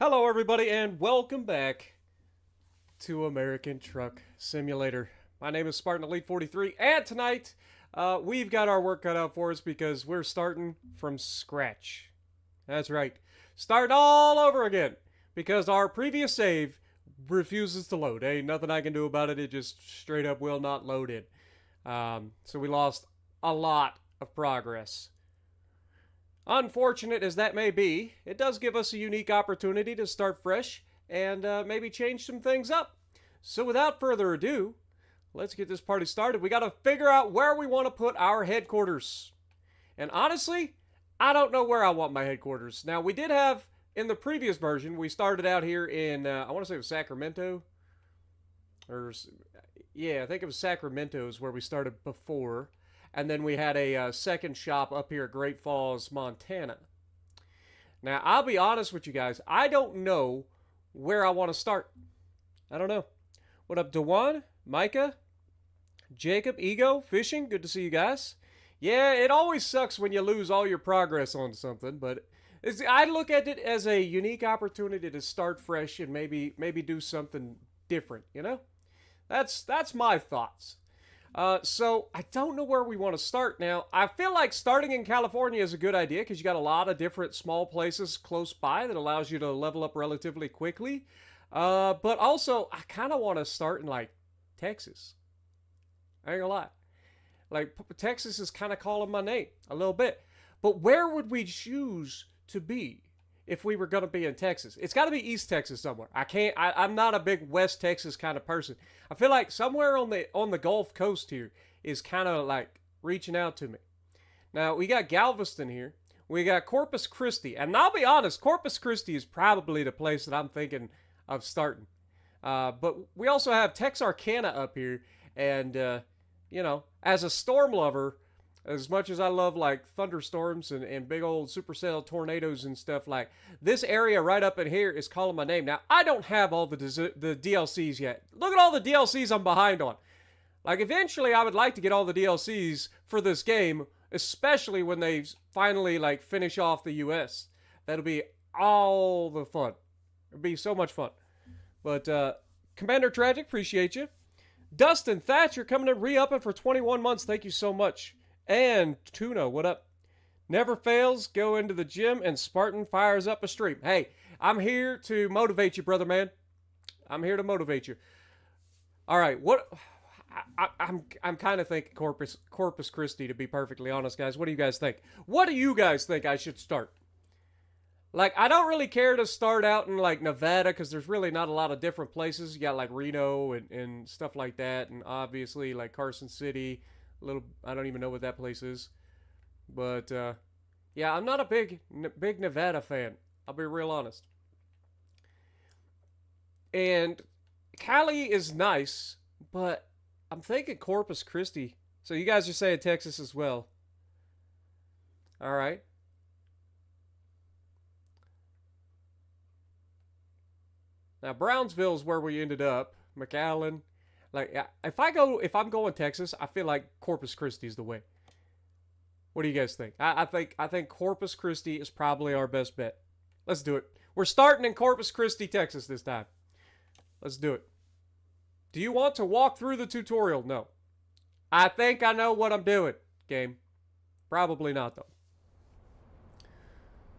Hello, everybody, and welcome back to American Truck Simulator. My name is Spartan Elite 43, and tonight we've got our work cut out for us because we're starting from scratch. That's right, start all over again because our previous save refuses to load. Ain't nothing I can do about it. It just straight up will not load in. So we lost a lot of progress. Unfortunate as that may be, it does give us a unique opportunity to start fresh and maybe change some things up. So without further ado, let's get this party started. We got to figure out where we want to put our headquarters. And honestly, I don't know where I want my headquarters. Now, we did have, in the previous version, we started out here in, I want to say it was Sacramento. Yeah, I think it was Sacramento is where we started before. And then we had a second shop up here at Great Falls, Montana. Now, I'll be honest with you guys. I don't know where I want to start. I don't know. What up, Dewan, Micah, Jacob, Ego, Fishing? Good to see you guys. Yeah, it always sucks when you lose all your progress on something, but I look at it as a unique opportunity to start fresh and maybe do something different, you know? That's my thoughts. So I don't know where we want to start now. I feel like starting in California is a good idea because you got a lot of different small places close by that allows you to level up relatively quickly. But also, I kind of want to start in like Texas. I ain't gonna lie. Like Texas is kind of calling my name a little bit. But where would we choose to be if we were gonna be in Texas? It's got to be East Texas somewhere. I can't. I'm not a big West Texas kind of person. I feel like somewhere on the Gulf Coast here is kind of like reaching out to me. Now we got Galveston here. We got Corpus Christi, and I'll be honest, Corpus Christi is probably the place that I'm thinking of starting. But we also have Texarkana up here, and as a storm lover, as much as I love like thunderstorms and big old supercell tornadoes and stuff, like this area right up in here is calling my name. Now, I don't have all the DLCs yet. Look at all the DLCs I'm behind on. Like eventually I would like to get all the DLCs for this game, especially when they finally like finish off the US. That'll be all the fun. It'll be so much fun. But Commander Tragic, appreciate you. Dustin Thatcher coming in re-upping for 21 months. Thank you so much. And Tuna, what up? Never fails, go into the gym and Spartan fires up a stream. Hey, I'm here to motivate you, brother man. I'm here to motivate you. All right, what I'm kind of thinking Corpus Christi, to be perfectly honest, guys. What do you guys think? What do you guys think I should start? Like, I don't really care to start out in like Nevada because there's really not a lot of different places. You got like Reno and stuff like that, and obviously like Carson City. I don't even know what that place is, but yeah, I'm not a big Nevada fan. I'll be real honest. And Cali is nice, but I'm thinking Corpus Christi. So you guys are saying Texas as well. All right. Now Brownsville is where we ended up. McAllen. Like if I'm going Texas, I feel like Corpus Christi is the way. What do you guys think? I think Corpus Christi is probably our best bet. Let's do it. We're starting in Corpus Christi, Texas this time. Let's do it. Do you want to walk through the tutorial? No. I think I know what I'm doing, game. Probably not though.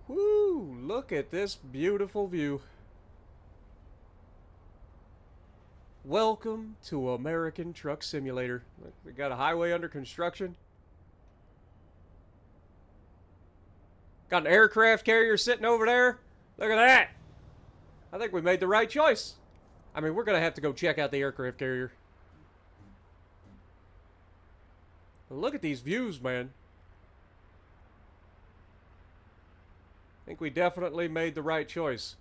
Woo! Look at this beautiful view. Welcome to American Truck Simulator. We got a highway under construction. Got an aircraft carrier sitting over there. Look at that. I think we made the right choice. I mean, we're going to have to go check out the aircraft carrier. But look at these views, man. I think we definitely made the right choice.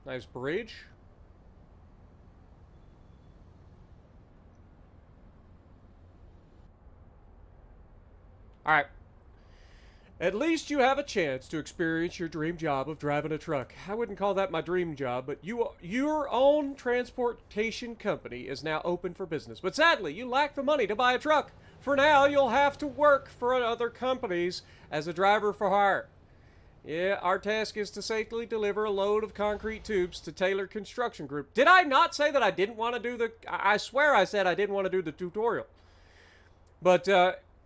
Nice bridge. All right. At least you have a chance to experience your dream job of driving a truck. I wouldn't call that my dream job, but your own transportation company is now open for business. But sadly, you lack the money to buy a truck. For now, you'll have to work for other companies as a driver for hire. Yeah, our task is to safely deliver a load of concrete tubes to Taylor Construction Group. Did I not say that I didn't want to do the... I swear I said I didn't want to do the tutorial. But,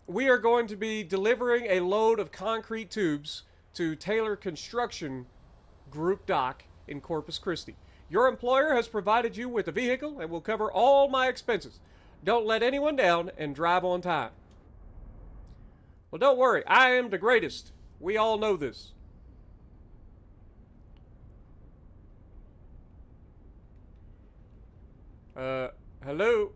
we are going to be delivering a load of concrete tubes to Taylor Construction Group dock in Corpus Christi. Your employer has provided you with a vehicle and will cover all my expenses. Don't let anyone down and drive on time. Well, don't worry. I am the greatest. We all know this. Hello?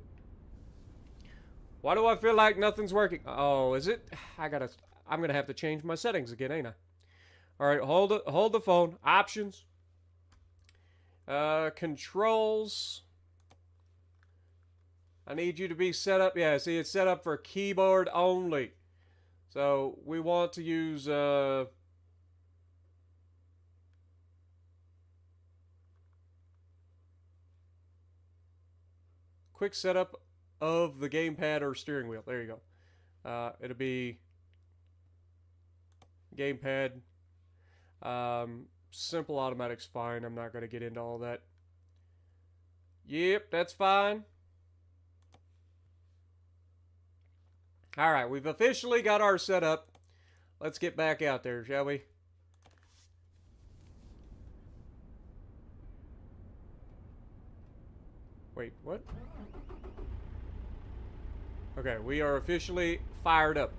Why do I feel like nothing's working? Oh, is it? I'm gonna have to change my settings again, ain't I? Alright, hold the phone. Options. Controls. I need you to be set up. Yeah, see, it's set up for keyboard only. So, we want to use, quick setup of the gamepad or steering wheel. There you go. It'll be gamepad. Simple automatic's fine. I'm not going to get into all that. Yep, that's fine. Alright, we've officially got our setup. Let's get back out there, shall we? Wait, what? Okay, we are officially fired up.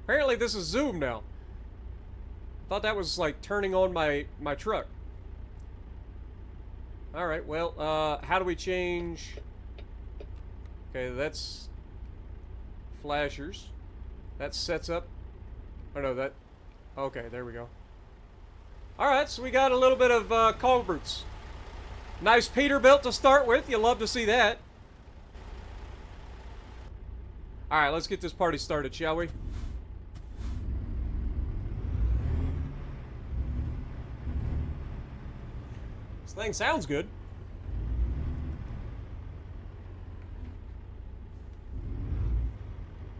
Apparently this is Zoom now. Thought that was like turning on my truck. Alright, well, how do we change... Okay, that's... flashers. That sets up... Oh no, that... Okay, there we go. Alright, so we got a little bit of culverts. Nice Peterbilt to start with. You'll love to see that. Alright, let's get this party started, shall we? This thing sounds good.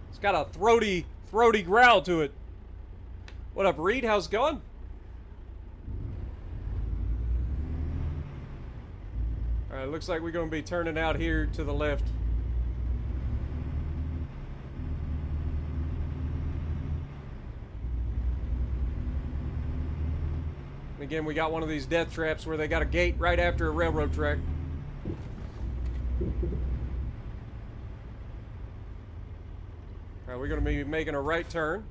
It's got a throaty growl to it. What up, Reed? How's it going? Alright, looks like we're going to be turning out here to the left. Again, we got one of these death traps where they got a gate right after a railroad track. Alright, we're going to be making a right turn.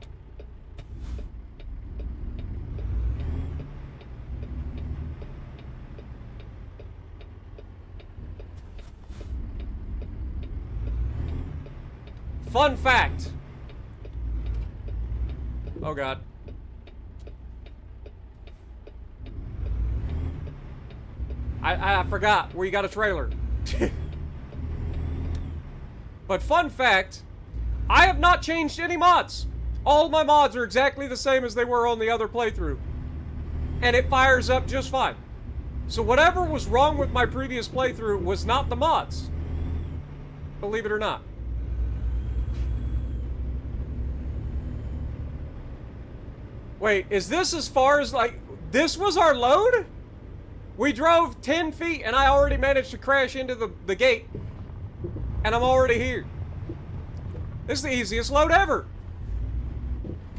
Fun fact. Oh God. I forgot where you got a trailer. But fun fact, I have not changed any mods. All my mods are exactly the same as they were on the other playthrough. And it fires up just fine. So whatever was wrong with my previous playthrough was not the mods. Believe it or not. Wait, is this as far as, like, this was our load? We drove 10 feet and I already managed to crash into the gate. And I'm already here. This is the easiest load ever.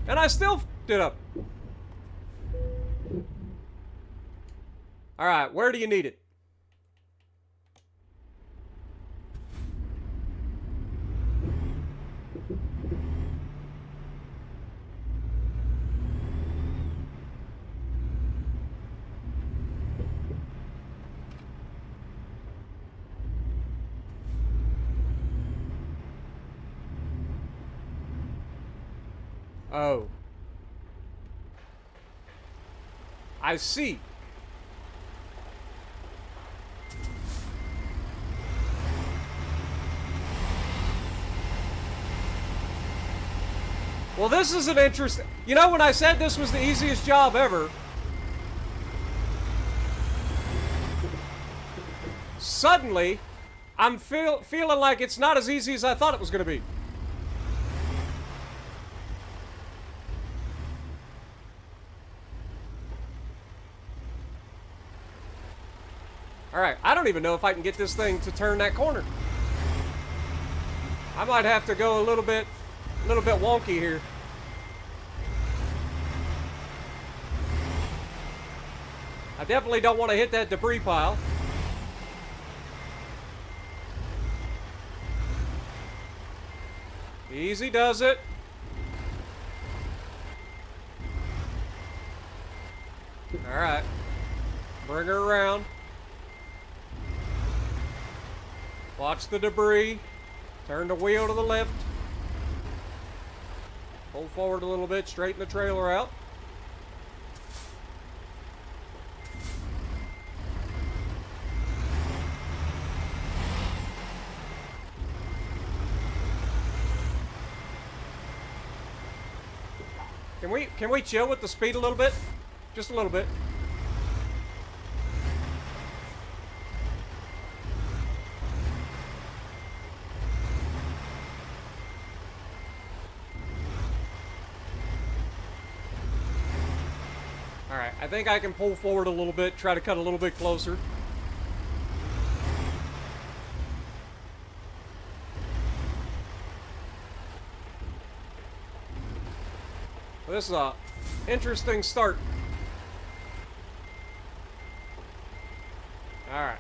And I still f***ed it up. Alright, where do you need it? Oh. I see. Well, this is an interesting... You know, when I said this was the easiest job ever, suddenly, I'm feeling like it's not as easy as I thought it was going to be. Alright, I don't even know if I can get this thing to turn that corner. I might have to go a little bit wonky here. I definitely don't want to hit that debris pile. Easy does it. Alright. Bring her around. Watch the debris. Turn the wheel to the left. Pull forward a little bit, straighten the trailer out. Can we chill with the speed a little bit? Just a little bit. Alright, I think I can pull forward a little bit, try to cut a little bit closer. Well, this is a interesting start. Alright.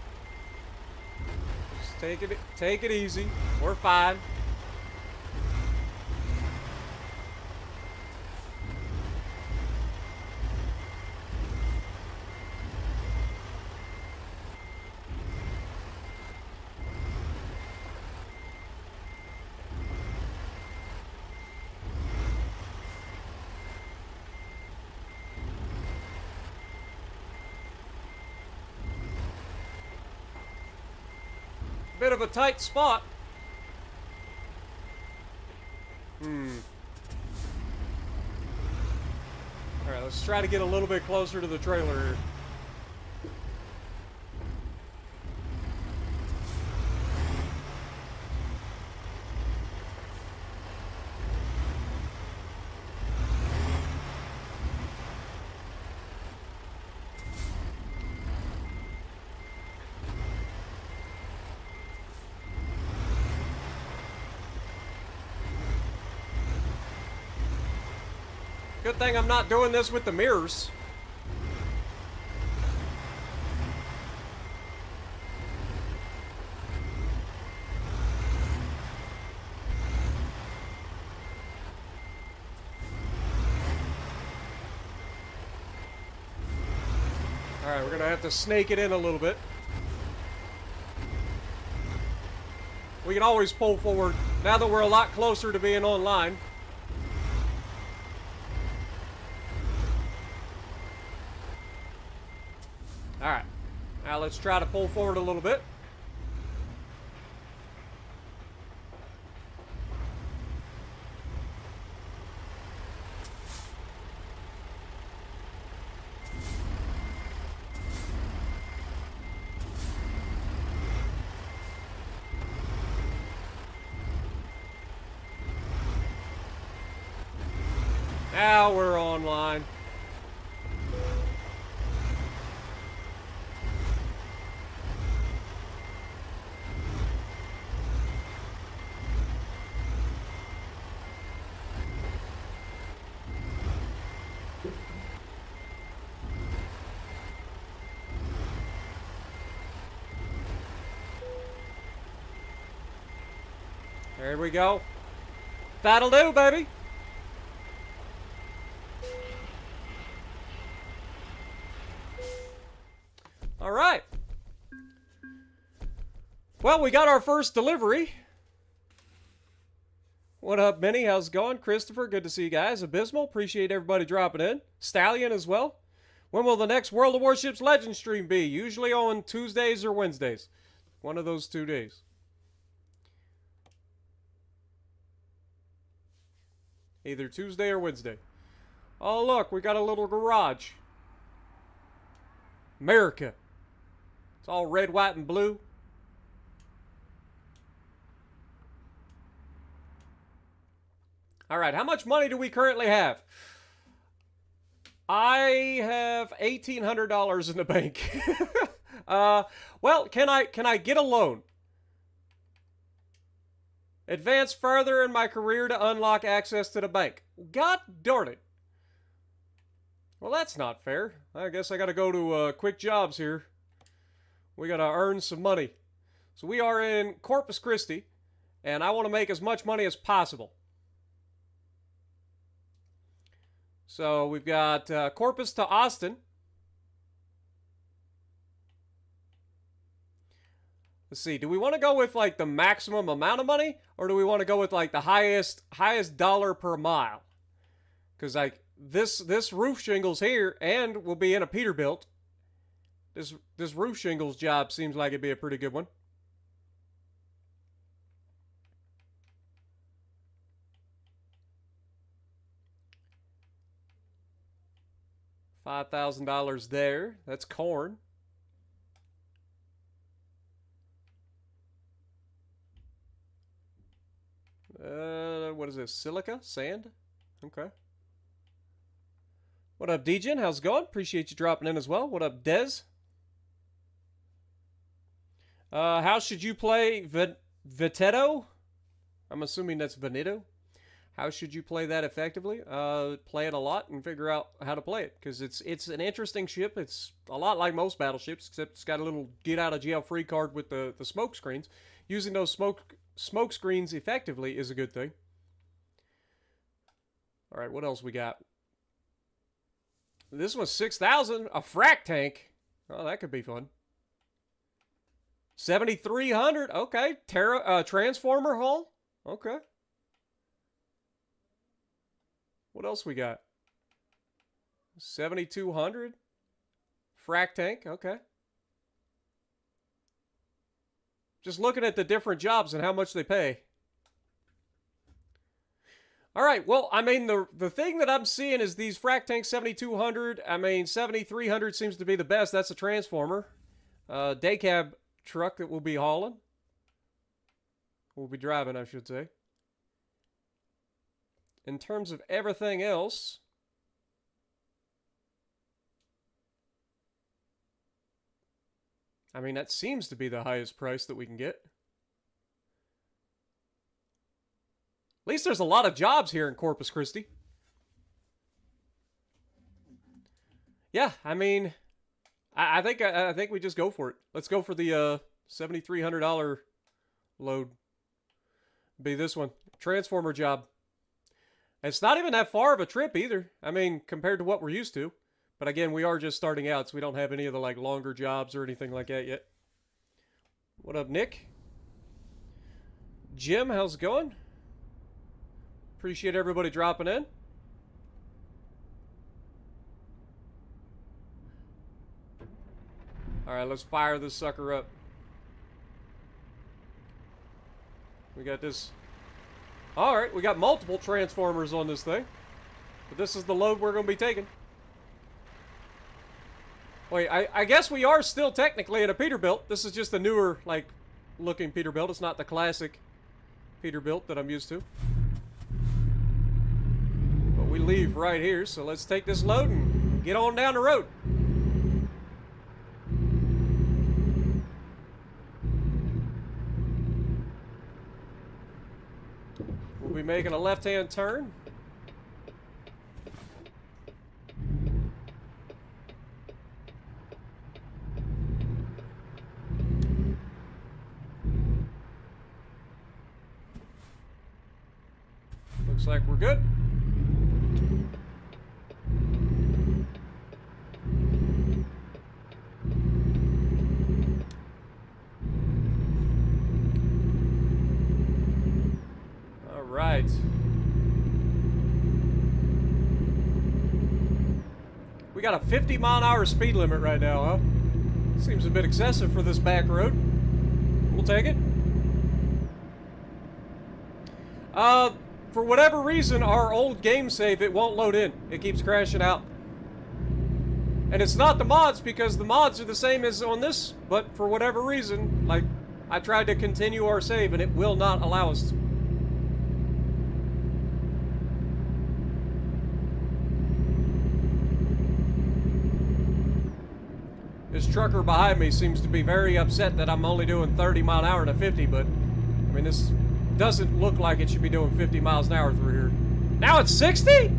Just take it easy. We're fine. Bit of a tight spot. Alright, let's try to get a little bit closer to the trailer here. Good thing I'm not doing this with the mirrors. Alright, we're gonna have to snake it in a little bit. We can always pull forward now that we're a lot closer to being online. Alright, now let's try to pull forward a little bit. Now we're online. There we go. That'll do, baby. All right. Well, we got our first delivery. What up, Minnie? How's it going? Christopher, good to see you guys. Abysmal, appreciate everybody dropping in. Stallion as well. When will the next World of Warships Legend stream be? Usually on Tuesdays or Wednesdays. One of those 2 days. Either Tuesday or Wednesday. Oh, look, we got a little garage. America. It's all red, white, and blue. All right, how much money do we currently have? I have $1,800 in the bank. Well, can I get a loan? Advance further in my career to unlock access to the bank. God darn it. Well, that's not fair. I guess I got to go to Quick Jobs here. We got to earn some money. So we are in Corpus Christi, and I want to make as much money as possible. So we've got Corpus to Austin. Let's see. Do we want to go with like the maximum amount of money, or do we want to go with like the highest dollar per mile? Because like this roof shingles here, and we'll be in a Peterbilt. This roof shingles job seems like it'd be a pretty good one. $5,000 there. That's corn. What is this? Silica? Sand? Okay. What up, Degen? How's it going? Appreciate you dropping in as well. What up, Dez? How should you play Vetetto? I'm assuming that's Veneto. How should you play that effectively? Play it a lot and figure out how to play it, because it's an interesting ship. It's a lot like most battleships, except it's got a little get out of jail free card with the smoke screens. Using those smoke screens effectively is a good thing. All right, what else we got? This one's 6,000. A frac tank. Oh, that could be fun. 7,300. Okay, transformer hull. Okay. What else we got? 7,200. Frac tank. Okay. Just looking at the different jobs and how much they pay. All right, well, I mean, the thing that I'm seeing is these frac tanks, 7,200. I mean, 7,300 seems to be the best. That's a transformer. Day cab truck that we'll be hauling. We'll be driving, I should say. In terms of everything else, I mean, that seems to be the highest price that we can get. At least there's a lot of jobs here in Corpus Christi. Yeah, I mean, I think we just go for it. Let's go for the $7,300 load. Be this one. Transformer job. It's not even that far of a trip either. I mean, compared to what we're used to. But again, we are just starting out, so we don't have any of the like longer jobs or anything like that yet. What up, Nick? Jim, how's it going? Appreciate everybody dropping in. All right, let's fire this sucker up. We got this. All right, we got multiple transformers on this thing. But this is the load we're going to be taking. Wait, I guess we are still technically in a Peterbilt. This is just a newer, like, looking Peterbilt. It's not the classic Peterbilt that I'm used to. But we leave right here, so let's take this load and get on down the road. We'll be making a left-hand turn. Looks like we're good. All right. We got a 50-mile-an-hour speed limit right now, huh? Seems a bit excessive for this back road. We'll take it. for whatever reason, our old game save, it won't load in. It keeps crashing out. And it's not the mods, because the mods are the same as on this, but for whatever reason, like, I tried to continue our save and it will not allow us to. This trucker behind me seems to be very upset that I'm only doing 30 mile an hour to 50, but, I mean, this doesn't look like it should be doing 50 miles an hour through here. Now it's 60?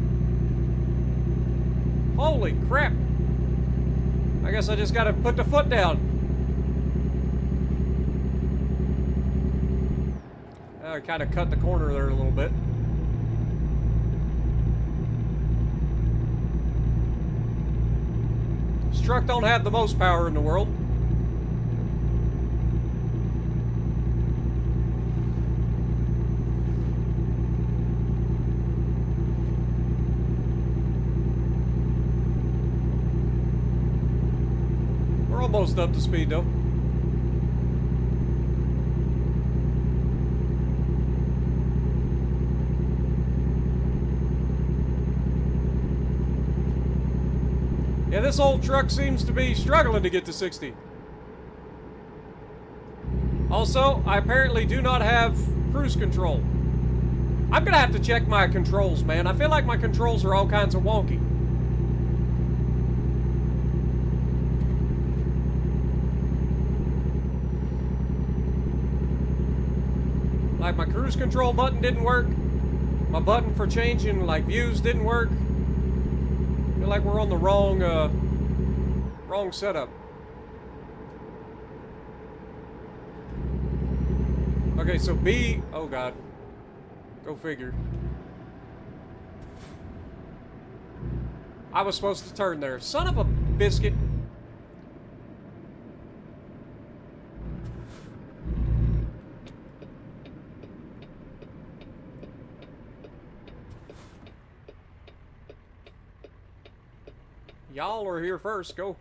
Holy crap. I guess I just gotta put the foot down. I kind of cut the corner there a little bit. This truck don't have the most power in the world. We're almost up to speed though. Yeah, this old truck seems to be struggling to get to 60. Also, I apparently do not have cruise control. I'm gonna have to check my controls, man. I feel like my controls are all kinds of wonky. Like, my cruise control button didn't work. My button for changing, like, views didn't work. I feel like we're on the wrong setup. Okay, so B, oh God. Go figure. I was supposed to turn there. Son of a biscuit. Y'all are here first. Go.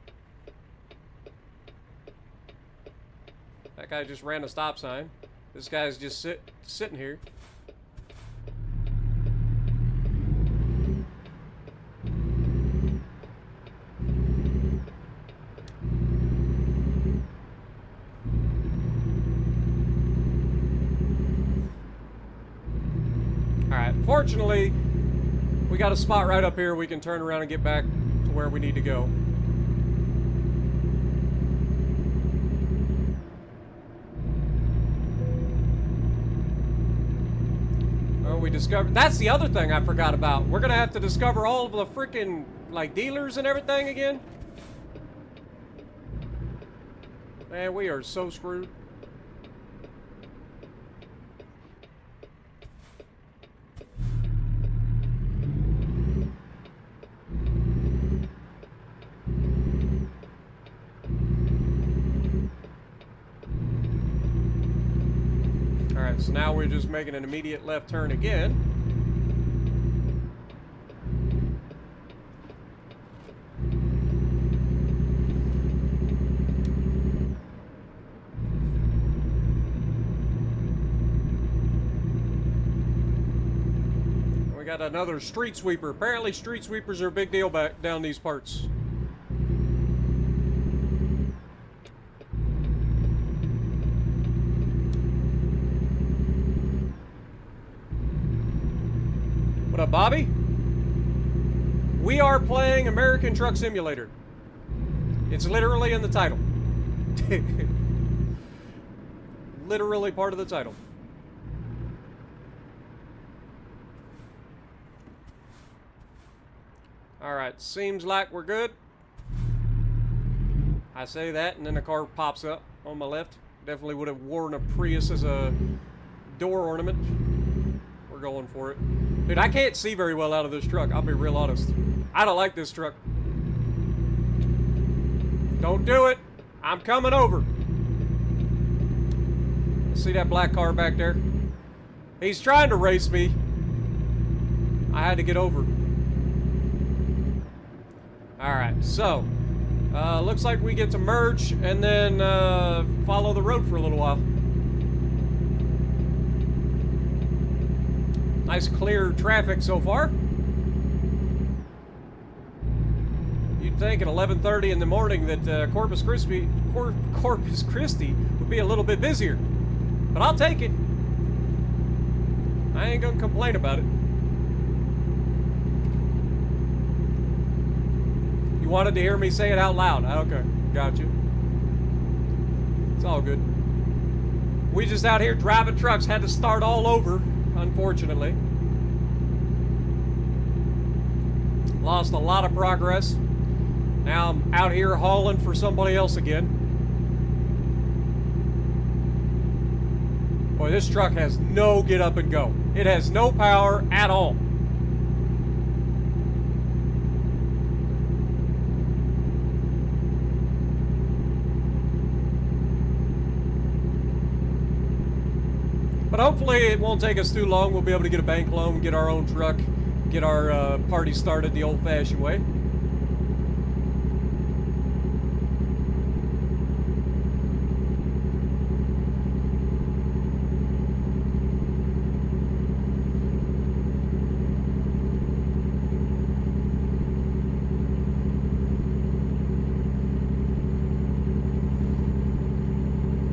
That guy just ran a stop sign. This guy's just sitting here. Alright, fortunately, we got a spot right up here we can turn around and get back to where we need to go. Oh, we discovered... That's the other thing I forgot about. We're gonna have to discover all of the freaking, like, dealers and everything again. Man, we are so screwed. So now we're just making an immediate left turn again. We got another street sweeper. Apparently street sweepers are a big deal back down these parts. What up, Bobby? We are playing American Truck Simulator. It's literally in the title. Literally part of the title. Alright, seems like we're good. I say that, and then a car pops up on my left. Definitely would have worn a Prius as a door ornament. We're going for it. Dude, I can't see very well out of this truck. I'll be real honest. I don't like this truck. Don't do it. I'm coming over. See that black car back there? He's trying to race me. I had to get over. Alright, so. Looks like we get to merge and then follow the road for a little while. Nice clear traffic so far. You'd think at 11:30 in the morning that Corpus Christi would be a little bit busier. But I'll take it. I ain't gonna complain about it. You wanted to hear me say it out loud. Okay, got you. It's all good. We just out here driving trucks, had to start all over, unfortunately. Lost a lot of progress. Now I'm out here hauling for somebody else again. Boy, this truck has no get up and go. It has no power at all. But hopefully it won't take us too long. We'll be able to get a bank loan, get our own truck, get our party started the old-fashioned way.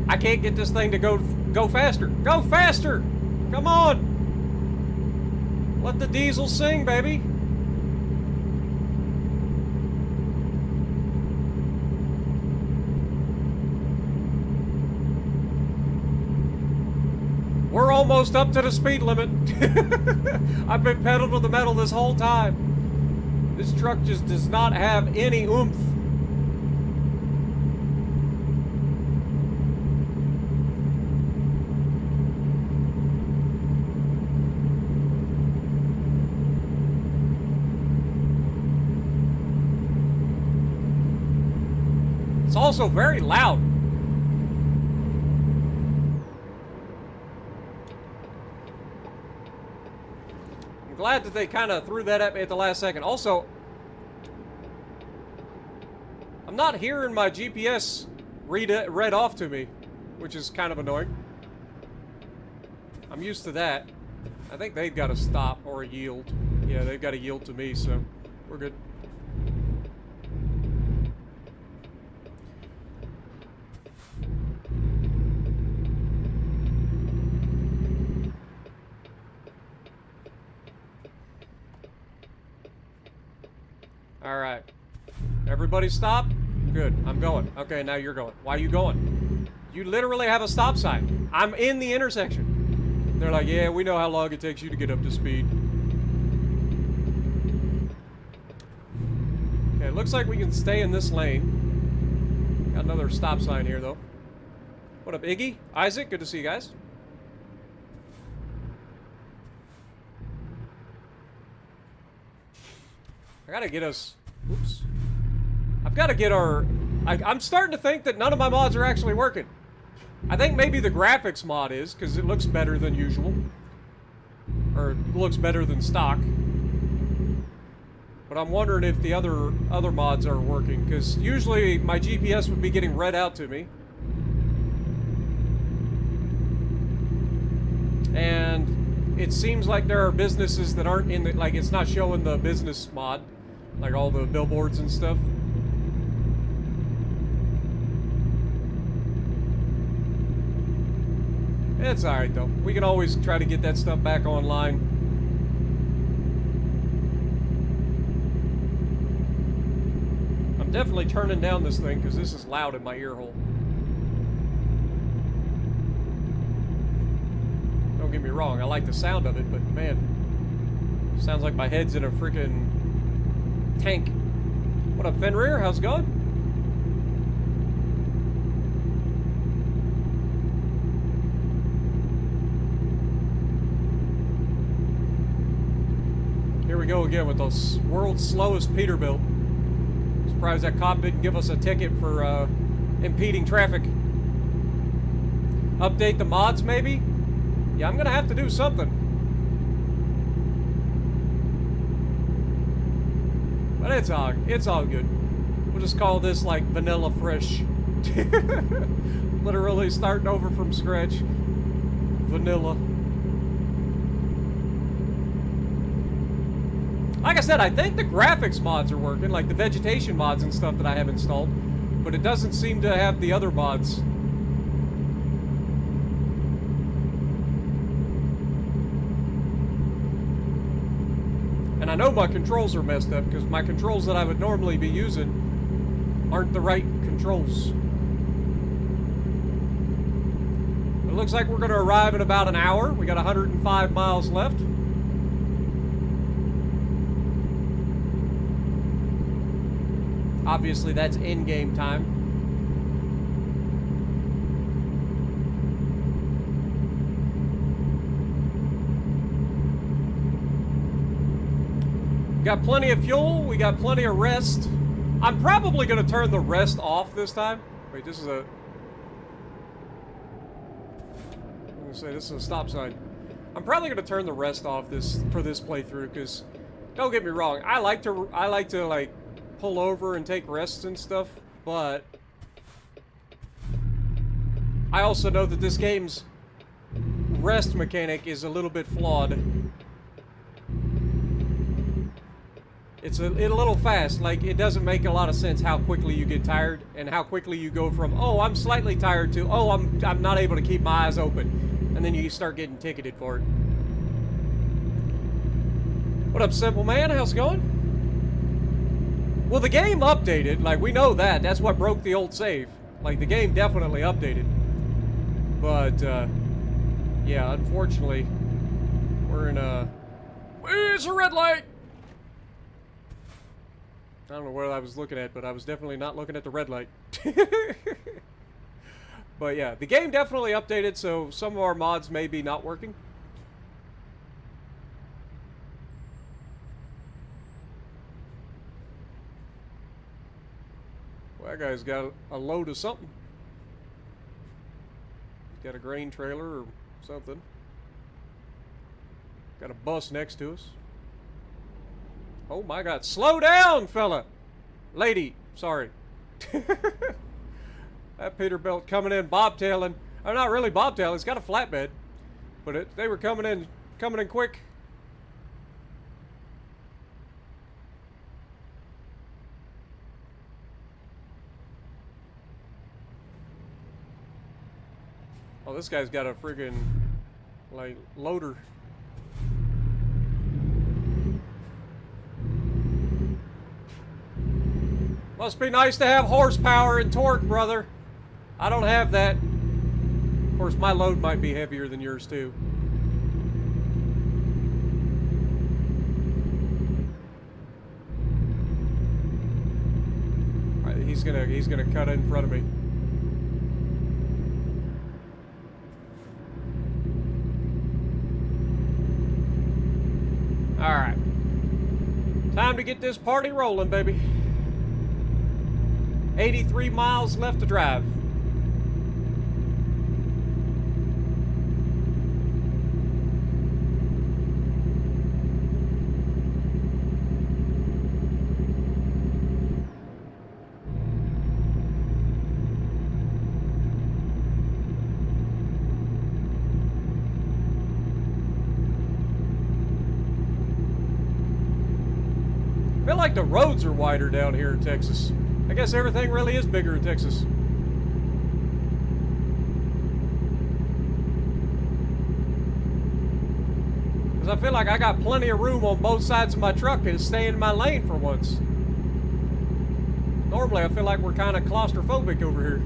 I can't get this thing to go faster. Go faster! Come on! Let the diesel sing, baby. We're almost up to the speed limit. I've been pedal to the metal this whole time. This truck just does not have any oomph. It's also very loud. I'm glad that they kind of threw that at me at the last second. Also, I'm not hearing my GPS read off to me, which is kind of annoying. I'm used to that. I think they've got to stop or yield. Yeah, they've got to yield to me, so we're good. All right. Everybody stop? Good. I'm going. Okay, now you're going. Why are you going? You literally have a stop sign. I'm in the intersection. They're like, yeah, we know how long it takes you to get up to speed. Okay, it looks like we can stay in this lane. Got another stop sign here, though. What up, Iggy? Isaac, good to see you guys. I gotta get us... Oops. I've got to get our... I'm starting to think that none of my mods are actually working. I think maybe the graphics mod is, because it looks better than usual. Or looks better than stock. But I'm wondering if the other mods are working, because usually my GPS would be getting read out to me. And it seems like there are businesses that aren't in the... Like, it's not showing the business mod. Like all the billboards and stuff. It's alright though. We can always try to get that stuff back online. I'm definitely turning down this thing because this is loud in my ear hole. Don't get me wrong, I like the sound of it, but man, sounds like my head's in a freaking tank. What up, Fenrir? How's it going? Here we go again with the world's slowest Peterbilt. Surprised that cop didn't give us a ticket for impeding traffic. Update the mods, maybe? Yeah, I'm gonna have to do something. But it's all good. We'll just call this like vanilla fresh. Literally starting over from scratch. Vanilla. Like I said, I think the graphics mods are working, like the vegetation mods and stuff that I have installed, but it doesn't seem to have the other mods. And I know my controls are messed up because my controls that I would normally be using aren't the right controls. It looks like we're going to arrive in about an hour. We got 105 miles left. Obviously, that's in-game time. Got plenty of fuel. We got plenty of rest. I'm probably going to turn the rest off this time. Wait, this is a... I'm going to say this is a stop sign. I'm probably going to turn the rest off for this playthrough because, don't get me wrong, I like to like pull over and take rests and stuff, but I also know that this game's rest mechanic is a little bit flawed. It's a little fast. Like, it doesn't make a lot of sense how quickly you get tired and how quickly you go from, oh, I'm slightly tired to, oh, I'm not able to keep my eyes open. And then you start getting ticketed for it. What up, Simple Man? How's it going? Well, the game updated. Like, we know that. That's what broke the old save. Like, the game definitely updated. But, yeah, unfortunately, we're in a... It's a red light! I don't know what I was looking at, but I was definitely not looking at the red light. But yeah, the game definitely updated, so some of our mods may be not working. Well, that guy's got a load of something. He's got a grain trailer or something. Got a bus next to us. Oh my God, slow down, fella! Lady, sorry. That Peterbilt coming in bobtailing. Or not really bobtailing, it's got a flatbed. But they were coming in quick. Oh, this guy's got a friggin' like loader. Must be nice to have horsepower and torque, brother. I don't have that. Of course, my load might be heavier than yours too. All right, he's gonna cut in front of me. All right, time to get this party rolling, baby. 83 miles left to drive. I feel like the roads are wider down here in Texas. I guess everything really is bigger in Texas. Because I feel like I got plenty of room on both sides of my truck to stay in my lane for once. Normally I feel like we're kind of claustrophobic over here.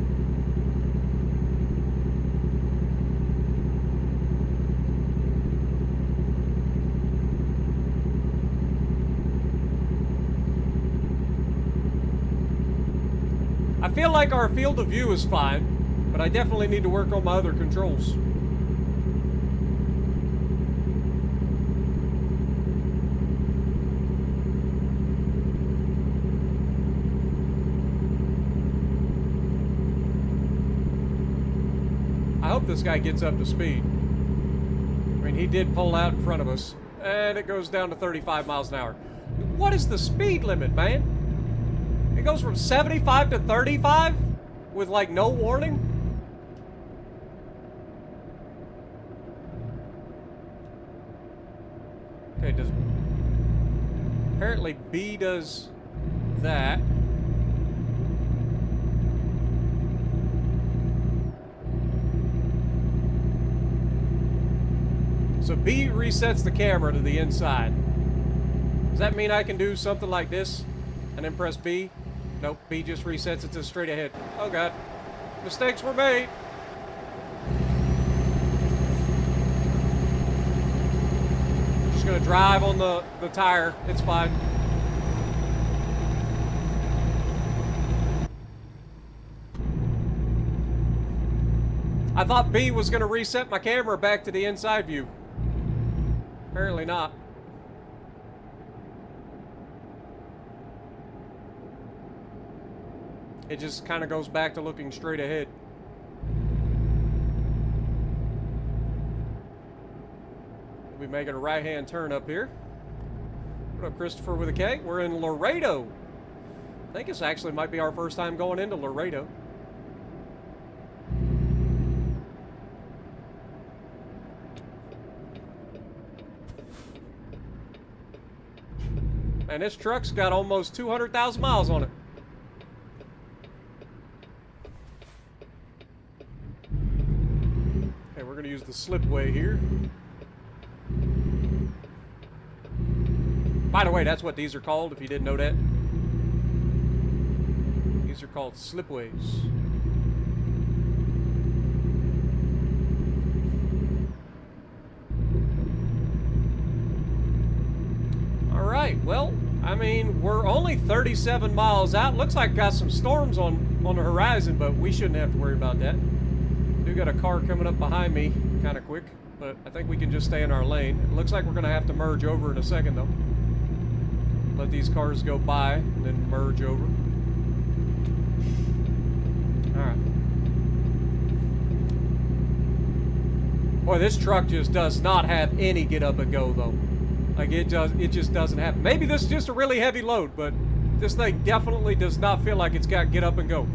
I feel like our field of view is fine, but I definitely need to work on my other controls. I hope this guy gets up to speed. I mean, he did pull out in front of us, and it goes down to 35 miles an hour. What is the speed limit, man? It goes from 75 to 35 with like no warning. Okay, Apparently B does that. So B resets the camera to the inside. Does that mean I can do something like this and then press B? Nope, B just resets it to straight ahead. Oh god. Mistakes were made. Just gonna drive on the tire. It's fine. I thought B was gonna reset my camera back to the inside view. Apparently not. It just kind of goes back to looking straight ahead. We'll be making a right-hand turn up here. What up, Christopher with a K? We're in Laredo. I think this actually might be our first time going into Laredo. And this truck's got almost 200,000 miles on it. Okay, we're going to use the slipway here. By the way, that's what these are called, if you didn't know that. These are called slipways. Alright, well, I mean, we're only 37 miles out. Looks like got some storms on the horizon, but we shouldn't have to worry about that. Do got a car coming up behind me kind of quick, but I think we can just stay in our lane. It looks like we're going to have to merge over in a second, though. Let these cars go by and then merge over. Alright. Boy, this truck just does not have any get up and go, though. Like, it just doesn't happen. Maybe this is just a really heavy load, but this thing definitely does not feel like it's got get up and go.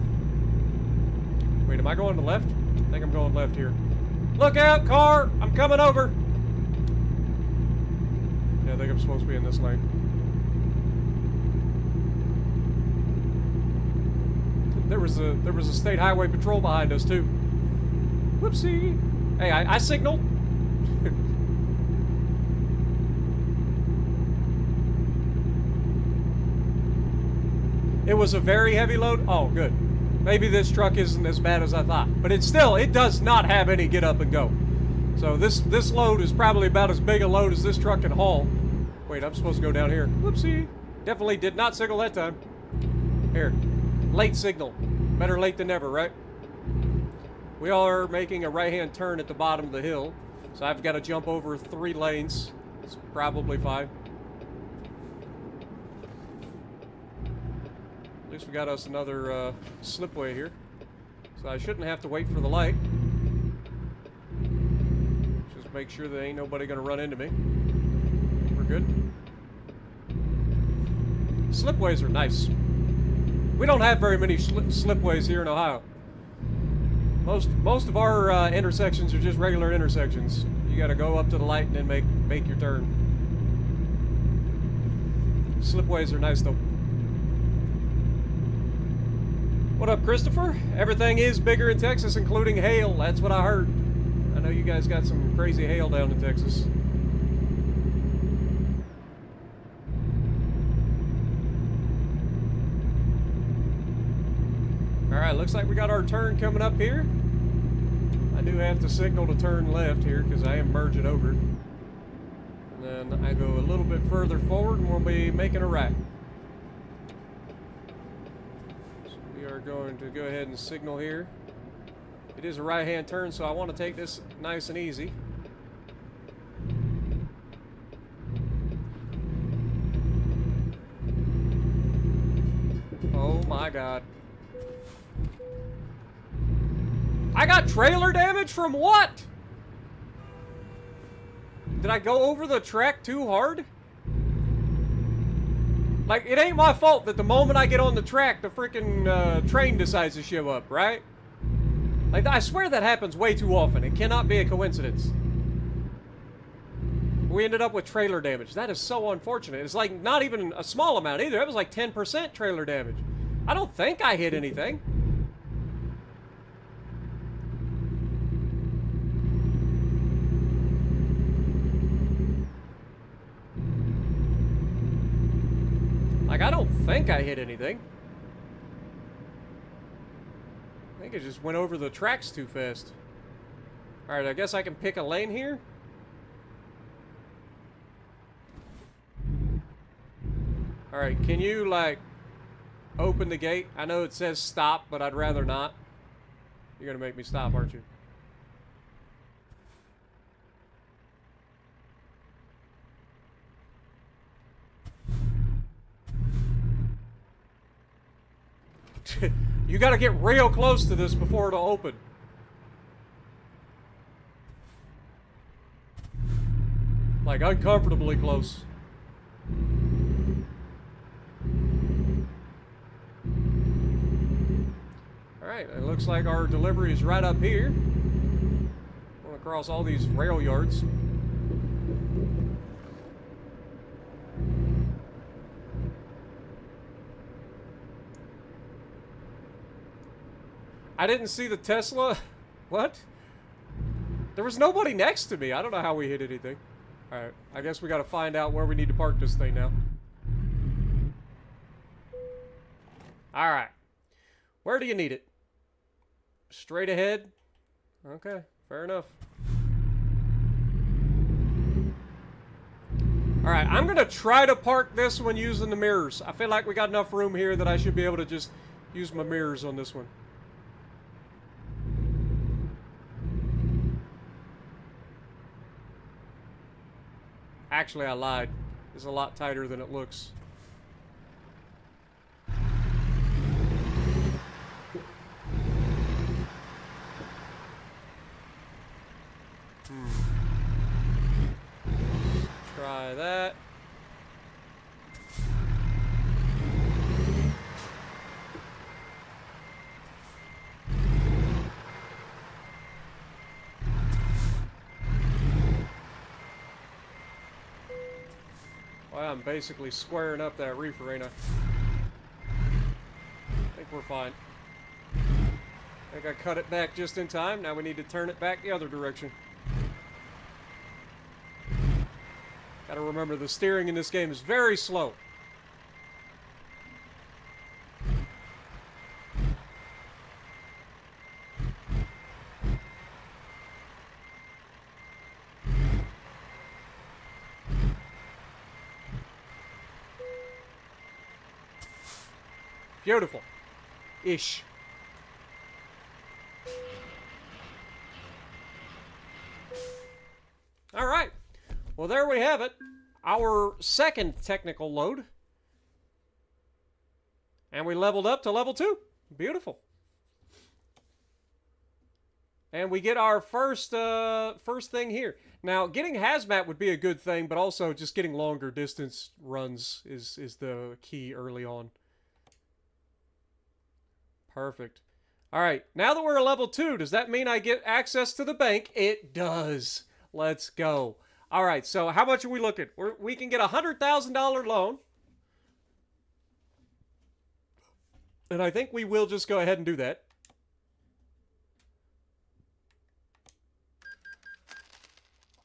Wait, am I going to the left? I think I'm going left here. Look out, car! I'm coming over! Yeah, I think I'm supposed to be in this lane. There was a state highway patrol behind us, too. Whoopsie! Hey, I signaled. It was a very heavy load? Oh, good. Maybe this truck isn't as bad as I thought. But it does not have any get up and go. So this load is probably about as big a load as this truck can haul. Wait, I'm supposed to go down here. Whoopsie. Definitely did not signal that time. Here. Late signal. Better late than never, right? We are making a right-hand turn at the bottom of the hill. So I've got to jump over 3 lanes. It's probably fine. At least we got us another slipway here. So I shouldn't have to wait for the light. Just make sure that ain't nobody gonna run into me. We're good. Slipways are nice. We don't have very many slipways here in Ohio. Most of our intersections are just regular intersections. You gotta go up to the light and then make your turn. Slipways are nice though. What up, Christopher? Everything is bigger in Texas, including hail. That's what I heard. I know you guys got some crazy hail down in Texas. Alright, looks like we got our turn coming up here. I do have to signal to turn left here because I am merging over. And then I go a little bit further forward and we'll be making a right. Are going to go ahead and signal here. It is a right-hand turn, so I want to take this nice and easy. Oh my god. I got trailer damage from what? Did I go over the track too hard? Like, it ain't my fault that the moment I get on the track, the freaking train decides to show up, right? Like, I swear that happens way too often. It cannot be a coincidence. we ended up with trailer damage. That is so unfortunate. It's like not even a small amount either. It was like 10% trailer damage. I don't think I hit anything. Like, I don't think I hit anything. I think it just went over the tracks too fast. Alright, I guess I can pick a lane here. Alright, can you, like, open the gate? I know it says stop, but I'd rather not. You're gonna make me stop, aren't you? You gotta get real close to this before it'll open. Like, uncomfortably close. Alright, it looks like our delivery is right up here. Going across all these rail yards. I didn't see the Tesla. What? There was nobody next to me. I don't know how we hit anything. Alright, I guess we gotta find out where we need to park this thing now. Alright. Where do you need it? Straight ahead? Okay, fair enough. Alright, I'm gonna try to park this one using the mirrors. I feel like we got enough room here that I should be able to just use my mirrors on this one. Actually, I lied. It's a lot tighter than it looks. Try that. Well, I'm basically squaring up that reefer, ain't I? I think we're fine. I think I cut it back just in time. Now we need to turn it back the other direction. Gotta remember, the steering in this game is very slow. Beautiful. Ish. All right. Well, there we have it. Our second technical load. And we leveled up to level 2. Beautiful. And we get our first thing here. Now, getting hazmat would be a good thing, but also just getting longer distance runs is the key early on. Perfect. All right, now that we're a level 2, does that mean I get access to the bank? It does. Let's go. All right, so how much are we looking? We can get a $100,000 loan. And I think we will just go ahead and do that.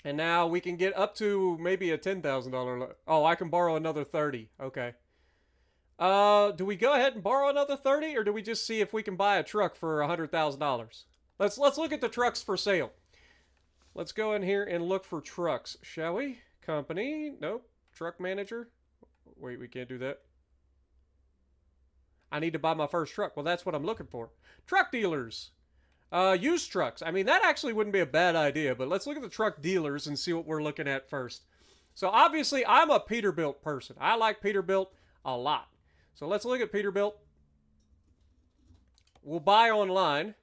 And now we can get up to maybe a $10,000 loan. Oh, I can borrow another 30. Okay. Do we go ahead and borrow another 30, or do we just see if we can buy a truck for $100,000? Let's look at the trucks for sale. Let's go in here and look for trucks, shall we? Company, nope. Truck manager. Wait, we can't do that. I need to buy my first truck. Well, that's what I'm looking for. Truck dealers. Used trucks. I mean, that actually wouldn't be a bad idea, but let's look at the truck dealers and see what we're looking at first. So obviously, I'm a Peterbilt person. I like Peterbilt a lot. So let's look at Peterbilt. We'll buy online.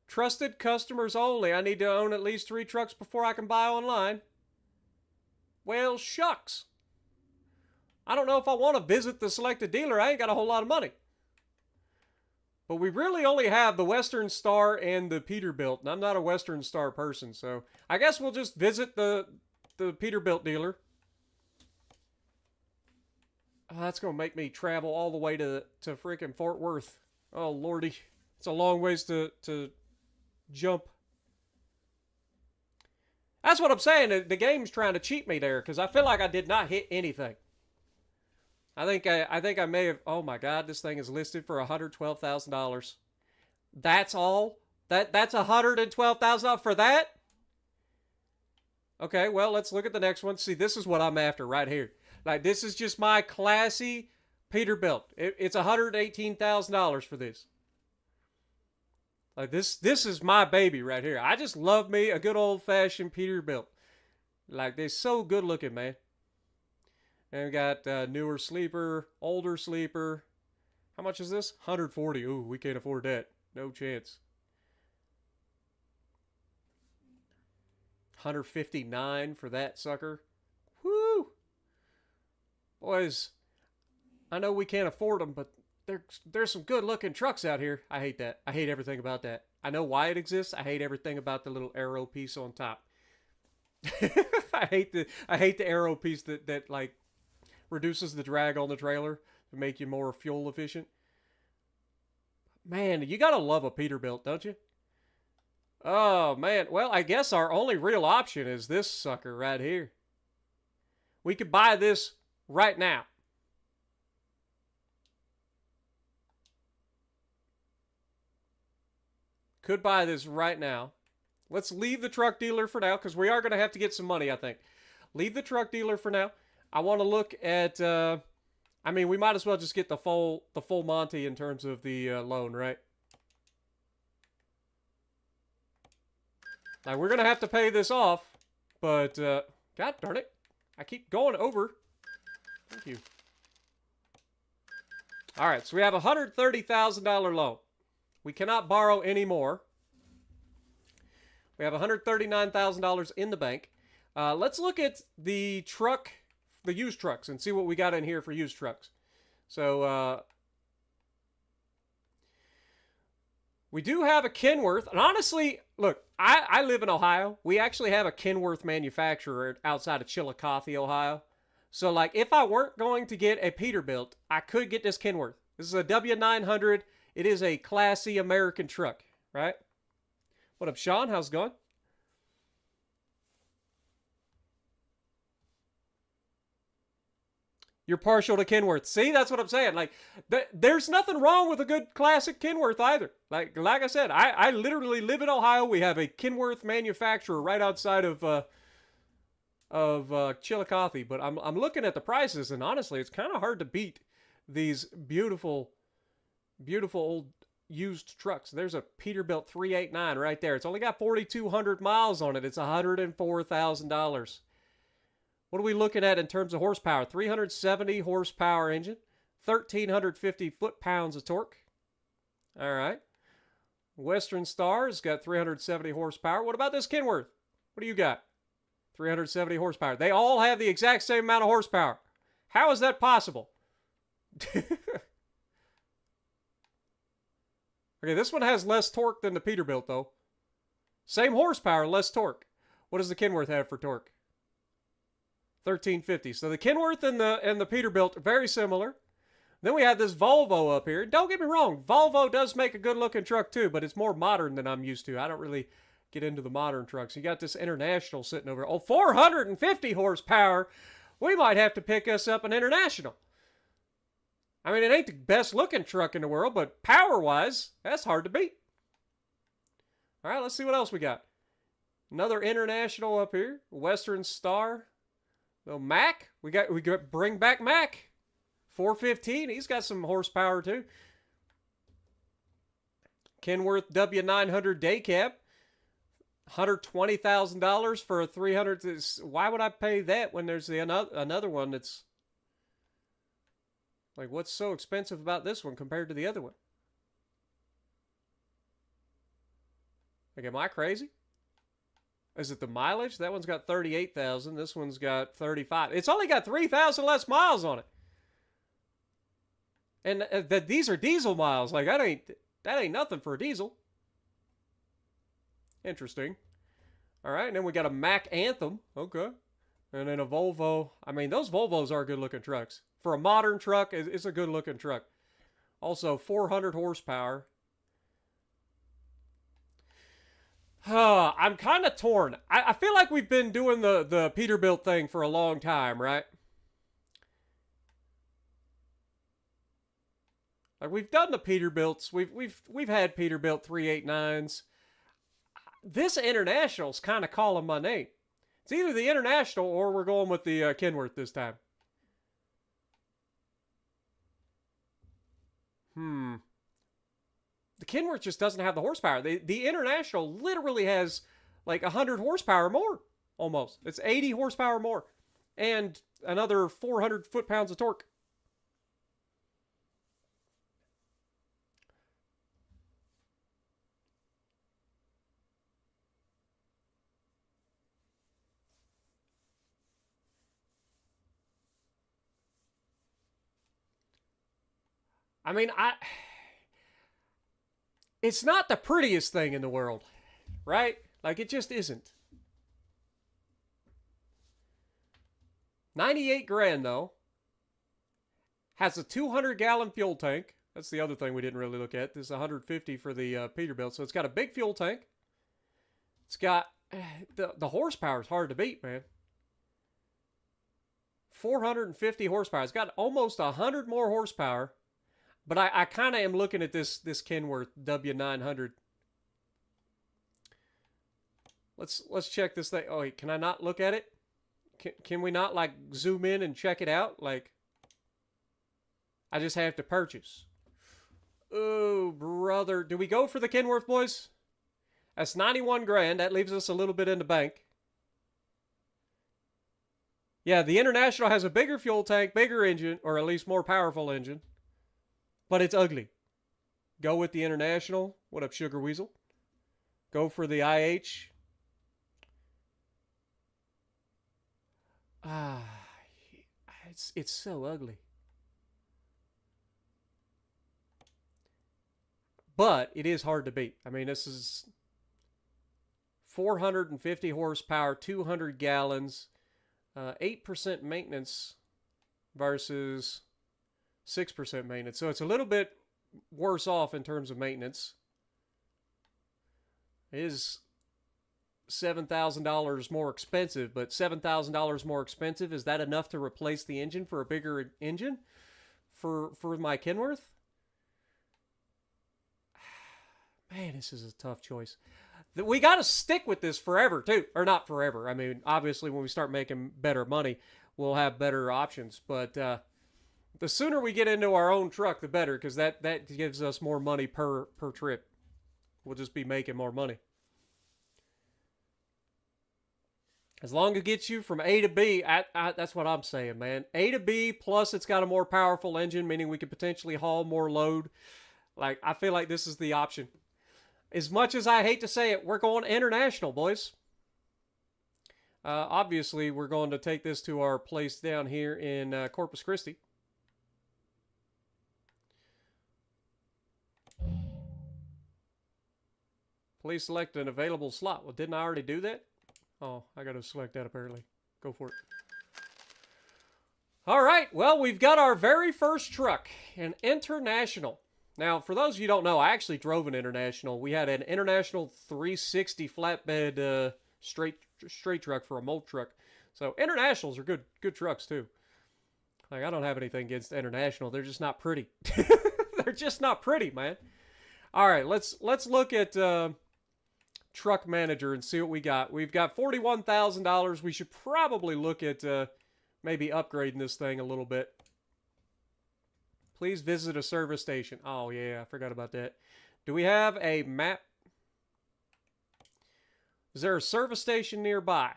Trusted customers only. I need to own at least 3 trucks before I can buy online. Well, shucks. I don't know if I want to visit the selected dealer. I ain't got a whole lot of money. But we really only have the Western Star and the Peterbilt. And I'm not a Western Star person, so I guess we'll just visit the the Peterbilt dealer. Oh, that's going to make me travel all the way to freaking Fort Worth. Oh, lordy. It's a long ways to jump. That's what I'm saying. The game's trying to cheat me there because I feel like I did not hit anything. I think I may have. Oh my God, this thing is listed for $112,000. That's all. That's $112,000 for that. Okay, well let's look at the next one. See, this is what I'm after right here. Like this is just my classy Peterbilt. It's $118,000 for this. Like this is my baby right here. I just love me a good old-fashioned Peterbilt. Like they're so good looking, man. And we got newer sleeper, older sleeper. How much is this? 140. Ooh, we can't afford that. No chance. 159 for that sucker. Woo! Boys, I know we can't afford them, but there's some good-looking trucks out here. I hate that. I hate everything about that. I know why it exists. I hate everything about the little arrow piece on top. I hate the arrow piece that like reduces the drag on the trailer to make you more fuel efficient. Man, you gotta love a Peterbilt, don't you? Oh man, well I guess our only real option is this sucker right here. We could buy this right now. Could buy this right now. Let's leave the truck dealer for now because we are going to have to get some money, I think. Leave the truck dealer for now. I want to look at, I mean, we might as well just get the full Monty in terms of the loan, right? Now, we're going to have to pay this off, but, God darn it. I keep going over. Thank you. All right, so we have a $130,000 loan. We cannot borrow any more. We have $139,000 in the bank. Let's look at the used trucks, and see what we got in here for used trucks. So, we do have a Kenworth. And honestly, look, I live in Ohio. We actually have a Kenworth manufacturer outside of Chillicothe, Ohio. So, like, if I weren't going to get a Peterbilt, I could get this Kenworth. This is a W900. It is a classy American truck, right? What up, Sean? How's it going? You're partial to Kenworth. See, that's what I'm saying. Like, there's nothing wrong with a good classic Kenworth either. Like I said, I literally live in Ohio. We have a Kenworth manufacturer right outside of Chillicothe. But I'm looking at the prices, and honestly, it's kind of hard to beat these beautiful old used trucks. There's a Peterbilt 389 right there. It's only got 4,200 miles on it. It's $104,000. What are we looking at in terms of horsepower? 370 horsepower engine, 1,350 foot-pounds of torque. All right. Western Star's got 370 horsepower. What about this Kenworth? What do you got? 370 horsepower. They all have the exact same amount of horsepower. How is that possible? Okay, this one has less torque than the Peterbilt, though. Same horsepower, less torque. What does the Kenworth have for torque? 1,350. So the Kenworth and the Peterbilt are very similar. Then we have this Volvo up here. Don't get me wrong, Volvo does make a good-looking truck, too, but it's more modern than I'm used to. I don't really get into the modern trucks. You got this International sitting over. Oh, 450 horsepower. We might have to pick us up an International. I mean, it ain't the best-looking truck in the world, but power-wise, that's hard to beat. All right, let's see what else we got. Another International up here. Western Star. The Mack. We got bring back Mack. 415. He's got some horsepower, too. Kenworth W900 day cab. $120,000 for a 300. Why would I pay that when there's another one that's... Like, what's so expensive about this one compared to the other one? Like, am I crazy? Is it the mileage? That one's got 38,000. This one's got 35. It's only got 3,000 less miles on it. And these are diesel miles. Like, that ain't nothing for a diesel. Interesting. All right, and then we got a Mack Anthem. Okay. And then a Volvo. I mean, those Volvos are good looking trucks. For a modern truck, it's a good looking truck. Also, 400 horsepower. I'm kind of torn. I feel like we've been doing the Peterbilt thing for a long time, right? Like we've done the Peterbilts. We've had Peterbilt 389s. This International's kind of calling my name. It's either the International or we're going with the Kenworth this time. The Kenworth just doesn't have the horsepower. The International literally has like 100 horsepower more, almost. It's 80 horsepower more, and another 400 foot-pounds of torque. I mean, it's not the prettiest thing in the world, right? Like, it just isn't. 98 grand, though. Has a 200-gallon fuel tank. That's the other thing we didn't really look at. This is 150 for the Peterbilt. So it's got a big fuel tank. It's got... The horsepower is hard to beat, man. 450 horsepower. It's got almost 100 more horsepower. But I kind of am looking at this Kenworth W900. Let's check this thing. Oh, wait, can I not look at it? Can we not, like, zoom in and check it out? Like, I just have to purchase. Oh, brother. Do we go for the Kenworth, boys? That's 91 grand. That leaves us a little bit in the bank. Yeah, the International has a bigger fuel tank, bigger engine, or at least more powerful engine. But it's ugly. Go with the International. What up, Sugar Weasel? Go for the IH. It's so ugly. But it is hard to beat. I mean, this is 450 horsepower, 200 gallons, 8% maintenance versus 6% maintenance. So it's a little bit worse off in terms of maintenance. It is $7,000 more expensive, but $7,000 more expensive, is that enough to replace the engine for a bigger engine for my Kenworth? Man, this is a tough choice. We got to stick with this forever, too. Or not forever. I mean, obviously, when we start making better money, we'll have better options. But the sooner we get into our own truck, the better, because that gives us more money per trip. We'll just be making more money. As long as it gets you from A to B, that's what I'm saying, man. A to B, plus it's got a more powerful engine, meaning we could potentially haul more load. Like, I feel like this is the option. As much as I hate to say it, we're going International, boys. Obviously, we're going to take this to our place down here in Corpus Christi. Please select an available slot. Well, didn't I already do that? Oh, I got to select that apparently. Go for it. All right, well, we've got our very first truck, an International. Now, for those of you who don't know, I actually drove an International. We had an International 360 flatbed straight truck for a mold truck. So Internationals are good trucks too. Like, I don't have anything against International. They're just not pretty. They're just not pretty, man. All right, let's look at Truck Manager and see what we got. We've got $41,000. We should probably look at maybe upgrading this thing a little bit. Please visit a service station. Oh, yeah, I forgot about that. Do we have a map? Is there a service station nearby?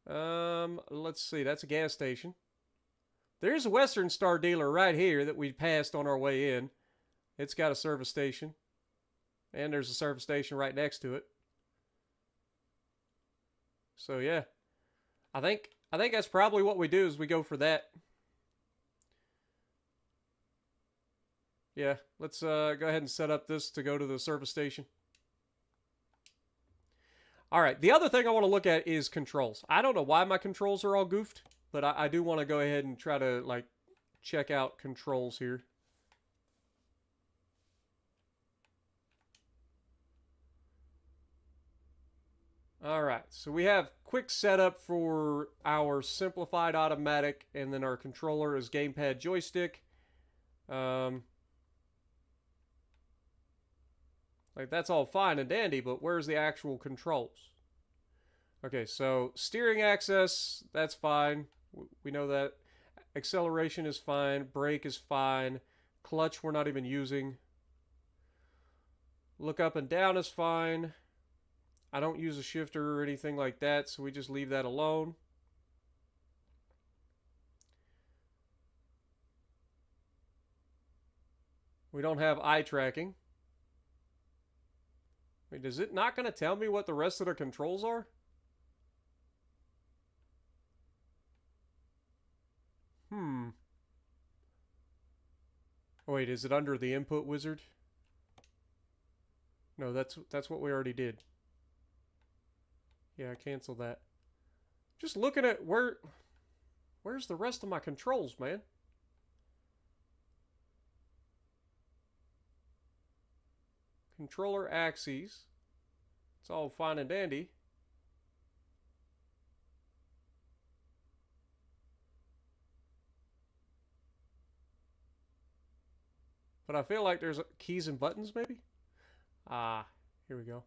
Let's see. That's a gas station. There's a Western Star dealer right here that we passed on our way in. It's got a service station. And there's a service station right next to it. So, yeah. I think that's probably what we do is we go for that. Yeah, let's go ahead and set up this to go to the service station. All right, the other thing I want to look at is controls. I don't know why my controls are all goofed, but I do want to go ahead and try to, like, check out controls here. All right, so we have quick setup for our simplified automatic, and then our controller is gamepad joystick. Like, that's all fine and dandy, but where's the actual controls? Okay, so steering axis, that's fine. We know that. Acceleration is fine. Brake is fine. Clutch we're not even using. Look up and down is fine. I don't use a shifter or anything like that, so we just leave that alone. We don't have eye tracking. Wait, is it not going to tell me what the rest of the controls are? Wait, is it under the input wizard? No, that's what we already did. Yeah, cancel that. Just looking at where's the rest of my controls, man? Controller axes. It's all fine and dandy. But I feel like there's keys and buttons, maybe? Ah, here we go.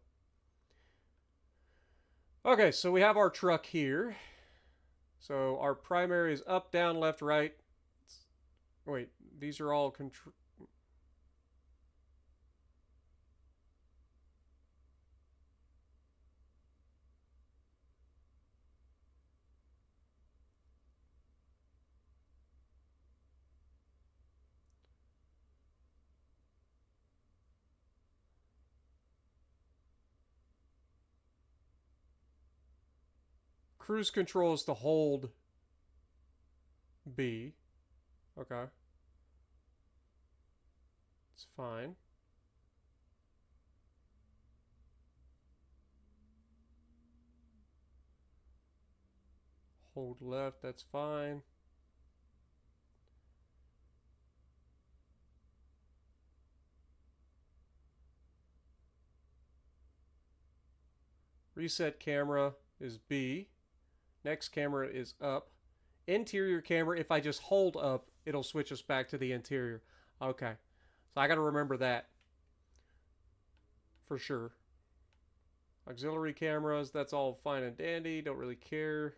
Okay, so we have our truck here. So our primary is up, down, left, right. Wait, these are all control. Cruise control is to hold B. Okay. It's fine. Hold left, that's fine. Reset camera is B. Next camera is up. Interior camera, if I just hold up, it'll switch us back to the interior. Okay. So I got to remember that. For sure. Auxiliary cameras, that's all fine and dandy. Don't really care.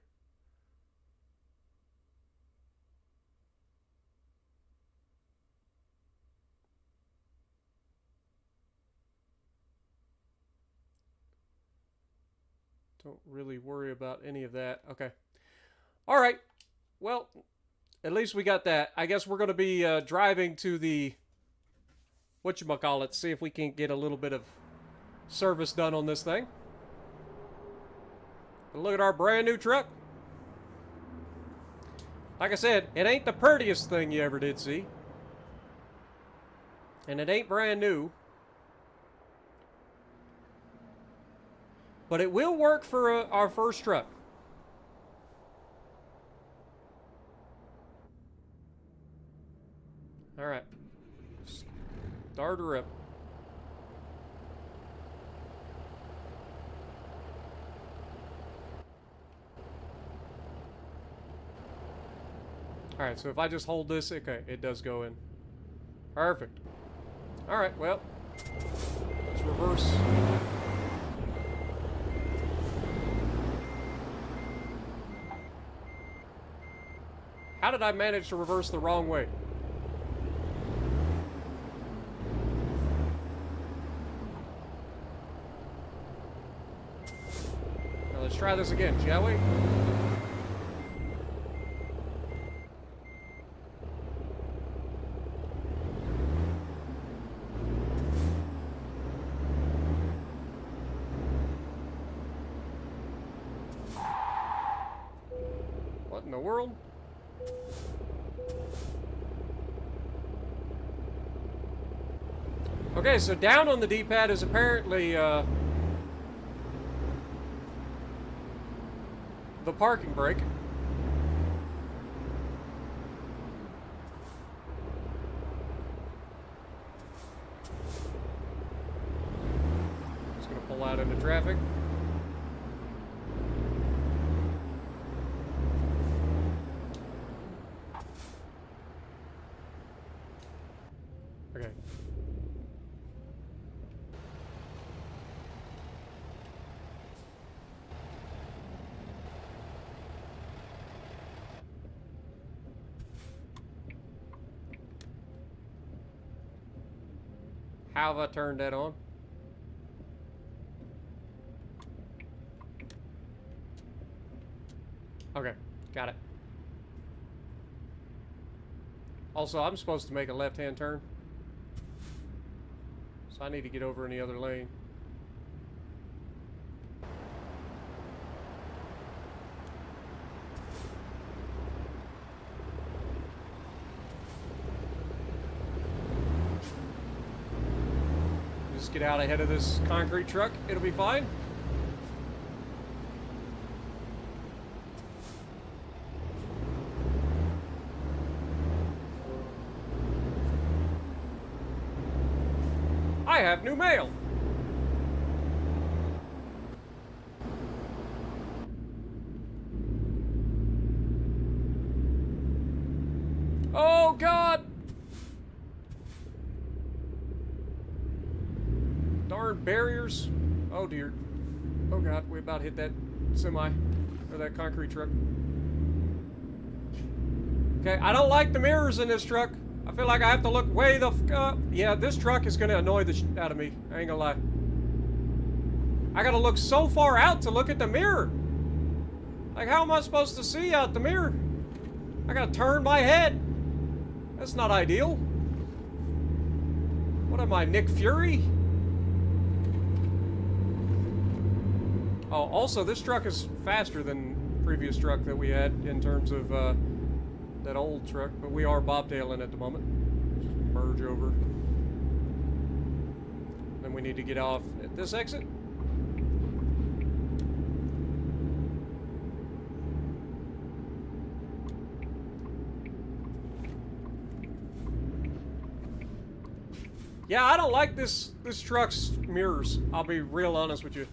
Don't really worry about any of that. Okay. All right. Well, at least we got that. I guess we're going to be driving to the whatchamacallit, see if we can get a little bit of service done on this thing. But look at our brand new truck. Like I said, it ain't the prettiest thing you ever did see. And it ain't brand new. But it will work for our first truck. All right. Start her up. All right, so if I just hold this, okay, it does go in. Perfect. All right, well, let's reverse. How did I manage to reverse the wrong way? Now let's try this again, shall we? What in the world? Okay, so down on the D-pad is apparently the parking brake. Just gonna pull out into traffic. Okay. How have I turned that on? Okay, got it. Also, I'm supposed to make a left-hand turn. So I need to get over in the other lane. Just get out ahead of this concrete truck. It'll be fine. I have new mail. Oh, God. Darn barriers. Oh, dear. Oh, God. We about hit that semi. Or that concrete truck. Okay, I don't like the mirrors in this truck. I feel like I have to look way the f up. Yeah, this truck is going to annoy the shit out of me. I ain't gonna lie. I gotta look so far out to look at the mirror. Like, how am I supposed to see out the mirror? I gotta turn my head. That's not ideal. What am I, Nick Fury? Oh, also, this truck is faster than the previous truck that we had in terms of that old truck, but we are bobtailing at the moment. Just merge over. Then we need to get off at this exit. Yeah, I don't like this truck's mirrors. I'll be real honest with you.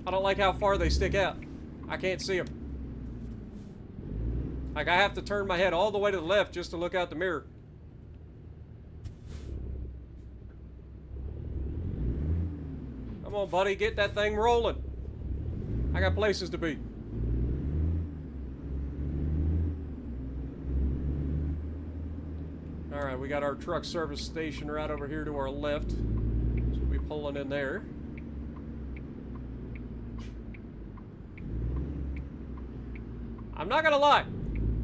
I don't like how far they stick out. I can't see them. Like, I have to turn my head all the way to the left just to look out the mirror. Come on, buddy, get that thing rolling. I got places to be. Alright, we got our truck service station right over here to our left. So we'll be pulling in there. I'm not gonna lie,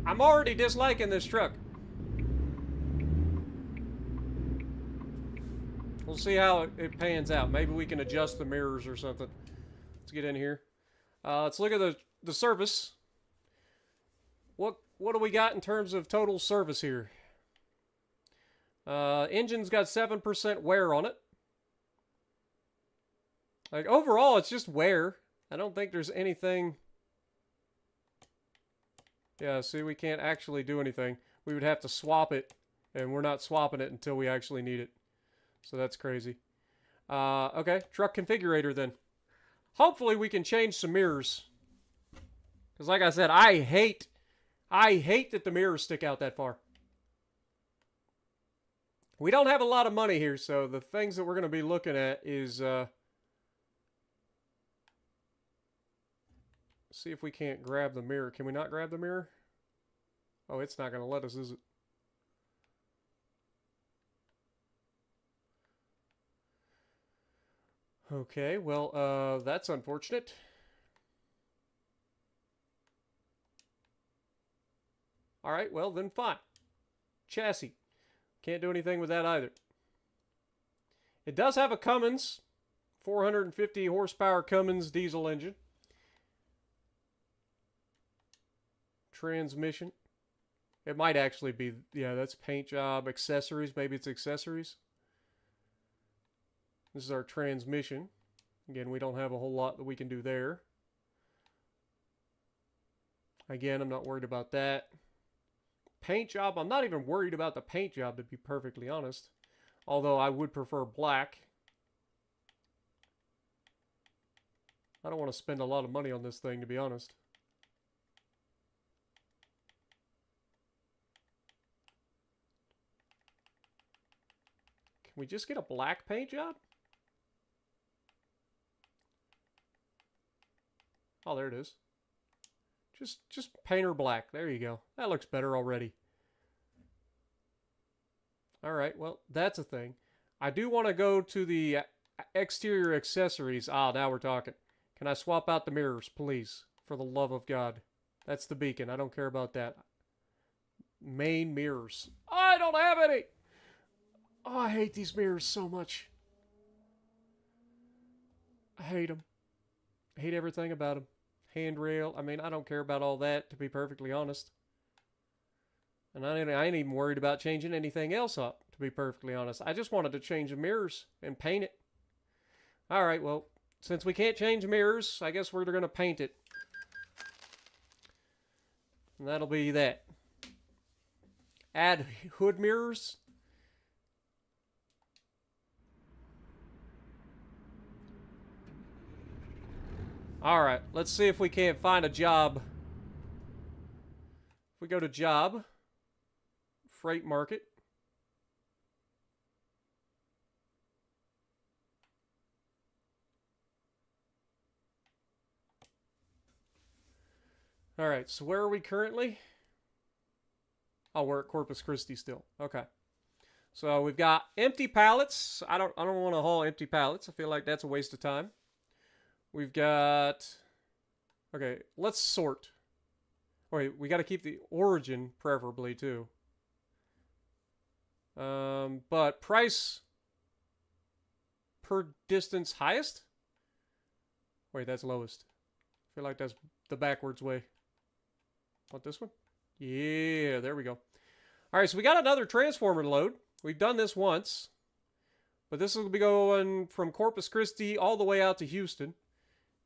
I'm already disliking this truck. We'll see how it pans out. Maybe we can adjust the mirrors or something. Let's get in here. Let's look at the service. What do we got in terms of total service here? Engine's got 7% wear on it. Like, overall, it's just wear. I don't think there's anything... Yeah, see, we can't actually do anything. We would have to swap it, and we're not swapping it until we actually need it. So that's crazy. Okay, truck configurator then. Hopefully we can change some mirrors. Because like I said, I hate that the mirrors stick out that far. We don't have a lot of money here, so the things that we're going to be looking at is... see if we can't grab the mirror. Can we not grab the mirror? Oh, it's not going to let us, is it? Okay, well, that's unfortunate. Alright, well, then fine. Chassis. Can't do anything with that either. It does have a Cummins. 450 horsepower Cummins diesel engine. Transmission. It might actually be, yeah, that's paint job, accessories. Maybe it's accessories. This is our transmission. Again, we don't have a whole lot that we can do there. Again, I'm not worried about that. Paint job, I'm not even worried about the paint job, to be perfectly honest. Although I would prefer black. I don't want to spend a lot of money on this thing, to be honest. Can we just get a black paint job? Oh, there it is. Just paint her black. There you go. That looks better already. Alright, well, that's a thing. I do want to go to the exterior accessories. Ah, now we're talking. Can I swap out the mirrors, please? For the love of God. That's the beacon. I don't care about that. Main mirrors. I don't have any! Oh, I hate these mirrors so much. I hate them. I hate everything about them. Handrail. I mean, I don't care about all that, to be perfectly honest. And I ain't even worried about changing anything else up, to be perfectly honest. I just wanted to change the mirrors and paint it. Alright, well, since we can't change mirrors, I guess we're going to paint it. And that'll be that. Add hood mirrors. Alright, let's see if we can't find a job. If we go to job, freight market. Alright, so where are we currently? Oh, we're at Corpus Christi still. Okay. So we've got empty pallets. I don't want to haul empty pallets. I feel like that's a waste of time. We've got... Okay, let's sort. Wait, we got to keep the origin, preferably, too. But price per distance highest? Wait, that's lowest. I feel like that's the backwards way. Want this one? Yeah, there we go. Alright, so we got another transformer to load. We've done this once. But this will be going from Corpus Christi all the way out to Houston.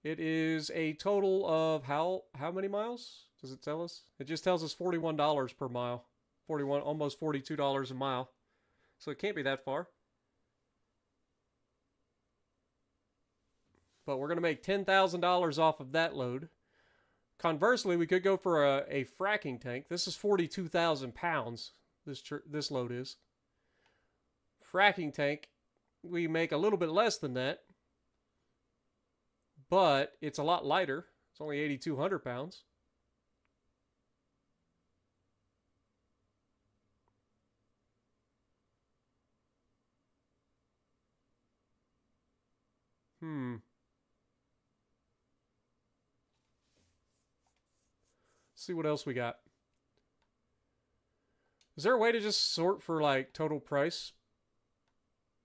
It is a total of how many miles? Does it tell us? It just tells us $41 per mile. Almost $42 a mile. So it can't be that far. But we're going to make $10,000 off of that load. Conversely, we could go for a fracking tank. This is 42,000 pounds, this load is. Fracking tank, we make a little bit less than that. But it's a lot lighter. It's only 8,200 pounds. See what else we got. Is there a way to just sort for, like, total price?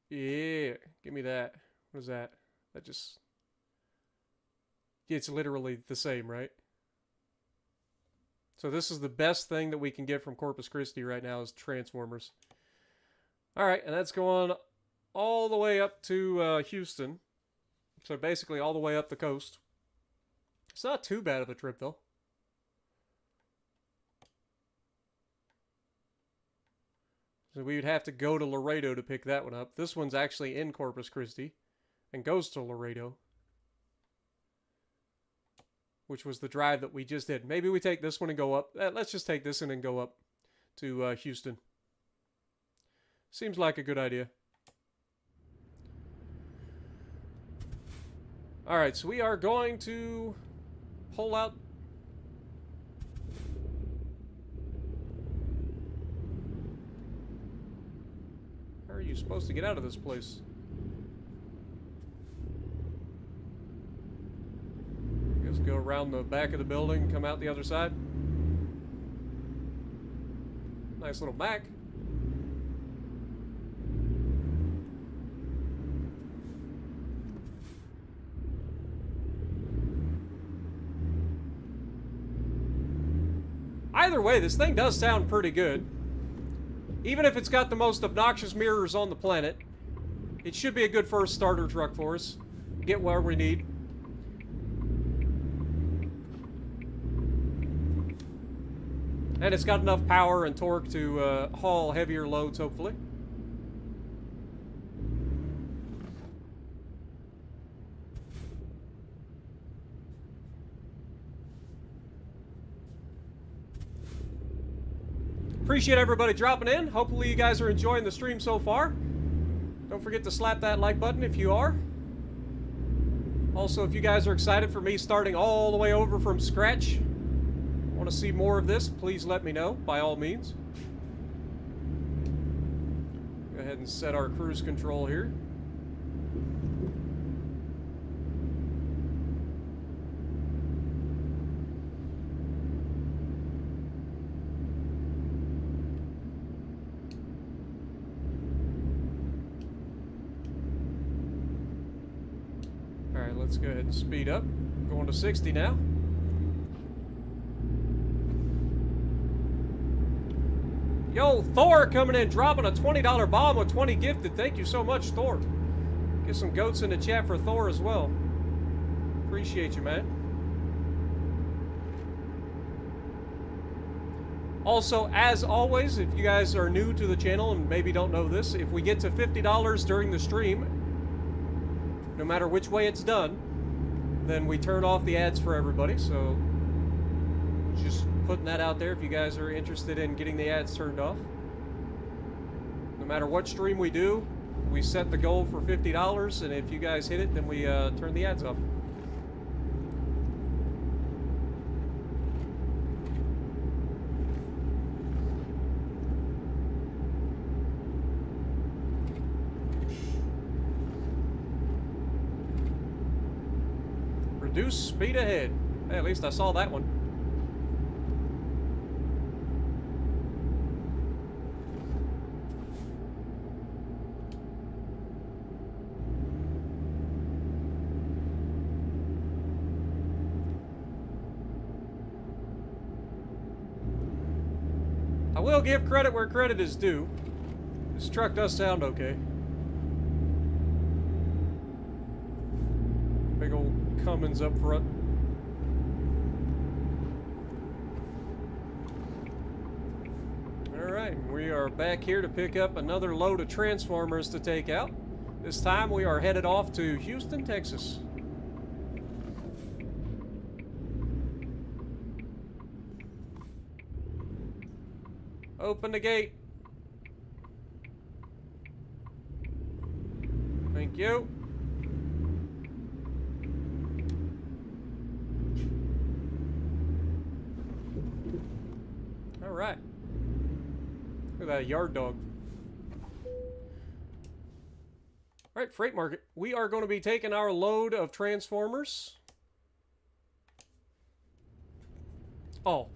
Yeah, give me that. What is that? That just... It's literally the same, right? So this is the best thing that we can get from Corpus Christi right now is Transformers. Alright, and that's going all the way up to Houston. So basically all the way up the coast. It's not too bad of a trip, though. So we would have to go to Laredo to pick that one up. This one's actually in Corpus Christi and goes to Laredo, which was the drive that we just did. Maybe we take this one and go up. Let's just take this one and go up to Houston. Seems like a good idea. Alright, so we are going to pull out... How are you supposed to get out of this place? Just go around the back of the building, come out the other side. Nice little Mac. Either way, this thing does sound pretty good. Even if it's got the most obnoxious mirrors on the planet, it should be a good first starter truck for us. get where we need. And it's got enough power and torque to haul heavier loads, hopefully. Appreciate everybody dropping in. Hopefully you guys are enjoying the stream so far. Don't forget to slap that like button if you are. Also, if you guys are excited for me starting all the way over from scratch, want to see more of this, please let me know, by all means. Go ahead and set our cruise control here. Alright, let's go ahead and speed up. Going to 60 now. Yo, Thor coming in, dropping a $20 bomb with 20 gifted. Thank you so much, Thor. Get some goats in the chat for Thor as well. Appreciate you, man. Also, as always, if you guys are new to the channel and maybe don't know this, if we get to $50 during the stream, no matter which way it's done, then we turn off the ads for everybody. So just putting that out there if you guys are interested in getting the ads turned off. No matter what stream we do, we set the goal for $50, and if you guys hit it, then we turn the ads off. Reduce speed ahead. Hey, at least I saw that one. I will give credit where credit is due. This truck does sound okay. Big old Cummins up front. Alright, we are back here to pick up another load of transformers to take out. This time we are headed off to Houston, Texas. Open the gate. Thank you. All right. Look at that yard dog. All right, freight market. We are going to be taking our load of transformers. Oh.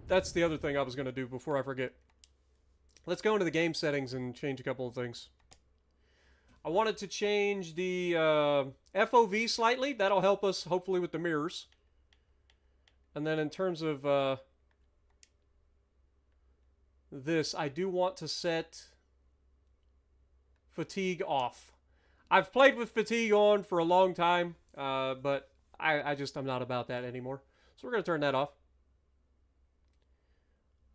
That's the other thing I was going to do before I forget. Let's go into the game settings and change a couple of things. I wanted to change the FOV slightly. That'll help us, hopefully, with the mirrors. And then in terms of this, I do want to set fatigue off. I've played with fatigue on for a long time, but I'm not about that anymore. So we're going to turn that off.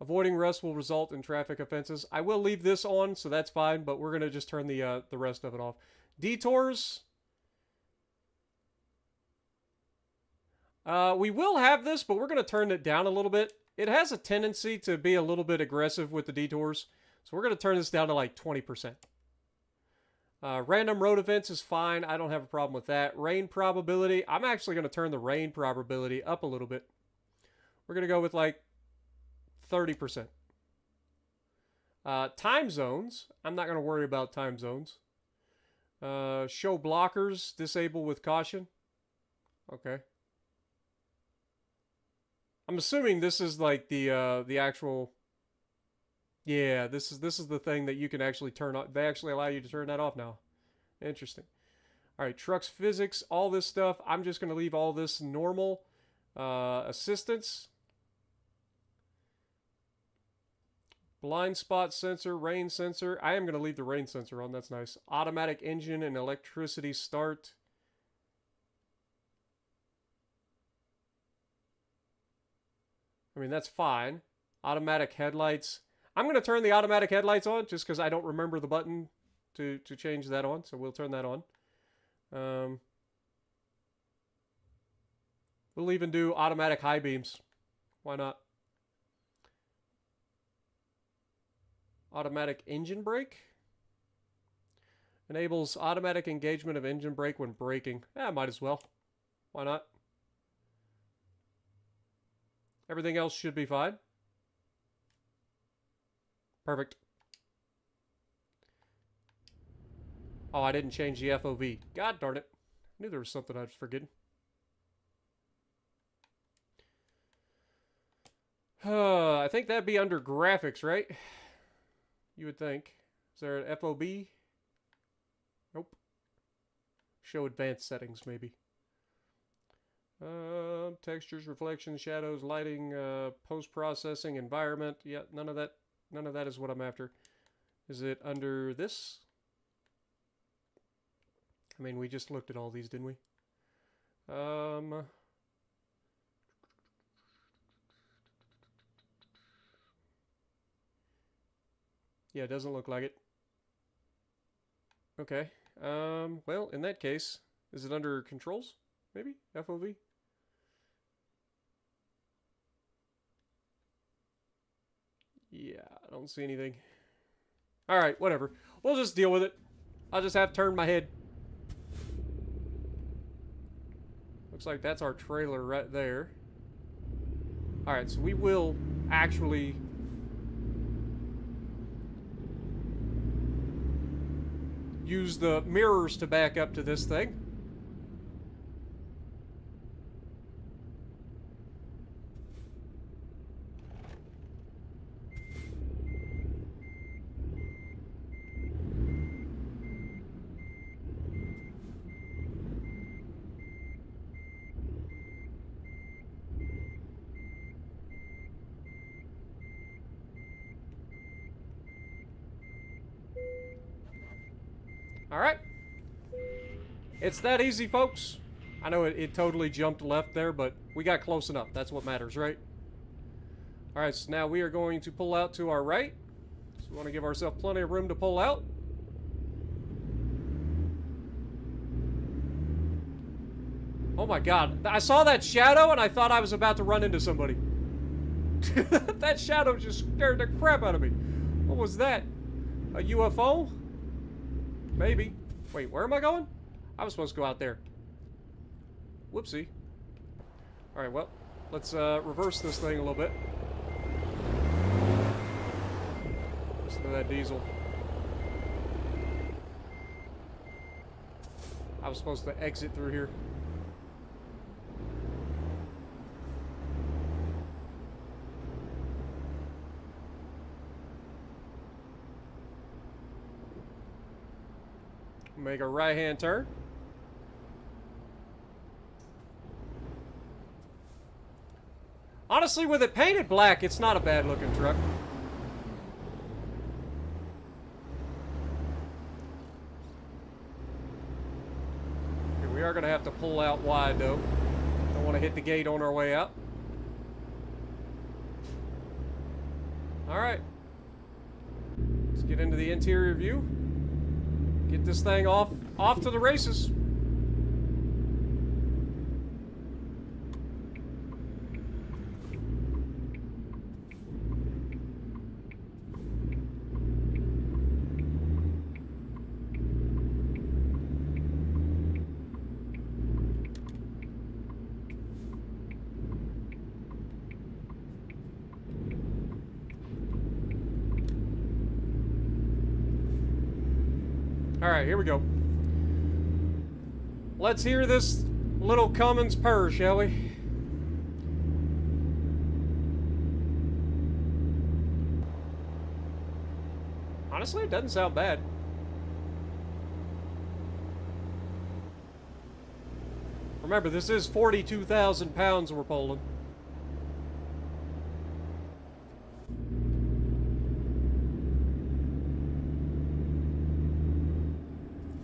Avoiding rust will result in traffic offenses. I will leave this on, so that's fine, but we're going to just turn the rest of it off. Detours. We will have this, but we're going to turn it down a little bit. It has a tendency to be a little bit aggressive with the detours, so we're going to turn this down to like 20%. Random road events is fine. I don't have a problem with that. Rain probability. I'm actually going to turn the rain probability up a little bit. We're going to go with like 30%. Time zones. I'm not going to worry about time zones. Show blockers. Disable with caution. Okay. I'm assuming this is like the actual. Yeah, this is the thing that you can actually turn on. They actually allow you to turn that off now. Interesting. All right, trucks physics, all this stuff. I'm just going to leave all this normal. Assistance. Blind spot sensor, rain sensor. I am going to leave the rain sensor on. That's nice. Automatic engine and electricity start. I mean, that's fine. Automatic headlights. I'm going to turn the automatic headlights on just because I don't remember the button to change that on. So we'll turn that on. We'll even do automatic high beams. Why not? Automatic engine brake. Enables automatic engagement of engine brake when braking. Might as well. Why not? Everything else should be fine. Perfect. Oh, I didn't change the FOV. God darn it. I knew there was something I was forgetting. I think that'd be under graphics, right? You would think. Is there an FOB? Nope. Show advanced settings, maybe. Textures, reflections, shadows, lighting, post-processing, environment. Yeah, none of that is what I'm after. Is it under this? I mean, we just looked at all these, didn't we? Yeah, it doesn't look like it. Okay. Well, in that case, is it under controls? Maybe? FOV? Yeah, I don't see anything. Alright, whatever. We'll just deal with it. I'll just have to turn my head. Looks like that's our trailer right there. Alright, so we will actually use the mirrors to back up to this thing. Alright. It's that easy, folks. I know it totally jumped left there, but we got close enough. That's what matters, right? Alright, so now we are going to pull out to our right. So we want to give ourselves plenty of room to pull out. Oh my god. I saw that shadow and I thought I was about to run into somebody. That shadow just scared the crap out of me. What was that? A UFO? Maybe. Wait, where am I going? I was supposed to go out there. Whoopsie. Alright, well, let's reverse this thing a little bit. Listen to that diesel. I was supposed to exit through here. Make a right-hand turn. Honestly, with it painted black, it's not a bad-looking truck. Okay, we are going to have to pull out wide, though. Don't want to hit the gate on our way out. Alright. Let's get into the interior view. Get this thing off to the races. Alright, here we go. Let's hear this little Cummins purr, shall we? Honestly, it doesn't sound bad. Remember, this is 42,000 pounds we're pulling.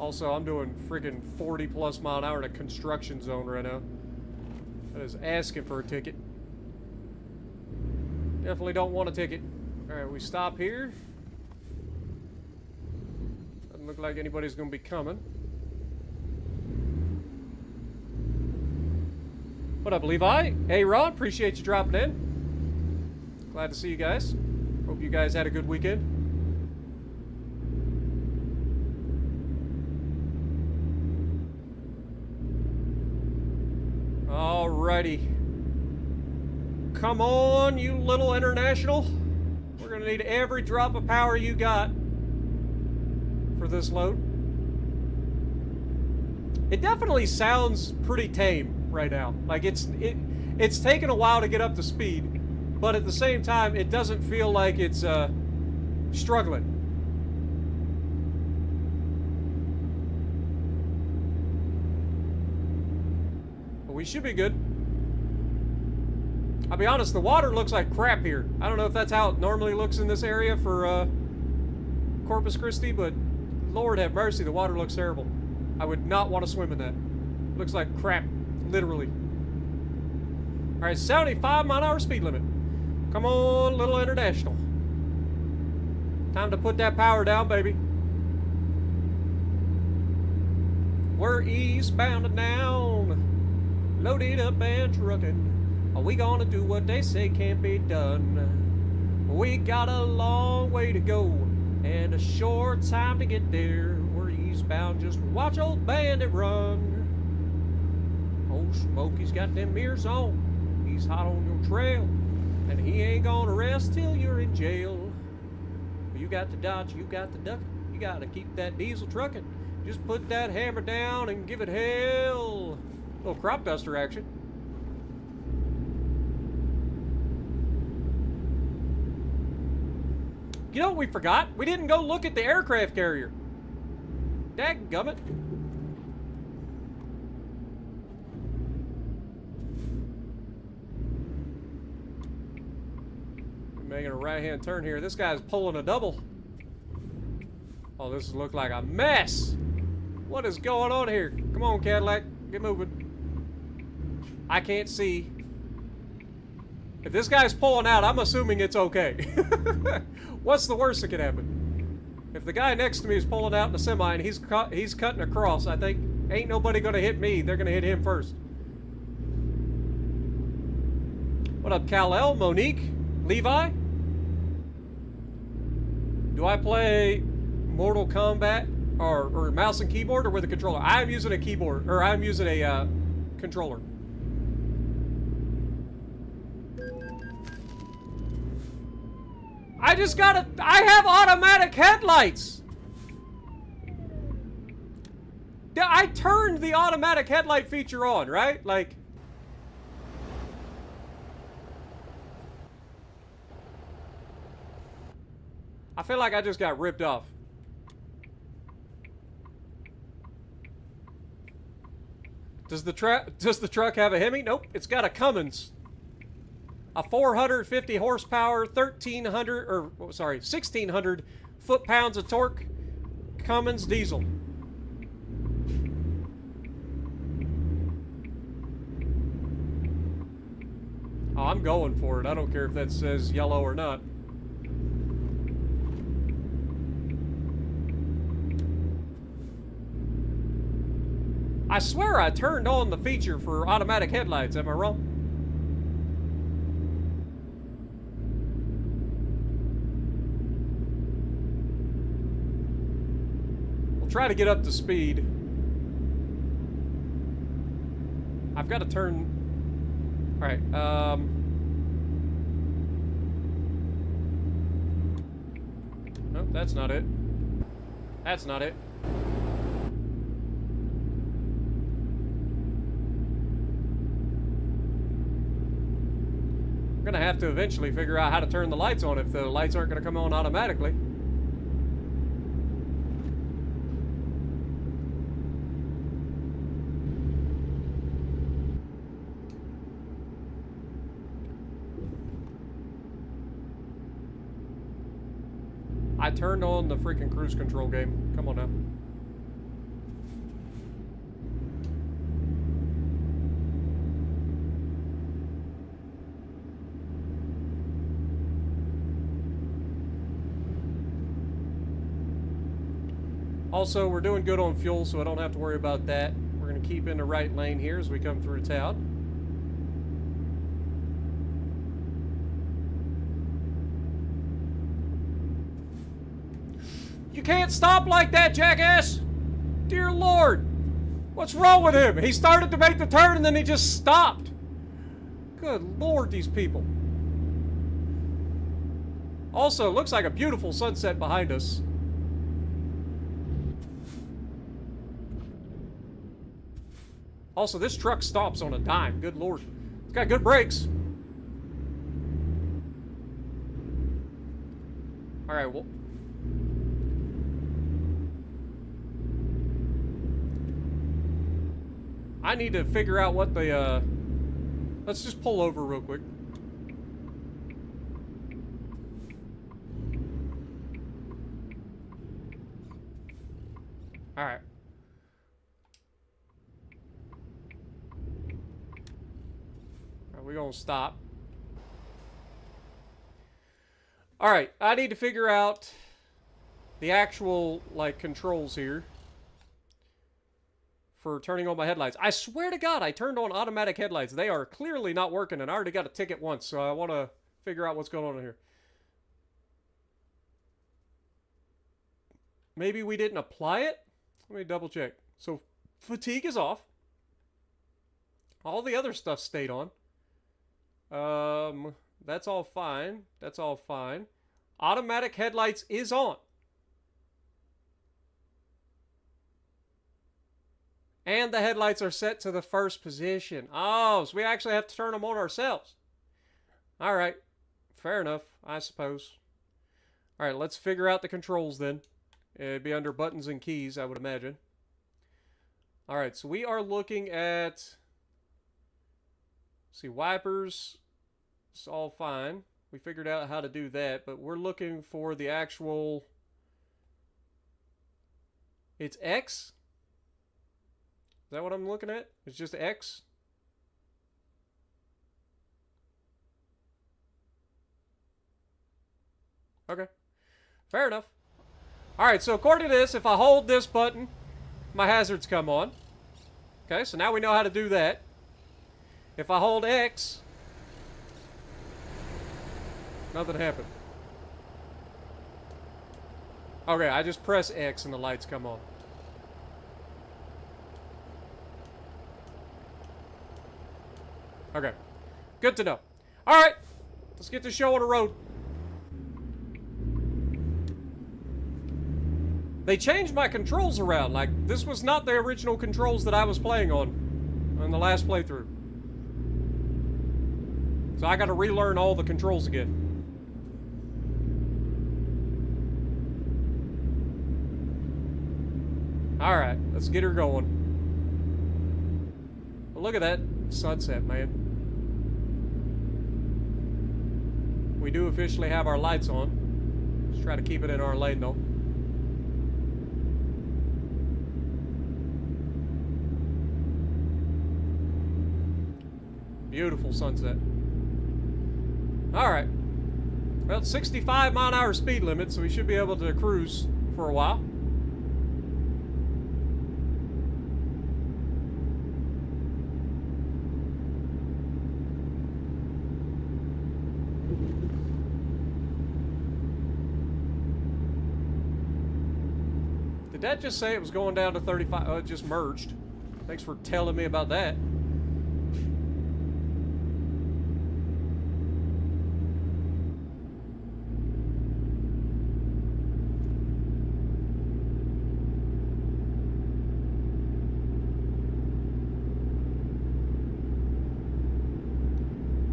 Also, I'm doing freaking 40 plus mile an hour in a construction zone right now. That is asking for a ticket. Definitely don't want a ticket. Alright, we stop here. Doesn't look like anybody's gonna be coming. What up, Levi? Hey, Ron, appreciate you dropping in. Glad to see you guys. Hope you guys had a good weekend. Alrighty. Come on, you little international. We're gonna need every drop of power you got for this load. It definitely sounds pretty tame right now. Like it's taken a while to get up to speed, but at the same time, it doesn't feel like it's struggling. But we should be good. I'll be honest, the water looks like crap here. I don't know if that's how it normally looks in this area for Corpus Christi, but Lord have mercy, the water looks terrible. I would not want to swim in that. It looks like crap, literally. Alright, 75 mile an hour speed limit. Come on, little international. Time to put that power down, baby. We're eastbound and down, loaded up and trucking. Are we gonna do what they say can't be done? We got a long way to go and a short time to get there. We're eastbound, just watch old Bandit run. Old Smokey's got them mirrors on. He's hot on your trail, and he ain't gonna rest till you're in jail. You got to dodge, you got to duck, you gotta keep that diesel trucking. Just put that hammer down and give it hell. Little crop duster action. You know what we forgot? We didn't go look at the aircraft carrier. Dadgummit. Making a right-hand turn here. This guy's pulling a double. Oh, this looks like a mess. What is going on here? Come on, Cadillac. Get moving. I can't see. If this guy's pulling out, I'm assuming it's okay. What's the worst that could happen? If the guy next to me is pulling out in a semi and he's cutting across, I think ain't nobody gonna hit me. They're gonna hit him first. What up, Kal-El, Monique, Levi? Do I play Mortal Kombat or mouse and keyboard or with a controller? I'm using a keyboard, or I'm using a controller. I have automatic headlights! I turned the automatic headlight feature on, right? Like... I feel like I just got ripped off. Does the truck have a Hemi? Nope, it's got a Cummins. A 450 horsepower, 1600 foot-pounds of torque, Cummins diesel. Oh, I'm going for it. I don't care if that says yellow or not. I swear I turned on the feature for automatic headlights. Am I wrong? Try to get up to speed. I've got to turn... Alright, Nope, that's not it. That's not it. I'm gonna have to eventually figure out how to turn the lights on if the lights aren't gonna come on automatically. I turned on the freaking cruise control game. Come on now. Also, we're doing good on fuel, so I don't have to worry about that. We're going to keep in the right lane here as we come through town. You can't stop like that, jackass! Dear Lord! What's wrong with him? He started to make the turn and then he just stopped. Good Lord, these people. Also, it looks like a beautiful sunset behind us. Also, this truck stops on a dime. Good Lord. It's got good brakes. Alright, well... I need to figure out what the, let's just pull over real quick. Alright. We're gonna stop. Alright, I need to figure out the actual, like, controls here for turning on my headlights. I swear to God, I turned on automatic headlights. They are clearly not working, and I already got a ticket once, so I want to figure out what's going on here. Maybe we didn't apply it? Let me double check. So, fatigue is off. All the other stuff stayed on. That's all fine. That's all fine. Automatic headlights is on. And the headlights are set to the first position. Oh, so we actually have to turn them on ourselves. Alright. Fair enough, I suppose. Alright, let's figure out the controls then. It'd be under buttons and keys, I would imagine. Alright, so we are looking at... see, wipers. It's all fine. We figured out how to do that, but we're looking for the actual... it's X? Is that what I'm looking at? It's just X? Okay. Fair enough. Alright, so according to this, if I hold this button, my hazards come on. Okay, so now we know how to do that. If I hold X, nothing happened. Okay, I just press X and the lights come on. Okay. Good to know. Alright. Let's get this show on the road. They changed my controls around. Like, this was not the original controls that I was playing on the last playthrough. So I gotta relearn all the controls again. Alright, let's get her going. Well, look at that sunset, man. We do officially have our lights on. Let's try to keep it in our lane, though. Beautiful sunset. Alright. Well, it's 65-mile-an-hour speed limit, so we should be able to cruise for a while. Did that just say it was going down to 35? Oh, it just merged. Thanks for telling me about that.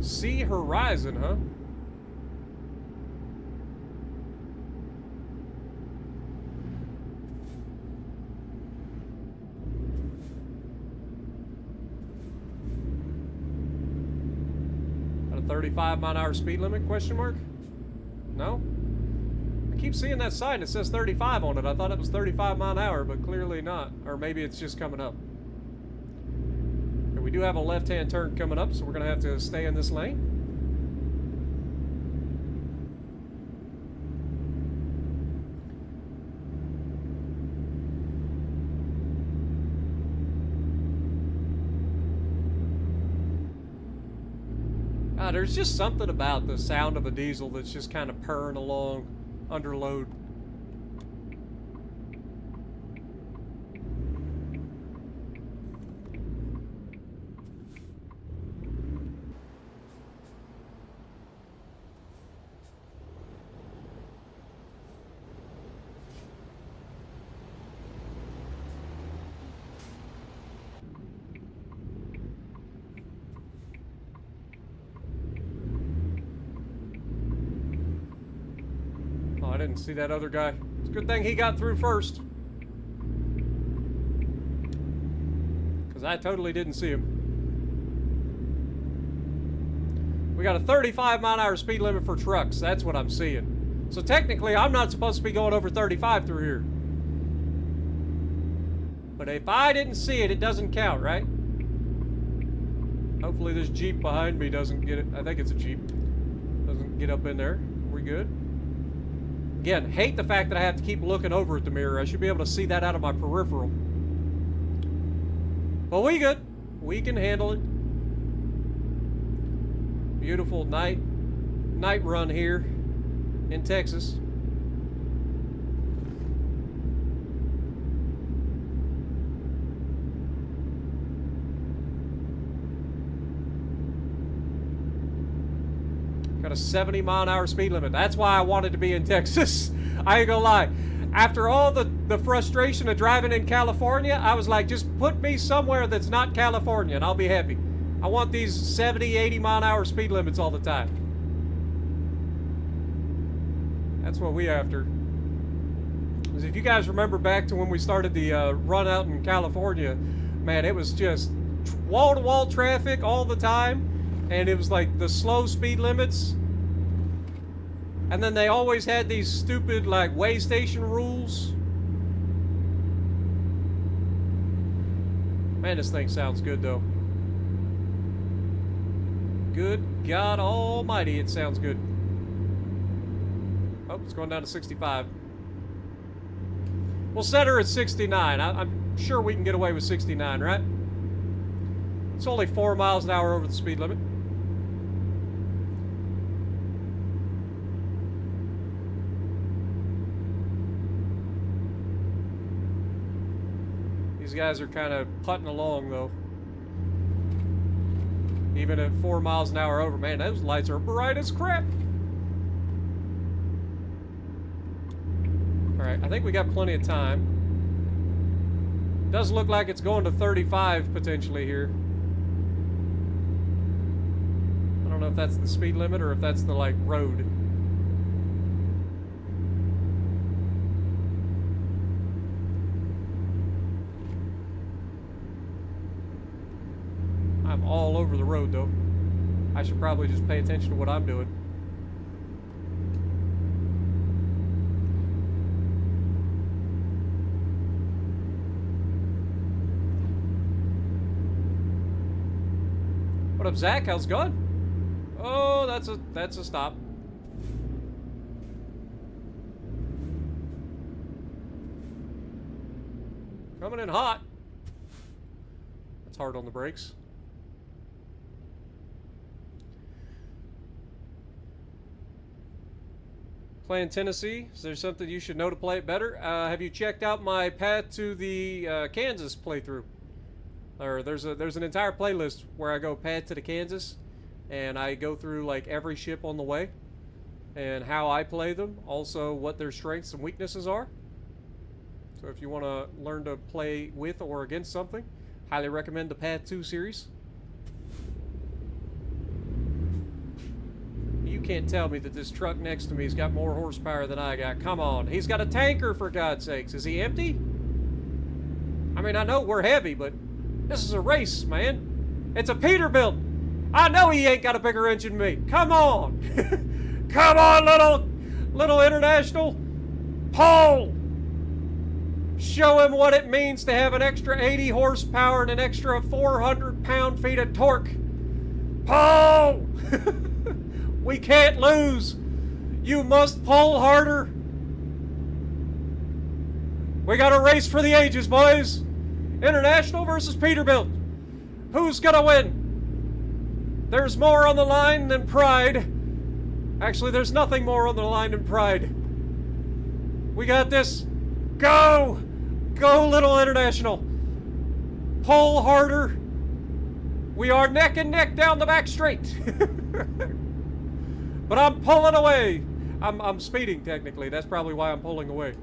See horizon, huh? At a 35-mile-an-hour speed limit? Question mark? No? I keep seeing that sign that says 35 on it. I thought it was 35 mile an hour, but clearly not. Or maybe it's just coming up. We do have a left-hand turn coming up, so we're going to have to stay in this lane. There's just something about the sound of a diesel that's just kind of purring along under load. I didn't see that other guy. It's a good thing he got through first. Because I totally didn't see him. We got a 35-mile-an-hour speed limit for trucks. That's what I'm seeing. So technically, I'm not supposed to be going over 35 through here. But if I didn't see it, it doesn't count, right? Hopefully this Jeep behind me doesn't get it. I think it's a Jeep. Doesn't get up in there. We good? Again, hate the fact that I have to keep looking over at the mirror. I should be able to see that out of my peripheral. But we good. We can handle it. Beautiful night run here in Texas. Got a 70-mile-an-hour speed limit. That's why I wanted to be in Texas. I ain't gonna lie. After all the frustration of driving in California, I was like, just put me somewhere that's not California and I'll be happy. I want these 70, 80-mile-an-hour speed limits all the time. That's what we after. Because if you guys remember back to when we started the run out in California, man, it was just wall-to-wall traffic all the time. And it was like the slow speed limits. And then they always had these stupid like way station rules. Man, this thing sounds good though. Good God almighty, it sounds good. Oh, it's going down to 65. We'll set her at 69. I'm sure we can get away with 69, right? It's only 4 miles an hour over the speed limit. These guys are kind of putting along though. Even at 4 miles an hour over, man, those lights are bright as crap. Alright, I think we got plenty of time. Does look like it's going to 35 potentially here. I don't know if that's the speed limit or if that's the, like, road. I'm all over the road, though. I should probably just pay attention to what I'm doing. What up, Zach? How's it going? Oh, that's a stop. Coming in hot. That's hard on the brakes. Playing Tennessee. Is there something you should know to play it better? Have you checked out my Path to the Kansas playthrough? Or there's an entire playlist where I go Path to the Kansas, and I go through like every ship on the way, and how I play them. Also, what their strengths and weaknesses are. So if you want to learn to play with or against something, highly recommend the Path 2 series. You can't tell me that this truck next to me's got more horsepower than I got. Come on. He's got a tanker, for God's sakes. Is he empty? I mean, I know we're heavy, but this is a race, man. It's a Peterbilt. I know he ain't got a bigger engine than me. Come on. Come on, little international. Paul. Show him what it means to have an extra 80 horsepower and an extra 400 pound-feet of torque. Paul. We can't lose. You must pull harder. We got a race for the ages, boys. International versus Peterbilt. Who's gonna win? There's more on the line than pride. Actually, there's nothing more on the line than pride. We got this. Go! Go, Little International. Pull harder. We are neck and neck down the back straight. But I'm pulling away. I'm speeding, technically. That's probably why I'm pulling away.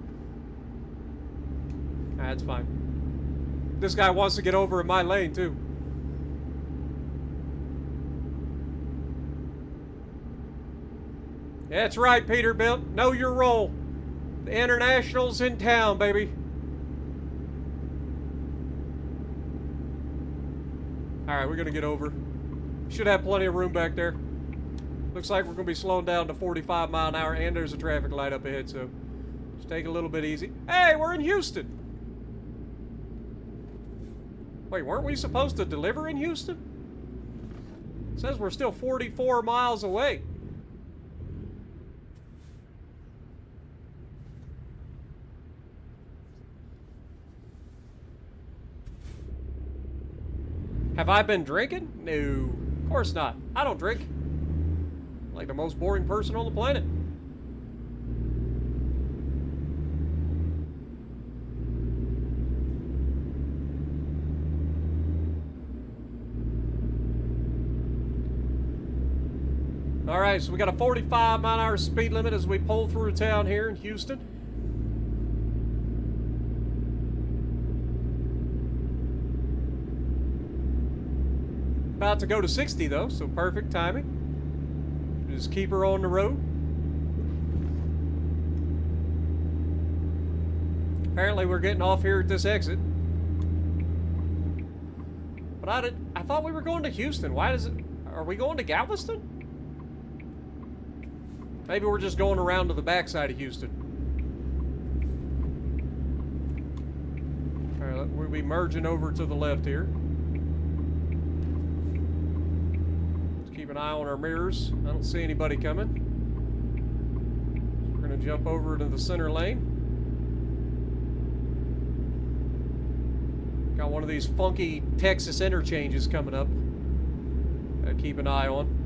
That's fine. This guy wants to get over in my lane, too. That's right, Peterbilt. Know your role. The International's in town, baby. Alright, we're gonna get over. Should have plenty of room back there. Looks like we're gonna be slowing down to 45 mile an hour, and there's a traffic light up ahead, so just take it a little bit easy. Hey, we're in Houston! Wait, weren't we supposed to deliver in Houston? It says we're still 44 miles away. Have I been drinking? No, of course not. I don't drink. I'm like the most boring person on the planet. Alright, so we got a 45 mile an hour speed limit as we pull through town here in Houston. About to go to 60 though, so perfect timing. Just keep her on the road. Apparently we're getting off here at this exit. But I thought we were going to Houston. Why does it... Are we going to Galveston? Maybe we're just going around to the backside of Houston. Alright, we'll be merging over to the left here. Keep an eye on our mirrors. I don't see anybody coming. We're going to jump over to the center lane. Got one of these funky Texas interchanges coming up. Gotta keep an eye on.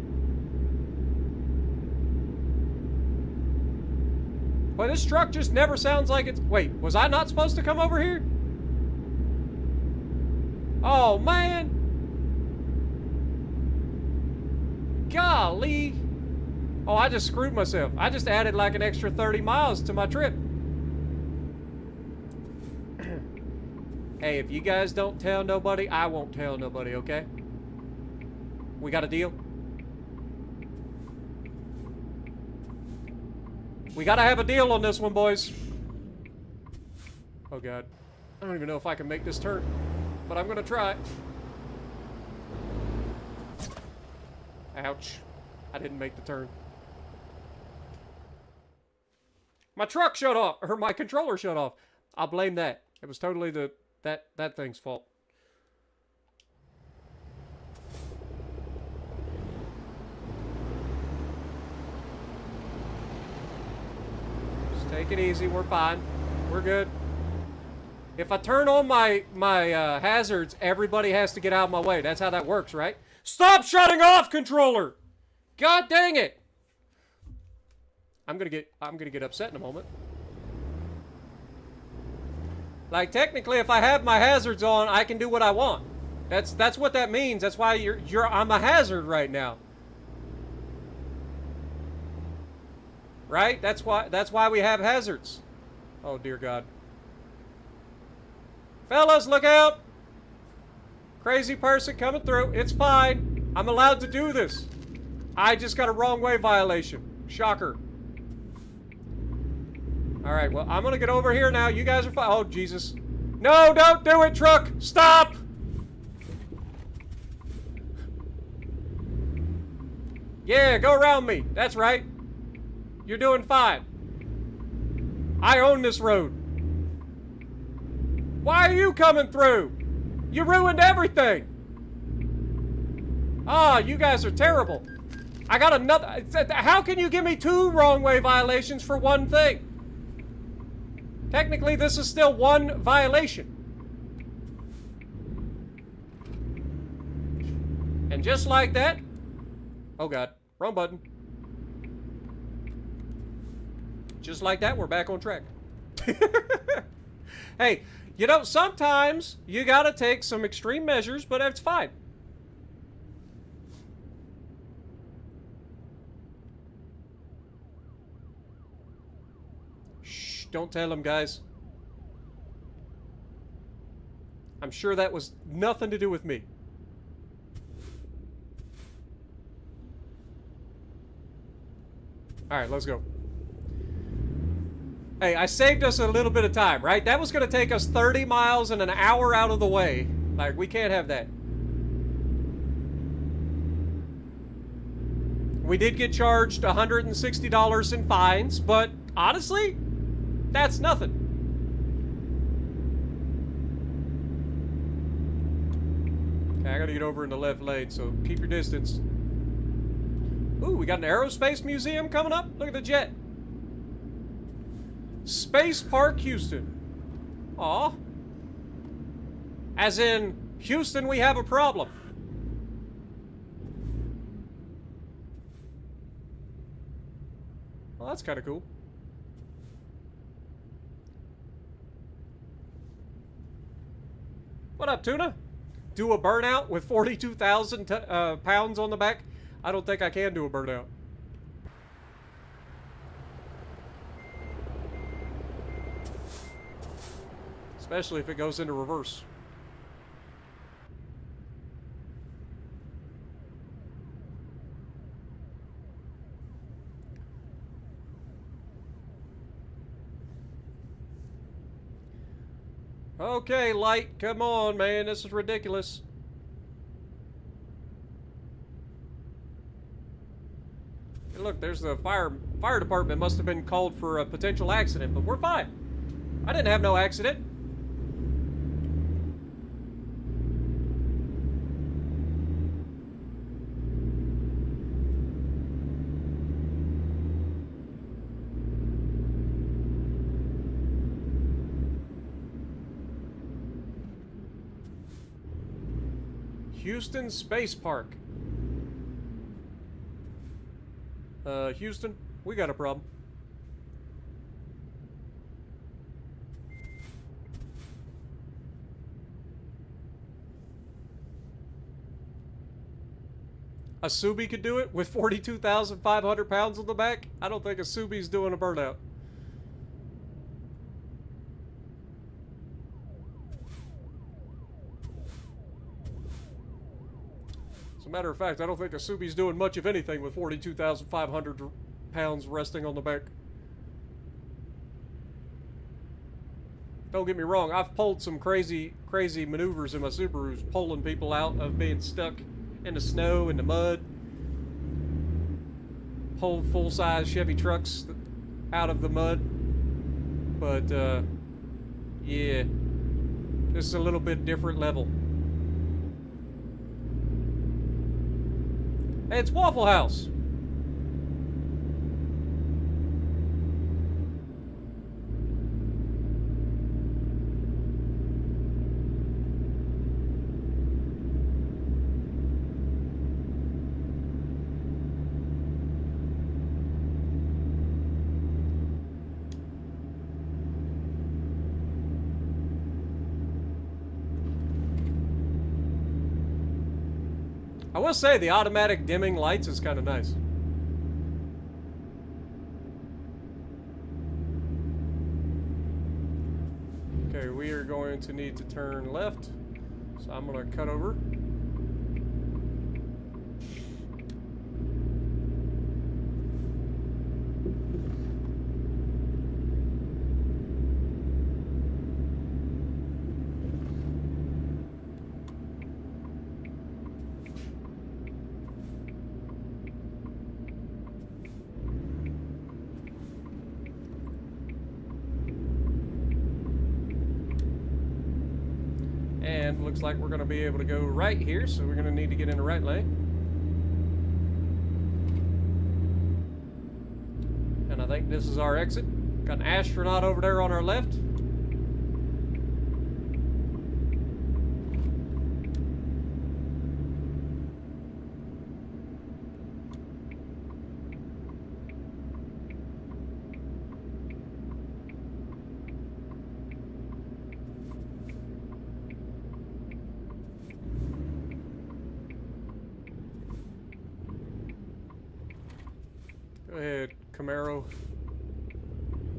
But this truck just never sounds like it's... Wait, was I not supposed to come over here? Oh, man! Golly! Oh, I just screwed myself. I just added like an extra 30 miles to my trip. Hey, if you guys don't tell nobody, I won't tell nobody, okay? We got a deal? We gotta have a deal on this one, boys. Oh, God. I don't even know if I can make this turn, but I'm gonna try. Ouch. I didn't make the turn. My truck shut off, or my controller shut off. I'll blame that. It was totally that thing's fault. Just take it easy. We're fine. We're good. If I turn on my hazards, everybody has to get out of my way. That's how that works, right? Stop shutting off, controller! God dang it! I'm gonna get upset in a moment. Like, technically, if I have my hazards on, I can do what I want. That's what that means. That's why I'm a hazard right now. Right? That's why we have hazards. Oh dear God. Fellas, look out! Crazy person coming through. It's fine. I'm allowed to do this. I just got a wrong way violation. Shocker. Alright, well, I'm gonna get over here now. You guys are fine. Oh, Jesus. No, don't do it, truck! Stop! Yeah, go around me. That's right. You're doing fine. I own this road. Why are you coming through? You ruined everything. Ah, you guys are terrible. I got another... How can you give me 2 wrong way violations for one thing? Technically, this is still one violation. And just like that, Oh god, wrong button. Just like that, we're back on track. Hey, you know, sometimes you gotta take some extreme measures, but it's fine. Shh, don't tell them, guys. I'm sure that was nothing to do with me. Alright, let's go. Hey, I saved us a little bit of time, right? That was going to take us 30 miles and an hour out of the way. Like, we can't have that. We did get charged $160 in fines, but honestly, that's nothing. Okay, I gotta get over in the left lane, so keep your distance. Ooh, we got an aerospace museum coming up. Look at the jet. Space Park Houston. Aw. As in, Houston, we have a problem. Well, that's kind of cool. What up, Tuna? Do a burnout with 42,000 pounds on the back? I don't think I can do a burnout. Especially if it goes into reverse. Okay, Light, come on, man. This is ridiculous. Hey, look, there's the fire department must have been called for a potential accident, but we're fine. I didn't have no accident. Houston Space Park. Houston, we got a problem. A Subi could do it with 42,500 pounds on the back? I don't think a Subi's doing a burnout. As a matter of fact, I don't think a Subi's doing much of anything with 42,500 pounds resting on the back. Don't get me wrong, I've pulled some crazy maneuvers in my Subarus, pulling people out of being stuck in the snow, in the mud. Pulled full-size Chevy trucks out of the mud. But, yeah, this is a little bit different level. Hey, it's Waffle House. I will say the automatic dimming lights is kind of nice. Okay, we are going to need to turn left. So I'm going to cut over. And looks like we're going to be able to go right here, so we're going to need to get in the right lane. And I think this is our exit. Got an astronaut over there on our left. Go ahead, Camaro.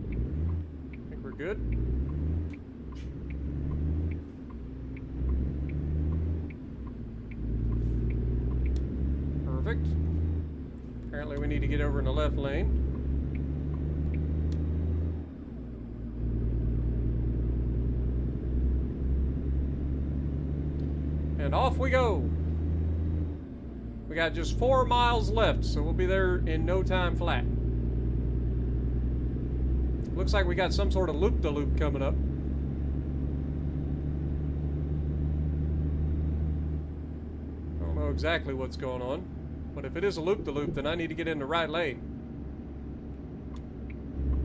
I think we're good. Perfect. Apparently we need to get over in the left lane. And off we go. We got just 4 miles left, so we'll be there in no time flat. Looks like we got some sort of loop-de-loop coming up. I don't know exactly what's going on, but if it is a loop-de-loop, then I need to get in the right lane.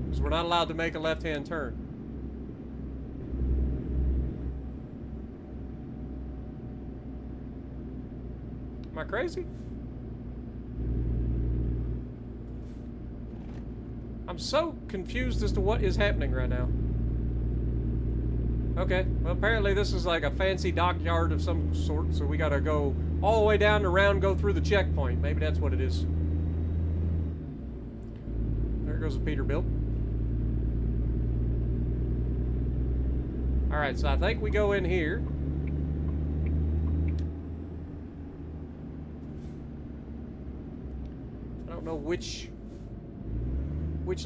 Because we're not allowed to make a left-hand turn. Am I crazy? I'm so confused as to what is happening right now. Okay, well apparently this is like a fancy dockyard of some sort, so we gotta go all the way down and around, go through the checkpoint. Maybe that's what it is. There goes a Peterbilt. Alright, so I think we go in here. I don't know which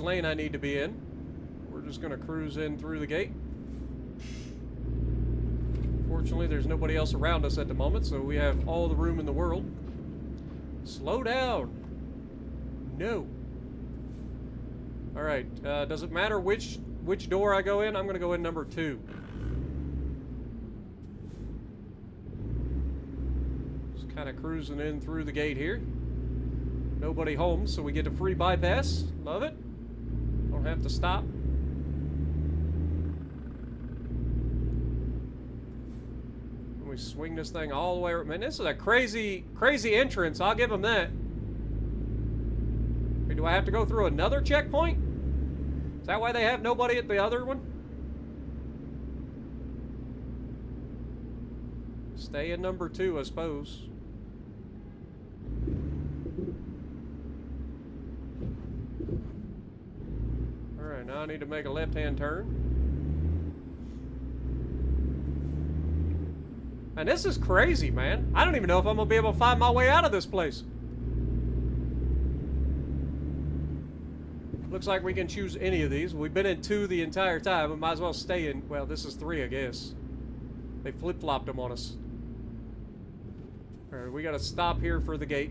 lane I need to be in. We're just gonna cruise in through the gate. Fortunately, there's nobody else around us at the moment, so we have all the room in the world. Slow down. No. Alright, does it matter which door I go in? I'm gonna go in number 2. Just kind of cruising in through the gate here. Nobody home, so we get a free bypass. Love it. Don't have to stop. We swing this thing all the way. Man, this is a crazy entrance. I'll give them that. Wait, do I have to go through another checkpoint? Is that why they have nobody at the other one? Stay in number 2, I suppose. Alright, now I need to make a left-hand turn. And this is crazy, man. I don't even know if I'm going to be able to find my way out of this place. Looks like we can choose any of these. We've been in 2 the entire time. We might as well stay in... Well, this is 3, I guess. They flip-flopped them on us. Alright, we got to stop here for the gate.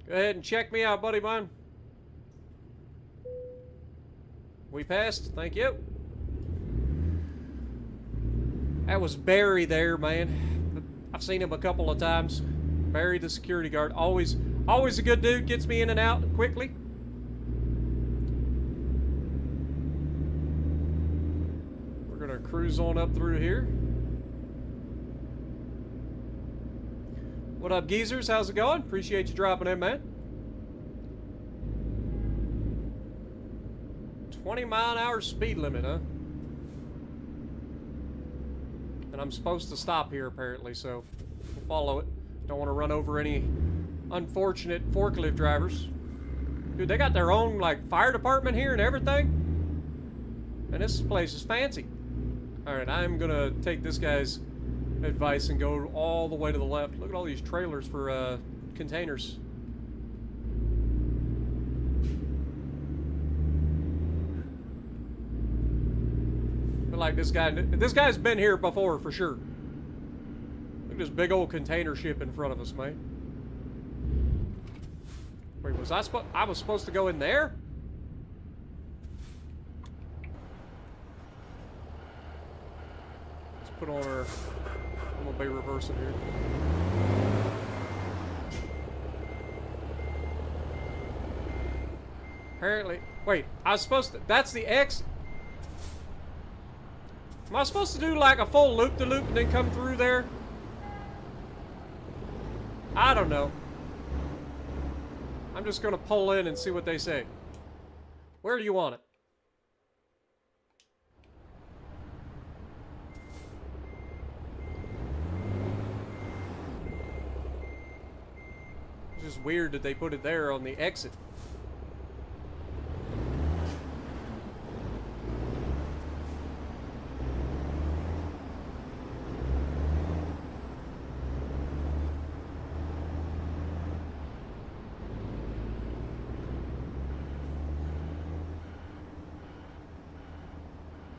Go ahead and check me out, buddy mine. We passed. Thank you. That was Barry there, man. I've seen him a couple of times. Barry, the security guard. Always a good dude. Gets me in and out quickly. We're going to cruise on up through here. What up, geezers? How's it going? Appreciate you dropping in, man. 20-mile-an-hour speed limit, huh? And I'm supposed to stop here, apparently, so we'll follow it. Don't want to run over any unfortunate forklift drivers. Dude, they got their own, like, fire department here and everything. And this place is fancy. Alright, I'm gonna take this guy's advice and go all the way to the left. Look at all these trailers for, containers. Like this guy's been here before for sure. Look at this big old container ship in front of us, man. Wait, I was supposed to go in there? Let's put on our... I'm gonna be reversing here. Apparently... Wait, I was supposed to... That's the X... Am I supposed to do like a full loop-de-loop and then come through there? I don't know. I'm just gonna pull in and see what they say. Where do you want it? just weird that they put it there on the exit.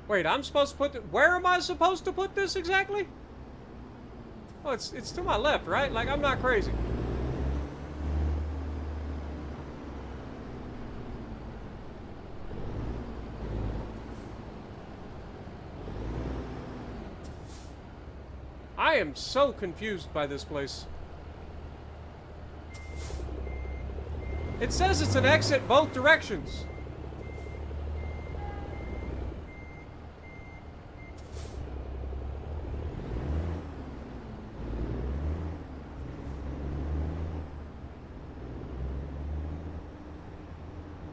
Wait, I'm supposed to put the... Where am I supposed to put this exactly? Oh, it's to my left, right? Like, I'm not crazy. I am so confused by this place. It says it's an exit both directions.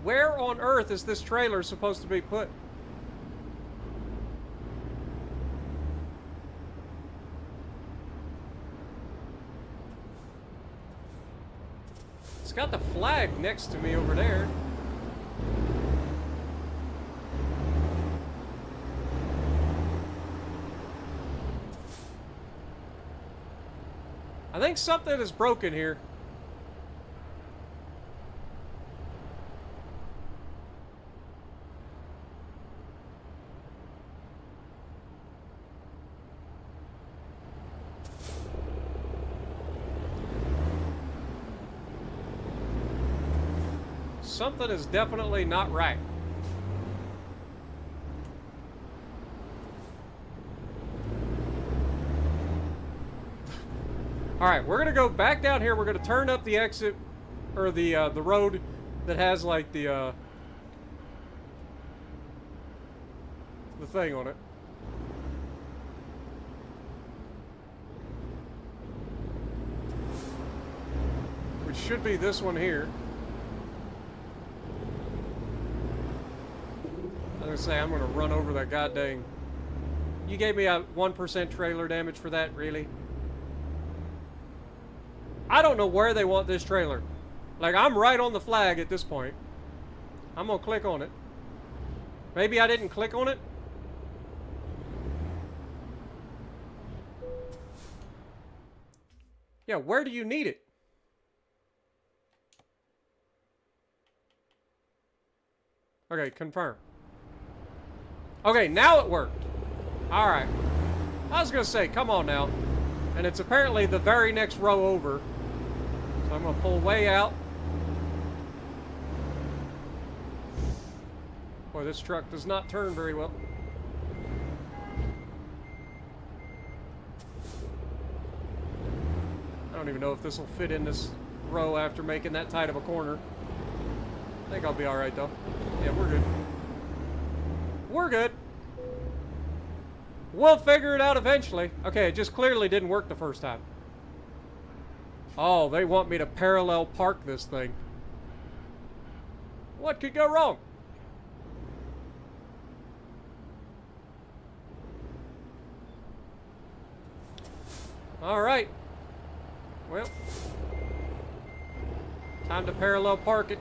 Where on earth is this trailer supposed to be put? It's got the flag next to me over there. I think something is broken here. Something is definitely not right. All right, we're gonna go back down here. We're gonna turn up the exit, or the road that has like the thing on it. Which should be this one here. I was gonna say, I'm gonna run over that goddamn... You gave me a 1% trailer damage for that, really? I don't know where they want this trailer. Like, I'm right on the flag at this point. I'm gonna click on it. Maybe I didn't click on it? Yeah, where do you need it? Okay, confirm. Okay, now it worked. Alright. I was gonna say, come on now. And it's apparently the very next row over. So I'm gonna pull way out. Boy, this truck does not turn very well. I don't even know if this will fit in this row after making that tight of a corner. I think I'll be alright though. Yeah, we're good. We're good. We'll figure it out eventually. Okay, it just clearly didn't work the first time. Oh, they want me to parallel park this thing. What could go wrong? All right. Well, time to parallel park it.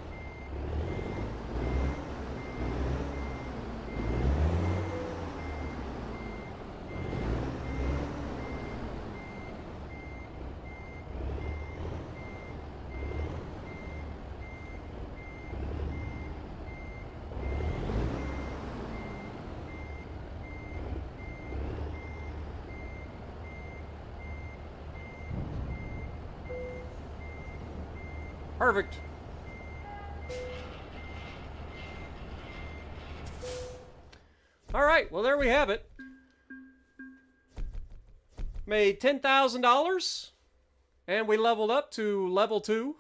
Perfect. All right, well, there we have it. Made $10,000, and we leveled up to level 2.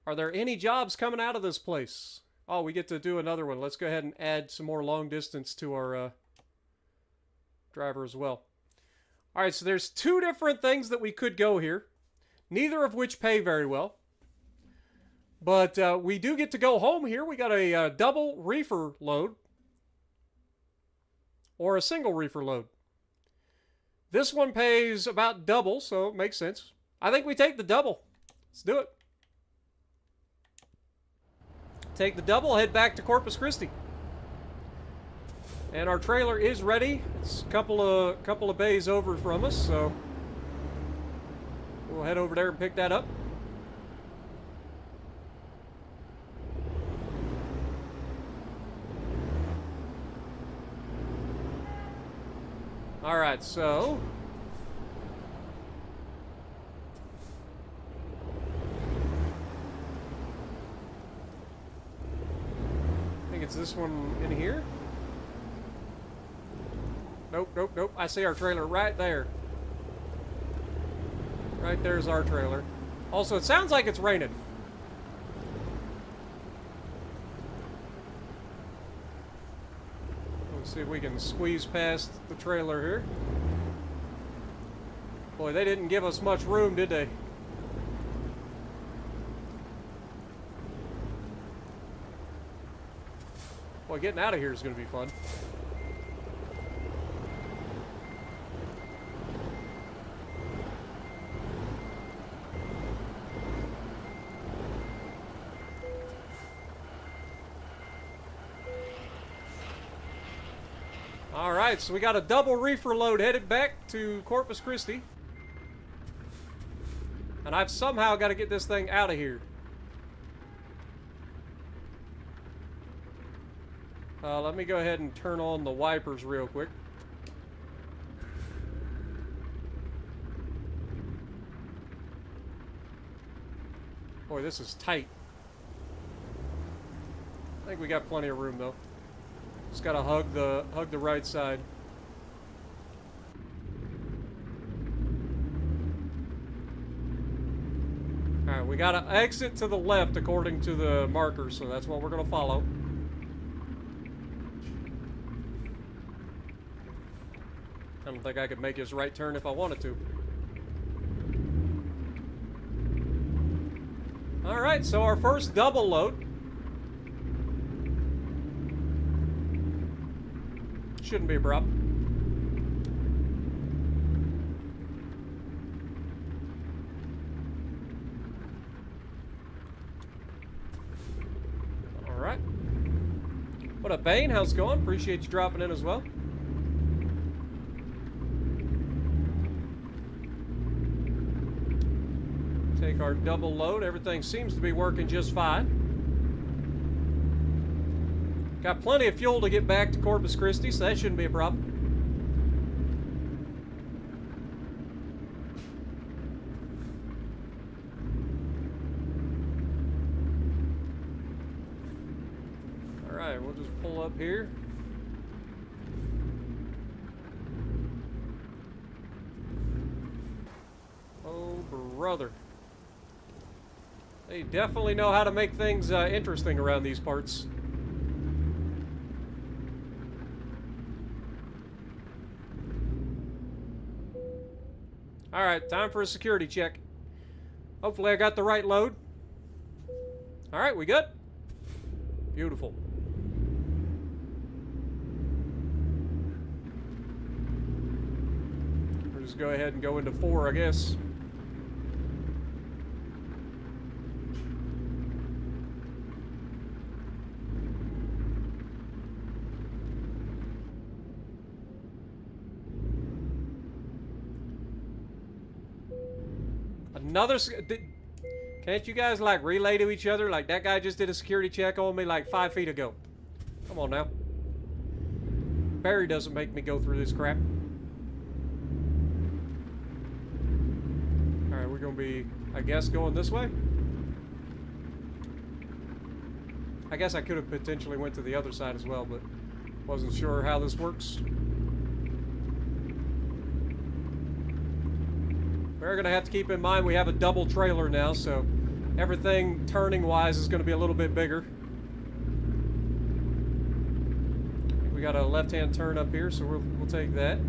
Are there any jobs coming out of this place? Oh, we get to do another one. Let's go ahead and add some more long distance to our driver as well. All right, so there's 2 different things that we could go here, neither of which pay very well. But we do get to go home here. We got a double reefer load or a single reefer load. This one pays about double, so it makes sense. I think we take the double. Let's do it. Take the double, head back to Corpus Christi. And our trailer is ready. It's a couple of bays over from us, so we'll head over there and pick that up. All right, so I think it's this one in here. Nope, nope, nope. I see our trailer right there. Right there's our trailer. Also, it sounds like it's raining. Let's see if we can squeeze past the trailer here. Boy, they didn't give us much room, did they? Boy, getting out of here is going to be fun. Alright, so we got a double reefer load headed back to Corpus Christi. And I've somehow got to get this thing out of here. Let me go ahead and turn on the wipers real quick. Boy, this is tight. I think we got plenty of room though. Just gotta hug the right side. Alright, we gotta exit to the left according to the markers, so that's what we're gonna follow. I don't think I could make this right turn if I wanted to. Alright, so our first double load. Shouldn't be a problem. Alright. What up, Bane? How's it going? Appreciate you dropping in as well. Take our double load. Everything seems to be working just fine. Got plenty of fuel to get back to Corpus Christi, so that shouldn't be a problem. Alright, we'll just pull up here. Oh, brother. They definitely know how to make things interesting around these parts. Alright, time for a security check. Hopefully I got the right load. Alright, we good? Beautiful. We'll just go ahead and go into 4, I guess. Another... Can't you guys, like, relay to each other? Like, that guy just did a security check on me, like, 5 feet ago. Come on now. Barry doesn't make me go through this crap. Alright, we're gonna be, I guess, going this way? I guess I could have potentially went to the other side as well, but wasn't sure how this works. We're going to have to keep in mind we have a double trailer now, so everything turning-wise is going to be a little bit bigger. We got a left-hand turn up here, so we'll take that.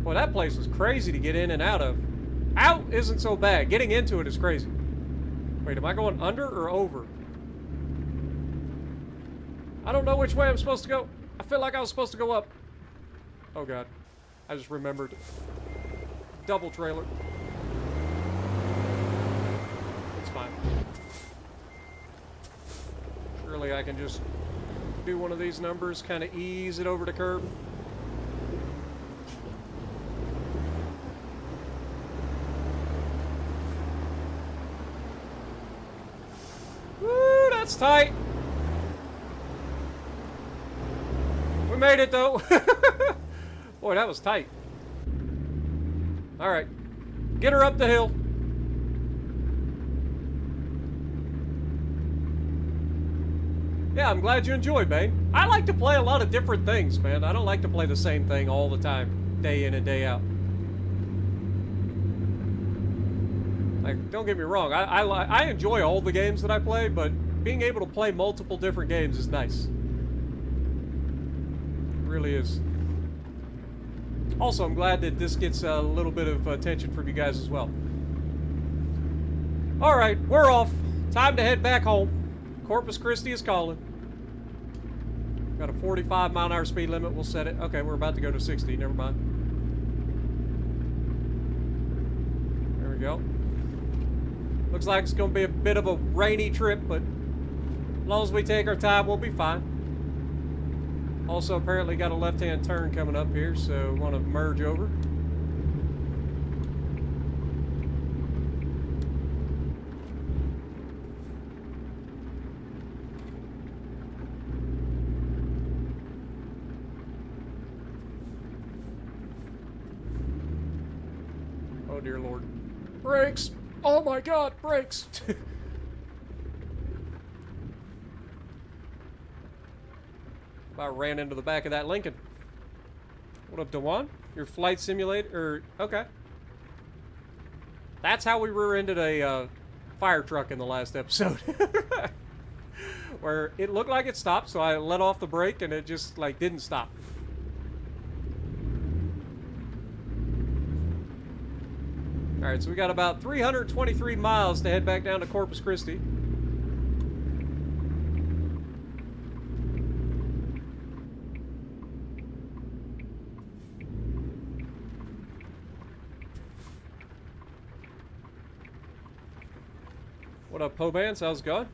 Boy, that place is crazy to get in and out of. Out isn't so bad. Getting into it is crazy. Wait, am I going under or over? I don't know which way I'm supposed to go. I feel like I was supposed to go up. Oh god. I just remembered. Double trailer. It's fine. Surely I can just do one of these numbers, kind of ease it over the curb. Woo, that's tight. We made it though. Boy, that was tight. All right, get her up the hill. Yeah, I'm glad you enjoyed, man. I like to play a lot of different things, man. I don't like to play the same thing all the time, day in and day out. Like, don't get me wrong, I enjoy all the games that I play, but being able to play multiple different games is nice. It really is. Also, I'm glad that this gets a little bit of attention from you guys as well. Alright, we're off. Time to head back home. Corpus Christi is calling. Got a 45-mile-an-hour speed limit. We'll set it. Okay, we're about to go to 60. Never mind. There we go. Looks like it's going to be a bit of a rainy trip, but as long as we take our time, we'll be fine. Also, apparently got a left-hand turn coming up here, so want to merge over. Oh, dear Lord. Brakes! Oh my God, brakes! About ran into the back of that Lincoln. What up, Dewan? Your flight simulator? Okay. That's how we rear-ended a fire truck in the last episode. Where it looked like it stopped, so I let off the brake and it just, like, didn't stop. Alright, so we got about 323 miles to head back down to Corpus Christi. What up, Pobans? How's it going?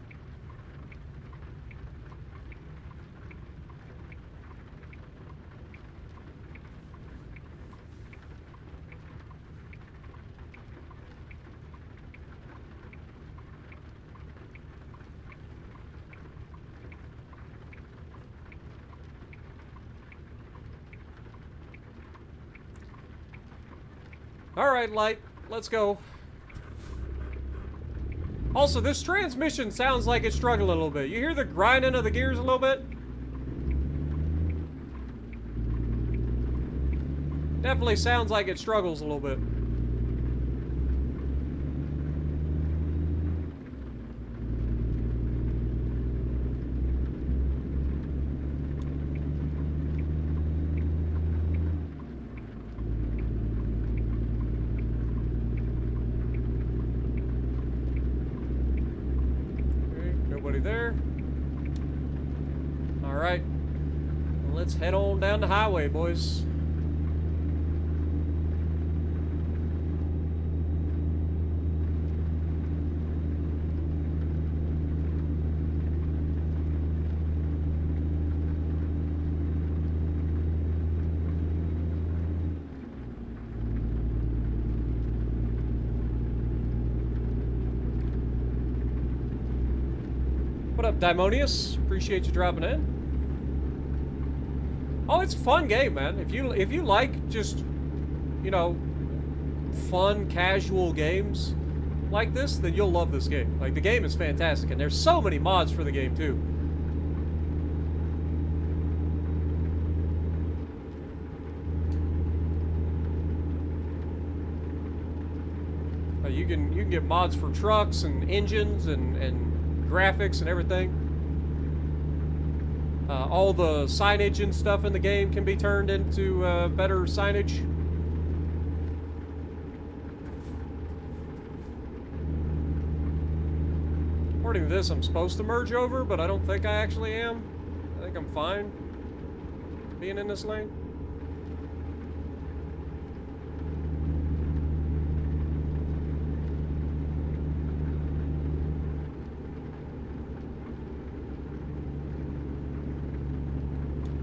Alright, Light. Let's go. Also, this transmission sounds like it's struggling a little bit. You hear the grinding of the gears a little bit? Definitely sounds like it struggles a little bit. There. All right, well, let's head on down the highway, boys. What up, Daimonius? Appreciate you dropping in. Oh, it's a fun game, man. If you like just, you know, fun, casual games like this, then you'll love this game. Like, the game is fantastic, and there's so many mods for the game, too. You can get mods for trucks and engines and graphics and everything. All the signage and stuff in the game can be turned into better signage. According to this, I'm supposed to merge over, but I don't think I actually am. I think think I'm fine being in this lane.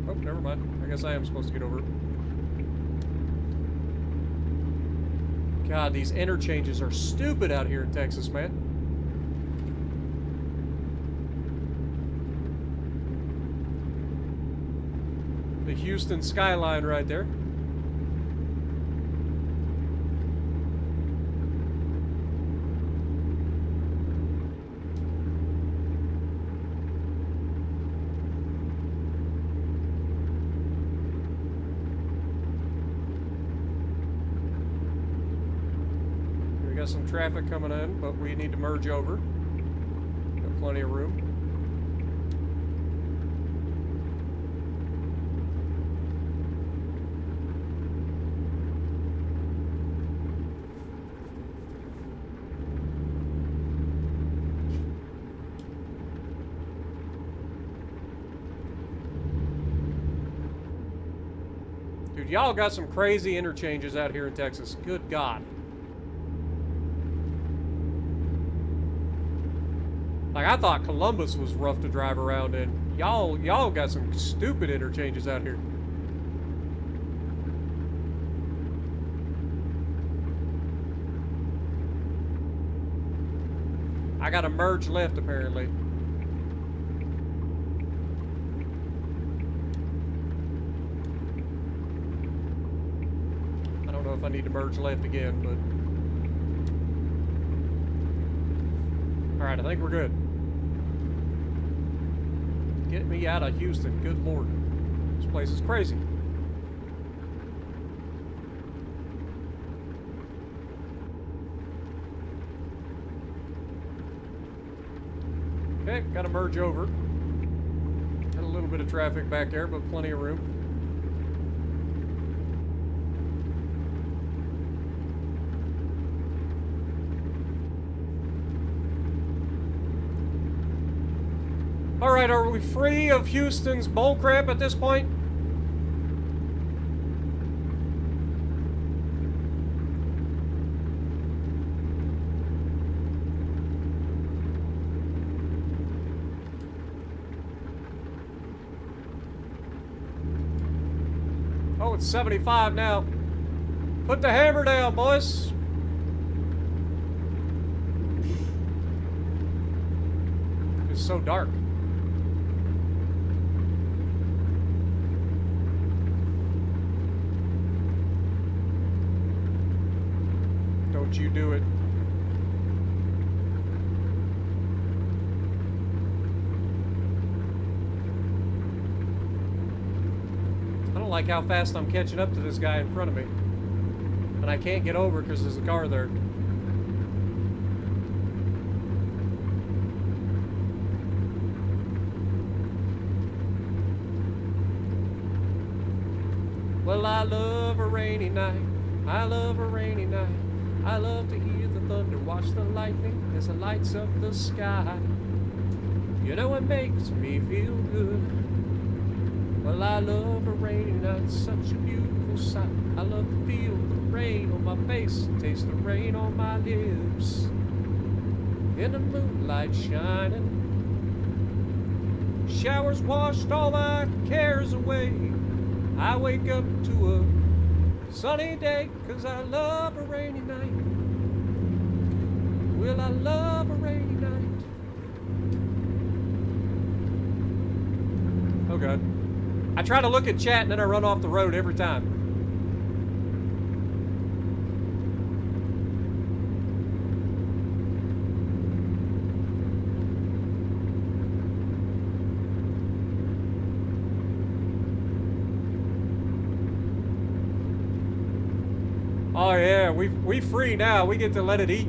Oh, never mind. I guess I am supposed to get over. God, these interchanges are stupid out here in Texas, man. The Houston skyline right there. We got some traffic coming in, but we need to merge over. Got plenty of room. Dude, y'all got some crazy interchanges out here in Texas. Good God. Like, I thought Columbus was rough to drive around in. Y'all got some stupid interchanges out here. I gotta merge left, apparently. I don't know if I need to merge left again, but... Alright, I think we're good. Get me out of Houston, good lord. This place is crazy. Okay, gotta merge over. Got a little bit of traffic back there, but plenty of room. Alright, are we free of Houston's bullcrap at this point? Oh, it's 75 now. Put the hammer down, boys. It's so dark. Don't you do it. I don't like how fast I'm catching up to this guy in front of me. And I can't get over because there's a car there. Well, I love a rainy night. I love a rainy night. I love to hear the thunder, watch the lightning as it lights up the sky. You know it makes me feel good. Well, I love a rainy night, such a beautiful sight. I love to feel the rain on my face, taste the rain on my lips. In the moonlight shining, showers washed all my cares away. I wake up to a sunny day, 'cause I love a rainy night. Well, I love a rainy night. Oh, God. I try to look at chat and then I run off the road every time. Oh yeah, we free now. We get to let it eat.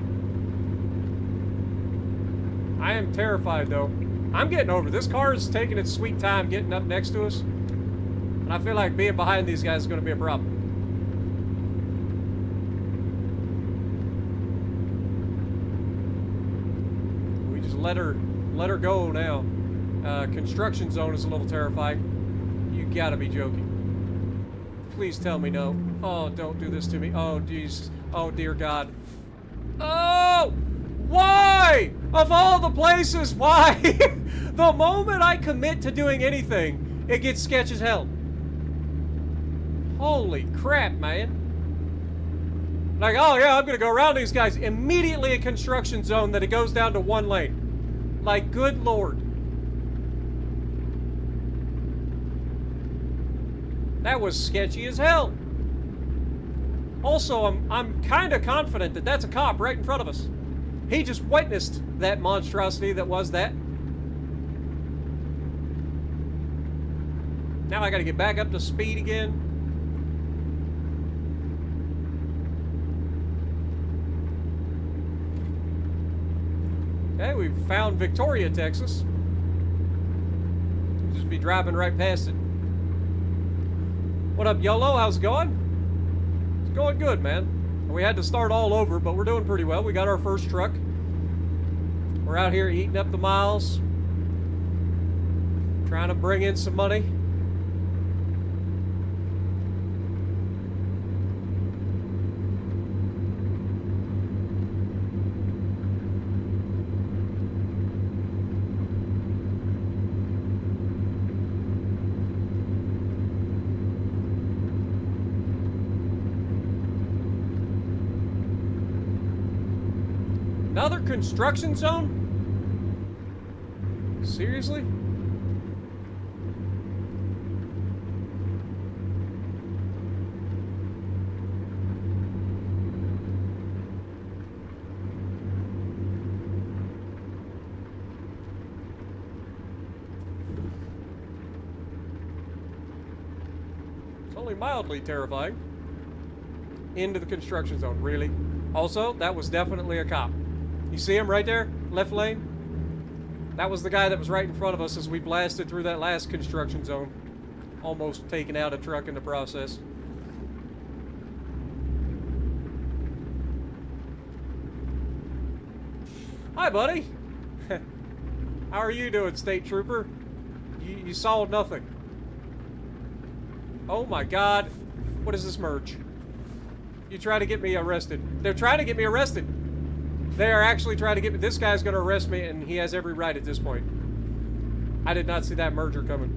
I am terrified though. I'm getting over. This car is taking its sweet time getting up next to us. And I feel like being behind these guys is going to be a problem. We just let her go now. Construction zone is a little terrifying. You gotta be joking. Please tell me no. Oh, don't do this to me. Oh, jeez. Oh, dear God. Oh! Why? Of all the places, why? The moment I commit to doing anything, it gets sketch as hell. Holy crap, man. Like, oh yeah, I'm gonna go around these guys. Immediately a construction zone that it goes down to 1 lane. Like, good lord. That was sketchy as hell. Also, I'm kind of confident that that's a cop right in front of us. He just witnessed that monstrosity that was that. Now I gotta get back up to speed again. Okay, we've found Victoria, Texas. Just be driving right past it. What up, YOLO? How's it going? It's going good, man. We had to start all over, but we're doing pretty well. We got our first truck. We're out here eating up the miles. Trying to bring in some money. Another construction zone? Seriously? It's only mildly terrifying. Into the construction zone, really? Also, that was definitely a cop. You see him right there? Left lane? That was the guy that was right in front of us as we blasted through that last construction zone. Almost taking out a truck in the process. Hi, buddy. How are you doing, State Trooper? You saw nothing. Oh my God. What is this merge? You try to get me arrested. They're trying to get me arrested. They are actually trying to get me. This guy's going to arrest me, and he has every right at this point. I did not see that merger coming.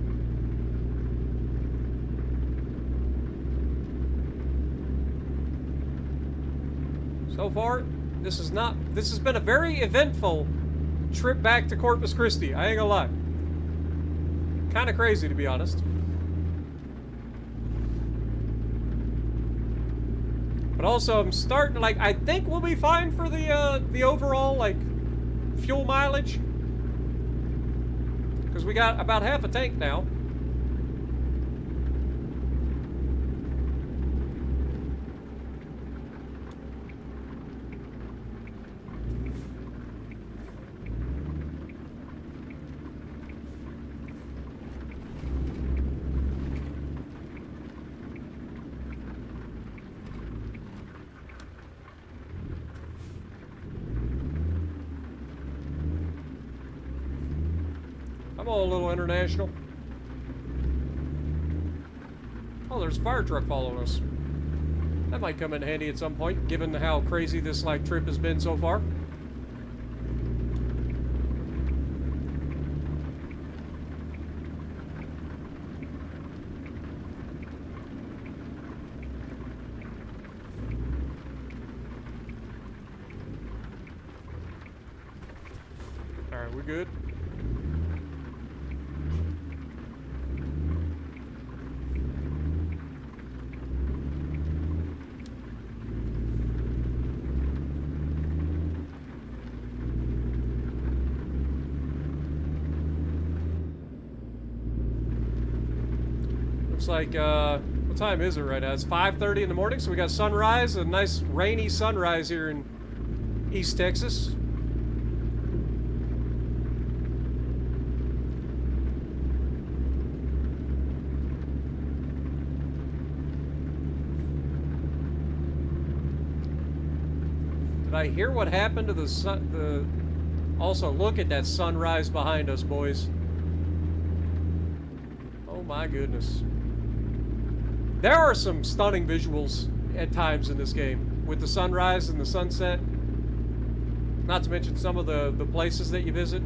So far, this has been a very eventful trip back to Corpus Christi. I ain't gonna lie. Kind of crazy, to be honest. But also, I'm starting to, like, I think we'll be fine for the overall, like, fuel mileage. Because we got about half a tank now. I'm all a little international. Oh, there's a fire truck following us. That might come in handy at some point, given how crazy this trip has been so far. All right, we're good. Looks like, what time is it right now? It's 5:30 in the morning, so we got sunrise, a nice rainy sunrise here in East Texas. Did I hear what happened to the sun? Also, look at that sunrise behind us, boys. my goodness. There are some stunning visuals at times in this game with the sunrise and the sunset. Not to mention some of the places that you visit.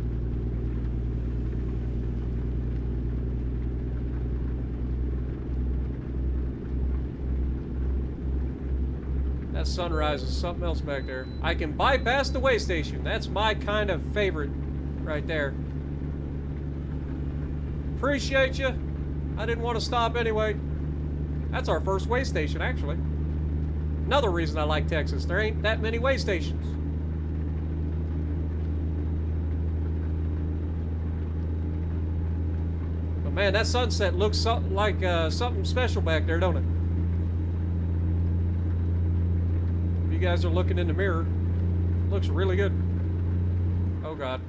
That sunrise is something else back there. I can bypass the way station. That's my kind of favorite right there. Appreciate you. I didn't want to stop anyway. That's our first way station, actually. Another reason I like Texas. There ain't that many way stations. But man, that sunset looks like something special back there, don't it? You guys are looking in the mirror. Looks really good. Oh God.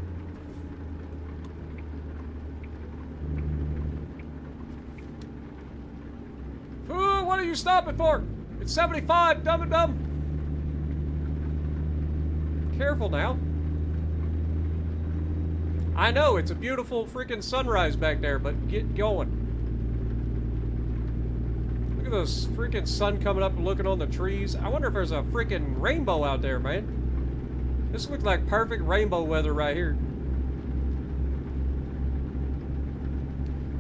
Ooh, what are you stopping for? It's 75, dumb and dumb. Careful now. I know, it's a beautiful freaking sunrise back there, but get going. Look at this freaking sun coming up and looking on the trees. I wonder if there's a freaking rainbow out there, man. This looks like perfect rainbow weather right here.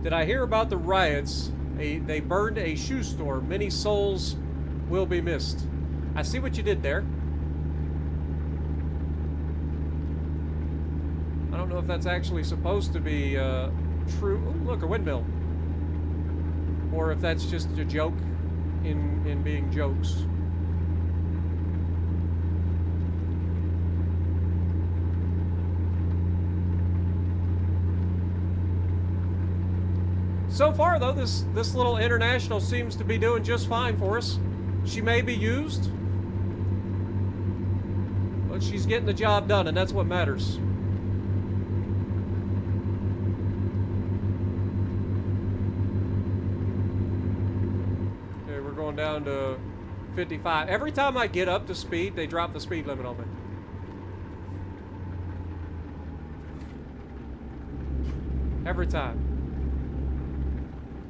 Did I hear about the riots? They burned a shoe store. Many souls will be missed. I see what you did there. I don't know if that's actually supposed to be true. Ooh, look, a windmill. Or if that's just a joke in being jokes. So far, though, this little international seems to be doing just fine for us. She may be used, but she's getting the job done, and that's what matters. Okay, we're going down to 55. Every time I get up to speed, they drop the speed limit on me. Every time.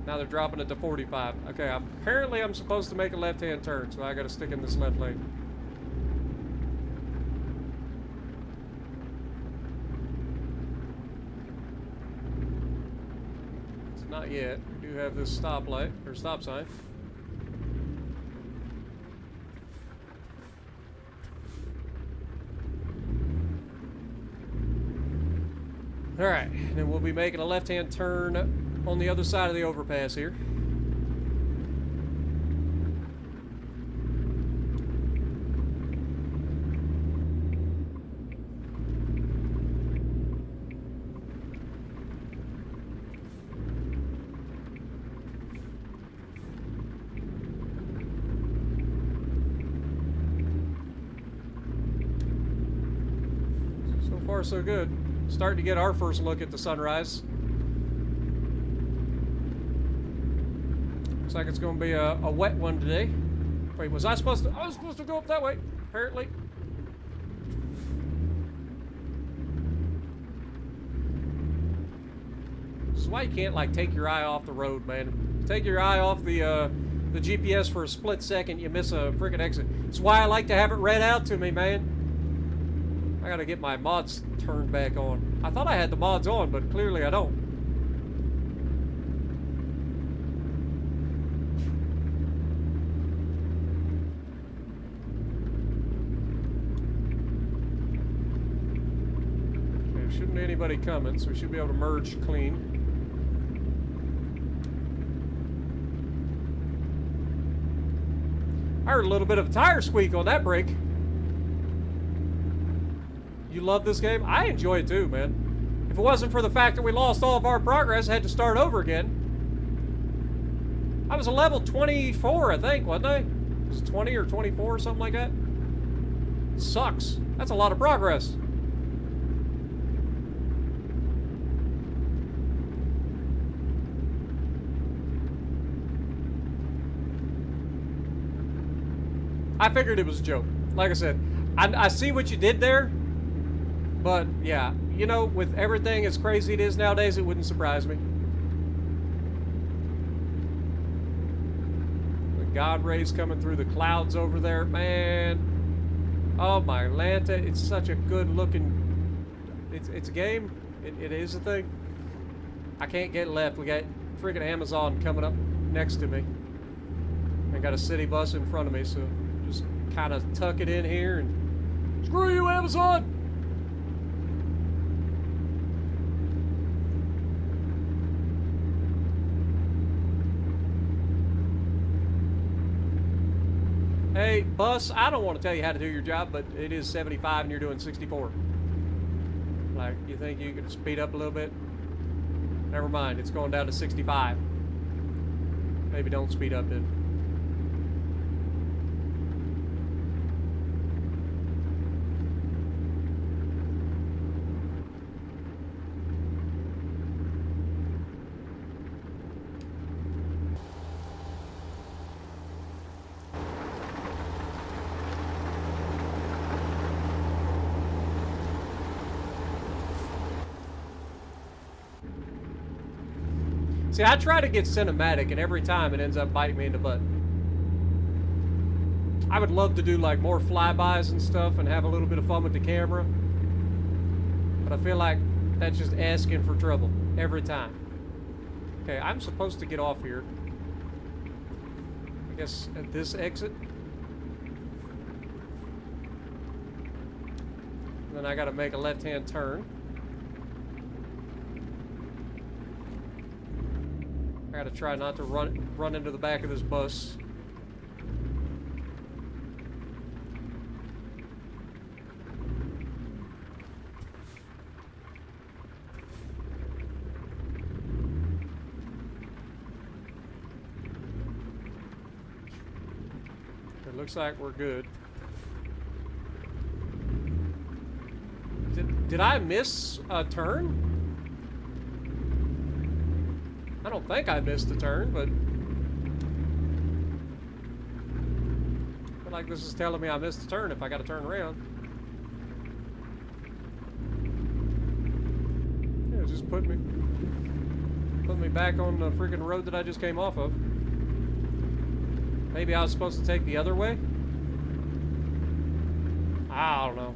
Now they're dropping it to 45. Okay, apparently I'm supposed to make a left-hand turn, so I gotta stick in this left lane. It's not yet. We do have this stoplight, or stop sign. Alright, and then we'll be making a left-hand turn on the other side of the overpass here. So far, so good. Starting to get our first look at the sunrise. Looks like it's going to be a wet one today. Wait, was I supposed to? I was supposed to go up that way, apparently. This is why you can't, like, take your eye off the road, man. Take your eye off the GPS for a split second, you miss a freaking exit. It's why I like to have it read out to me, man. I gotta get my mods turned back on. I thought I had the mods on, but clearly I don't. Shouldn't be anybody coming, so we should be able to merge clean. I heard a little bit of a tire squeak on that brake. You love this game? I enjoy it too, man. If it wasn't for the fact that we lost all of our progress, I had to start over again. I was a level 24, I think, wasn't I? Was it 20 or 24 or something like that? It sucks. That's a lot of progress. I figured it was a joke. Like I said, I see what you did there, but yeah, you know, with everything as crazy it is nowadays, it wouldn't surprise me. God rays coming through the clouds over there, man. Oh my Lanta, it's such a good looking. It's a game. It is a thing. I can't get left. We got freaking Amazon coming up next to me. I got a city bus in front of me, so just kind of tuck it in here and screw you, Amazon. Hey, bus, I don't want to tell you how to do your job, but it is 75 and you're doing 64. Like, you think you could speed up a little bit? Never mind, it's going down to 65. Maybe don't speed up then. See, I try to get cinematic, and every time it ends up biting me in the butt. I would love to do like more flybys and stuff and have a little bit of fun with the camera, but I feel like that's just asking for trouble every time. Okay, I'm supposed to get off here. I guess at this exit. And then I gotta make a left-hand turn. I gotta try not to run into the back of this bus. It looks like we're good. Did I miss a turn? I don't think I missed a turn, but I feel like this is telling me I missed a turn if I gotta turn around. Yeah, just put me back on the freaking road that I just came off of. Maybe I was supposed to take the other way? I don't know.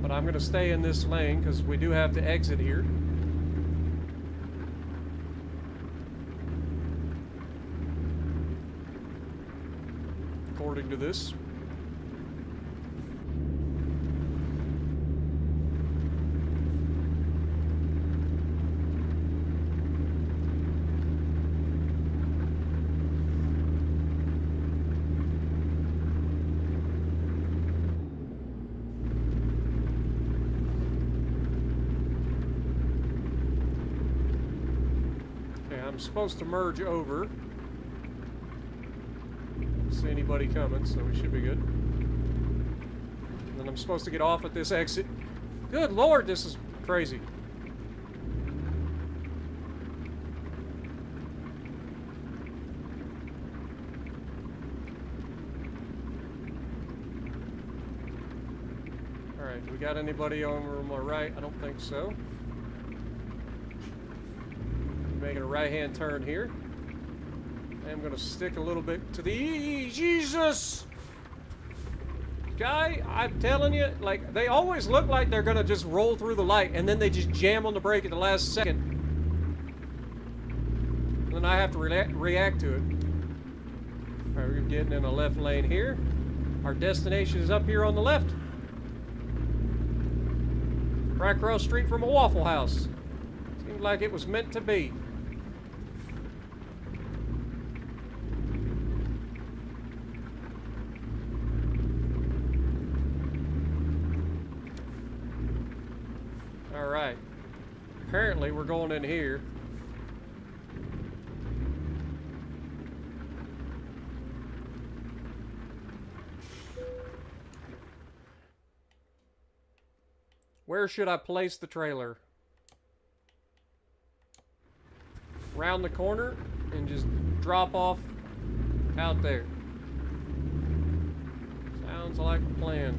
But I'm going to stay in this lane because we do have to exit here. According to this. I'm supposed to merge over. Don't see anybody coming, so we should be good. And then I'm supposed to get off at this exit. Good Lord, this is crazy. Alright, we got anybody over on my right? I don't think so. Making a right-hand turn here. I'm going to stick a little bit to the Jesus guy. I'm telling you, like, they always look like they're going to just roll through the light, and then they just jam on the brake at the last second. And then I have to react to it. All right, we're getting in the left lane here. Our destination is up here on the left. Right across the street from a Waffle House. Seemed like it was meant to be. Alright. Apparently we're going in here. Where should I place the trailer? Round the corner and just drop off out there. Sounds like a plan.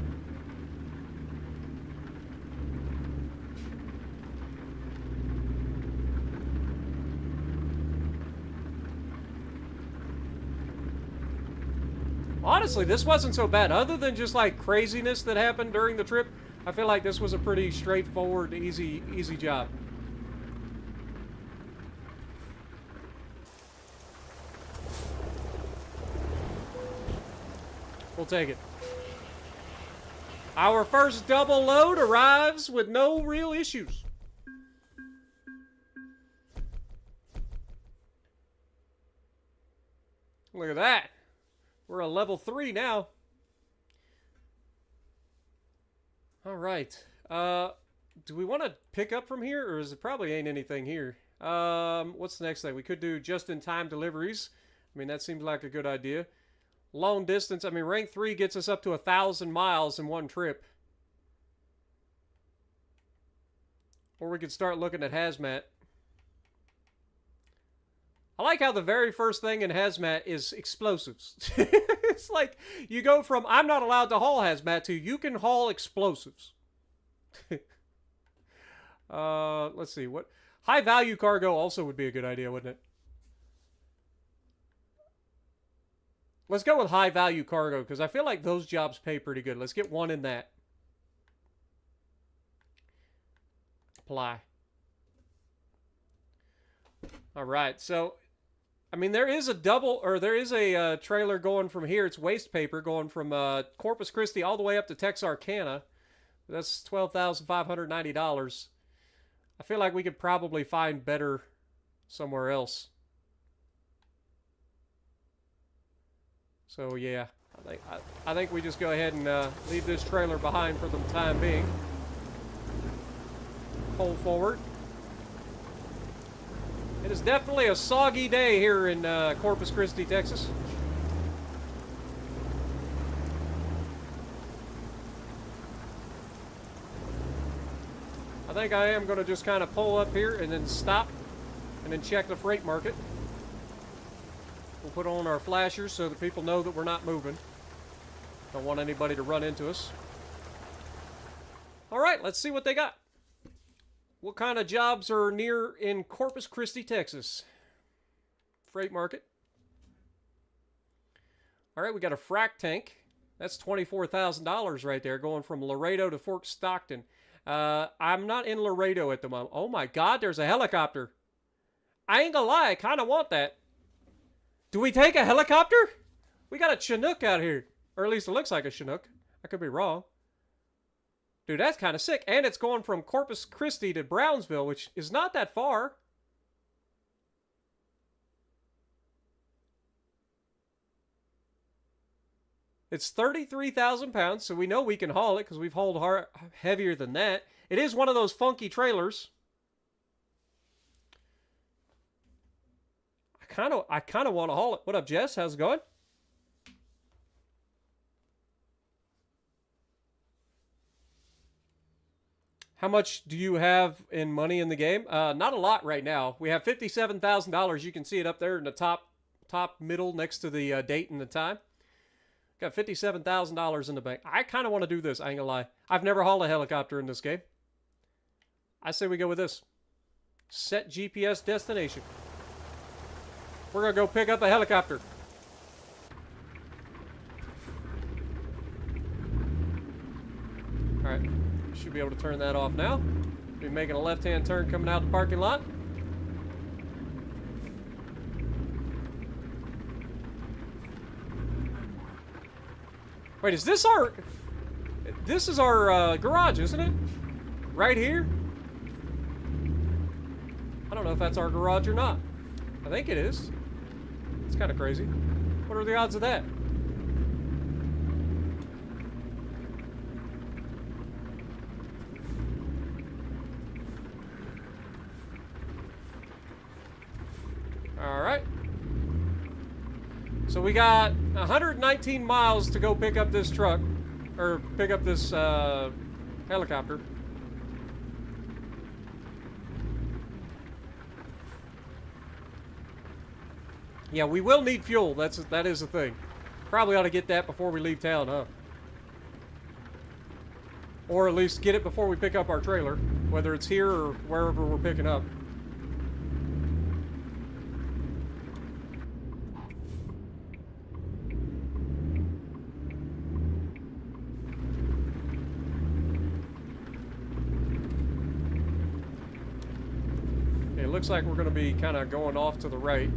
Honestly, this wasn't so bad. Other than just like craziness that happened during the trip, I feel like this was a pretty straightforward, easy job. We'll take it. Our first double load arrives with no real issues. Look at that. We're a level 3 now. All right. Do we want to pick up from here, or is it probably ain't anything here? What's the next thing? We could do just-in-time deliveries. I mean, that seems like a good idea. Long distance. I mean, rank 3 gets us up to 1,000 miles in one trip. Or we could start looking at hazmat. I like how the very first thing in hazmat is explosives. It's like you go from I'm not allowed to haul hazmat to you can haul explosives. Let's see. What high value cargo also would be a good idea, wouldn't it? Let's go with high value cargo because I feel like those jobs pay pretty good. Let's get one in that. Apply. All right. So, I mean, there is a trailer going from here. It's waste paper going from Corpus Christi all the way up to Texarkana. That's $12,590. I feel like we could probably find better somewhere else. So yeah, I think we just go ahead and leave this trailer behind for the time being. Pull forward. It is definitely a soggy day here in Corpus Christi, Texas. I think I am going to just kind of pull up here and then stop and then check the freight market. We'll put on our flashers so that people know that we're not moving. Don't want anybody to run into us. All right, let's see what they got. What kind of jobs are near in Corpus Christi, Texas? Freight market. All right, we got a frac tank. That's $24,000 right there, going from Laredo to Fort Stockton. I'm not in Laredo at the moment. Oh my God, there's a helicopter. I ain't gonna lie, I kind of want that. Do we take a helicopter? We got a Chinook out here. Or at least it looks like a Chinook. I could be wrong. Dude, that's kind of sick. And it's going from Corpus Christi to Brownsville, which is not that far. It's 33,000 pounds, so we know we can haul it because we've hauled heavier than that. It is one of those funky trailers. I kind of want to haul it. What up, Jess? How's it going? How much do you have in money in the game? Not a lot right now. We have $57,000. You can see it up there in the top middle next to the date and the time. Got $57,000 in the bank. I kind of want to do this. I ain't gonna lie. I've never hauled a helicopter in this game. I say we go with this. Set GPS destination. We're going to go pick up a helicopter. Alright. Should be able to turn that off now. Be making a left-hand turn coming out the parking lot. Wait, is this our... This is our garage, isn't it? Right here? I don't know if that's our garage or not. I think it is. It's kind of crazy. What are the odds of that? Alright. So we got 119 miles to go pick up this truck. Or pick up this helicopter. Yeah, we will need fuel. That is a thing. Probably ought to get that before we leave town, huh? Or at least get it before we pick up our trailer, whether it's here or wherever we're picking up. looks like we're going to be kind of going off to the right.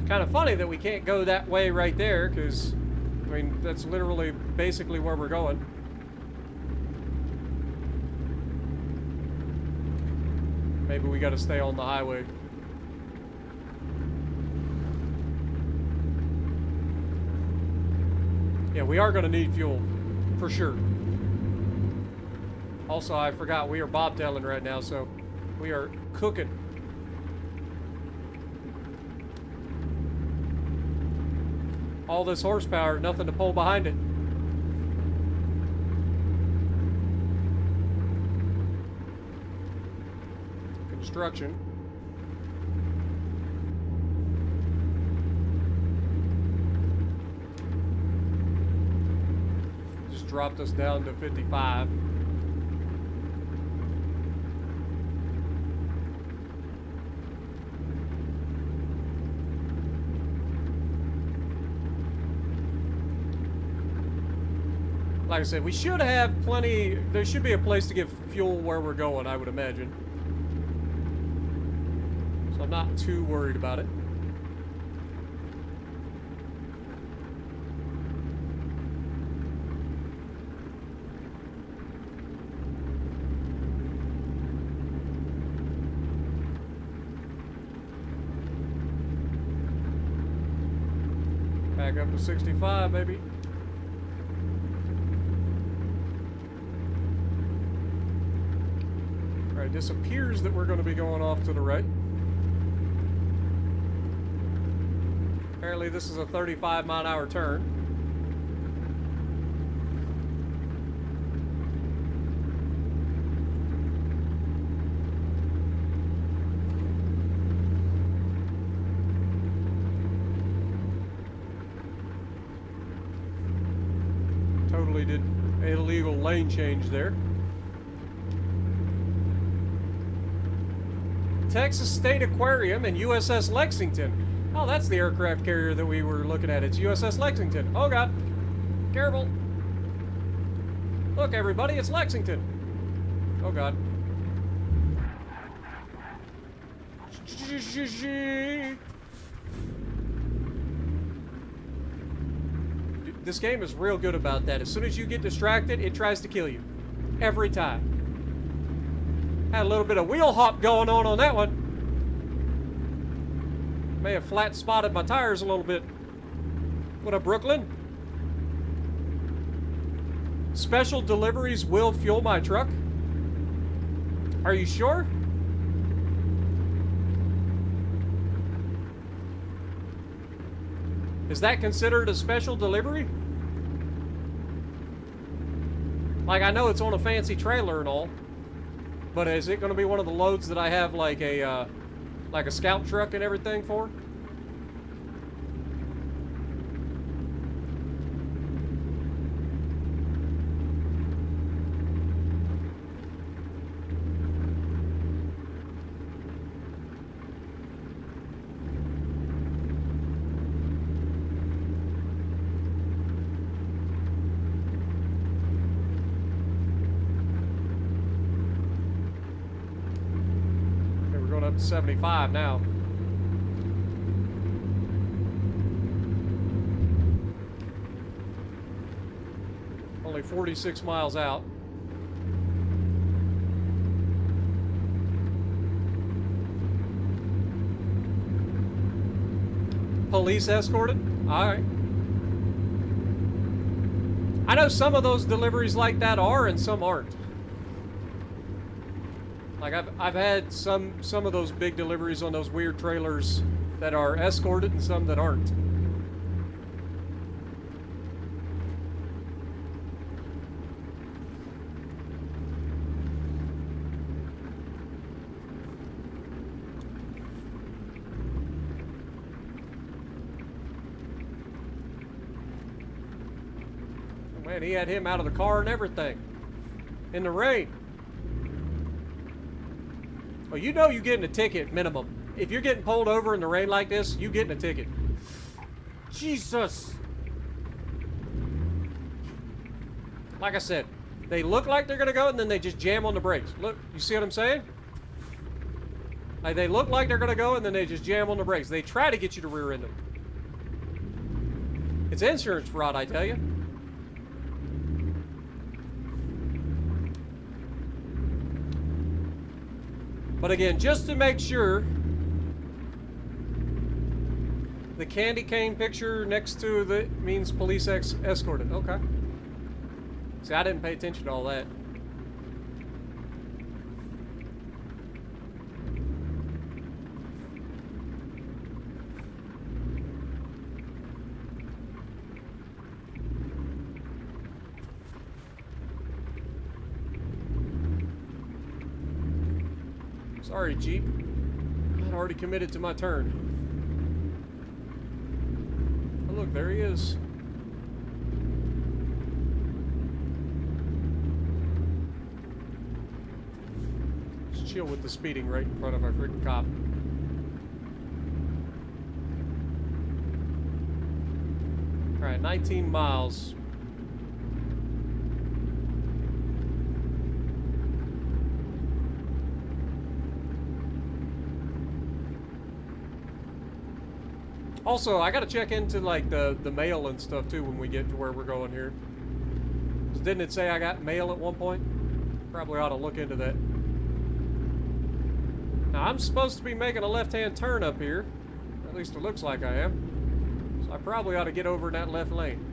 Kind of funny that we can't go that way right there, because, I mean, that's literally basically where we're going. Maybe we got to stay on the highway. Yeah, we are going to need fuel, for sure. Also, I forgot we are bobtailing right now, so we are cooking. All this horsepower, nothing to pull behind it. Construction. Just dropped us down to 55. Like I said, we should have plenty. There should be a place to get fuel where we're going, I would imagine. So I'm not too worried about it. Back up to 65, baby. It just appears that we're going to be going off to the right. Apparently this is a 35-mile-an-hour turn. Totally did an illegal lane change there. Texas State Aquarium and USS Lexington. Oh, that's the aircraft carrier that we were looking at. It's USS Lexington. Oh, God. Careful. Look, everybody, it's Lexington. Oh, God. This game is real good about that. As soon as you get distracted, it tries to kill you. Every time. Had a little bit of wheel hop going on that one. May have flat spotted my tires a little bit. What up, Brooklyn? Special deliveries will fuel my truck. Are you sure? Is that considered a special delivery? Like, I know it's on a fancy trailer and all. But is it going to be one of the loads that I have like a scout truck and everything for? Up to 75 now. Only 46 miles out. Police escorted? Alright. I know some of those deliveries like that are and some aren't. Like I've had some of those big deliveries on those weird trailers that are escorted and some that aren't. Oh, man, he had him out of the car and everything in the rain. Well, you know you're getting a ticket, minimum. If you're getting pulled over in the rain like this, you getting a ticket. Jesus! Like I said, they look like they're going to go, and then they just jam on the brakes. Look, you see what I'm saying? Like, they look like they're going to go, and then they just jam on the brakes. They try to get you to rear end them. It's insurance fraud, I tell you. But again, just to make sure, the candy cane picture next to the means police escorted. Okay. See, I didn't pay attention to all that. Sorry, Jeep. I'd already committed to my turn. Oh, look, there he is. Just chill with the speeding right in front of our freaking cop. Alright, 19 miles. Also, I gotta check into like the mail and stuff too when we get to where we're going here. 'Cause didn't it say I got mail at one point? Probably ought to look into that. Now I'm supposed to be making a left-hand turn up here. At least it looks like I am. So I probably ought to get over in that left lane.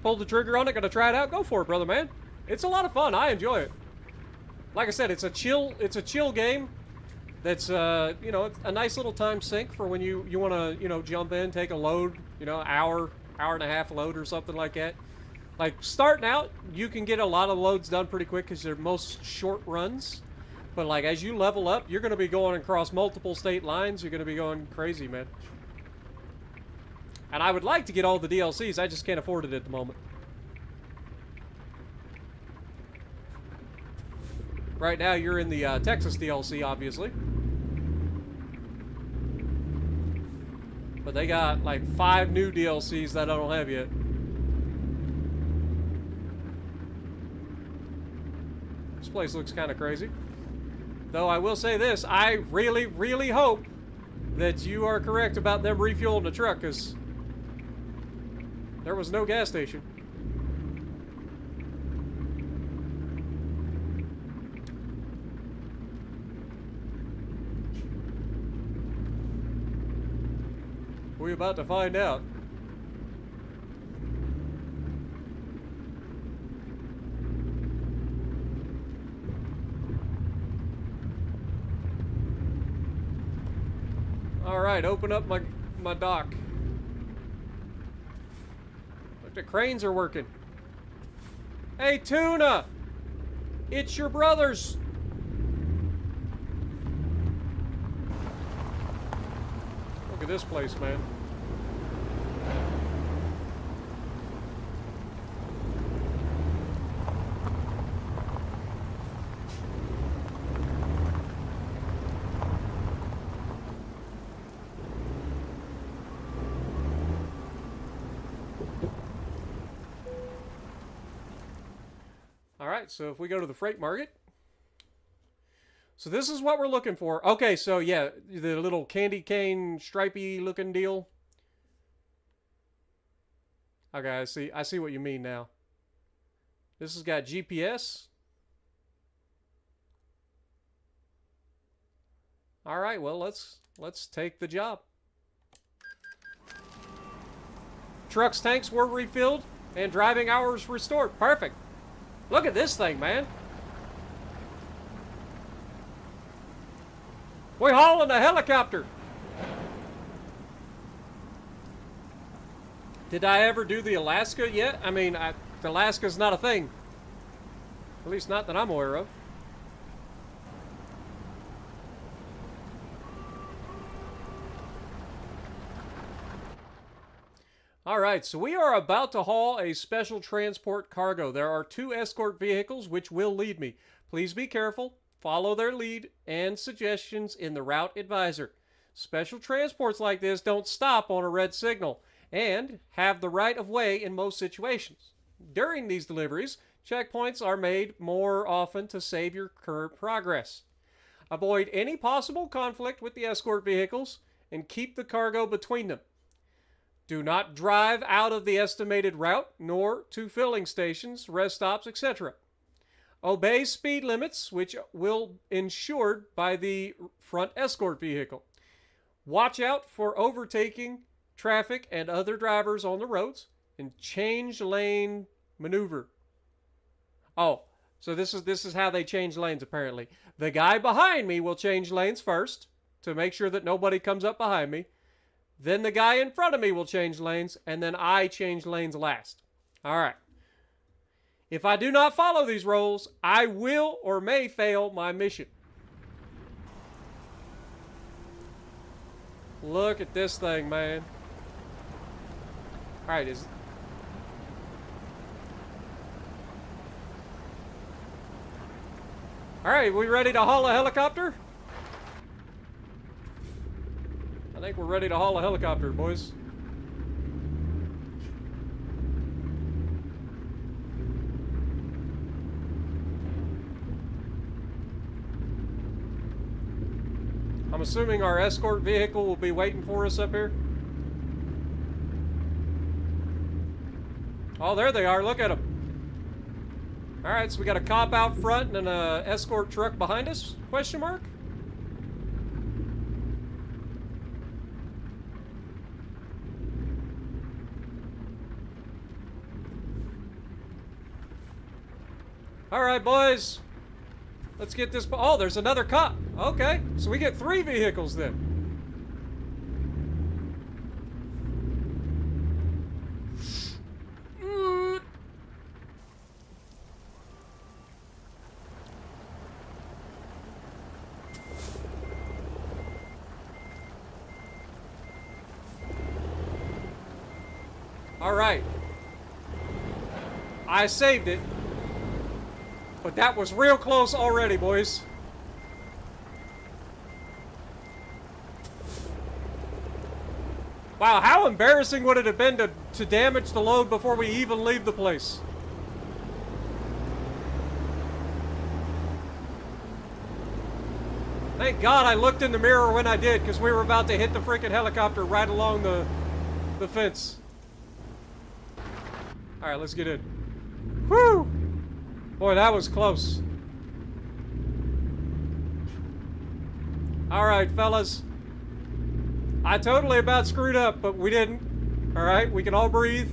Pulled the trigger on it, gonna try it out. Go for it, brother man. It's a lot of fun. I enjoy it. Like I said, it's a chill game. That's you know, it's a nice little time sink for when you want to, you know, jump in, take a load, you know, hour and a half load or something like that. Like starting out, you can get a lot of loads done pretty quick because they're most short runs. But like as you level up, you're gonna be going across multiple state lines. You're gonna be going crazy, man. And I would like to get all the DLCs, I just can't afford it at the moment. Right now, you're in the Texas DLC, obviously. But they got like 5 new DLCs that I don't have yet. This place looks kind of crazy. Though I will say this, I really, really hope that you are correct about them refueling the truck, because there was no gas station. We're about to find out. All right, open up my dock. Look, the cranes are working. Hey, Tuna! It's your brothers! Look at this place, man. Alright, so if we go to the freight market. So this is what we're looking for. Okay, so yeah, the little candy cane stripey looking deal. Okay, I see what you mean now. This has got GPS. Alright, well let's take the job. Truck's tanks were refilled and driving hours restored. Perfect. Look at this thing, man. We're hauling a helicopter. Did I ever do the Alaska yet? I mean, Alaska's not a thing. At least not that I'm aware of. All right, so we are about to haul a special transport cargo. There are 2 escort vehicles which will lead me. Please be careful. Follow their lead and suggestions in the route advisor. Special transports like this don't stop on a red signal and have the right of way in most situations. During these deliveries, checkpoints are made more often to save your current progress. Avoid any possible conflict with the escort vehicles and keep the cargo between them. Do not drive out of the estimated route, nor to filling stations, rest stops, etc. Obey speed limits, which will ensured by the front escort vehicle. Watch out for overtaking traffic and other drivers on the roads, and change lane maneuver. Oh, so this is how they change lanes apparently. The guy behind me will change lanes first to make sure that nobody comes up behind me. Then the guy in front of me will change lanes, and then I change lanes last. All right. If I do not follow these rules, I will or may fail my mission. Look at this thing, man. All right, All right, we ready to haul a helicopter? I think we're ready to haul a helicopter, boys. I'm assuming our escort vehicle will be waiting for us up here. Oh, there they are. Look at them. All right, so we got a cop out front and an escort truck behind us? Question mark? All right, boys. Let's get this. Oh, there's another cop. Okay, so we get 3 vehicles then. All right. I saved it. But that was real close already, boys. Wow, how embarrassing would it have been to damage the load before we even leave the place? Thank God I looked in the mirror when I did, because we were about to hit the freaking helicopter right along the fence. All right, let's get in. Whew! Boy, that was close. All right, fellas. I totally about screwed up, but we didn't. All right, we can all breathe.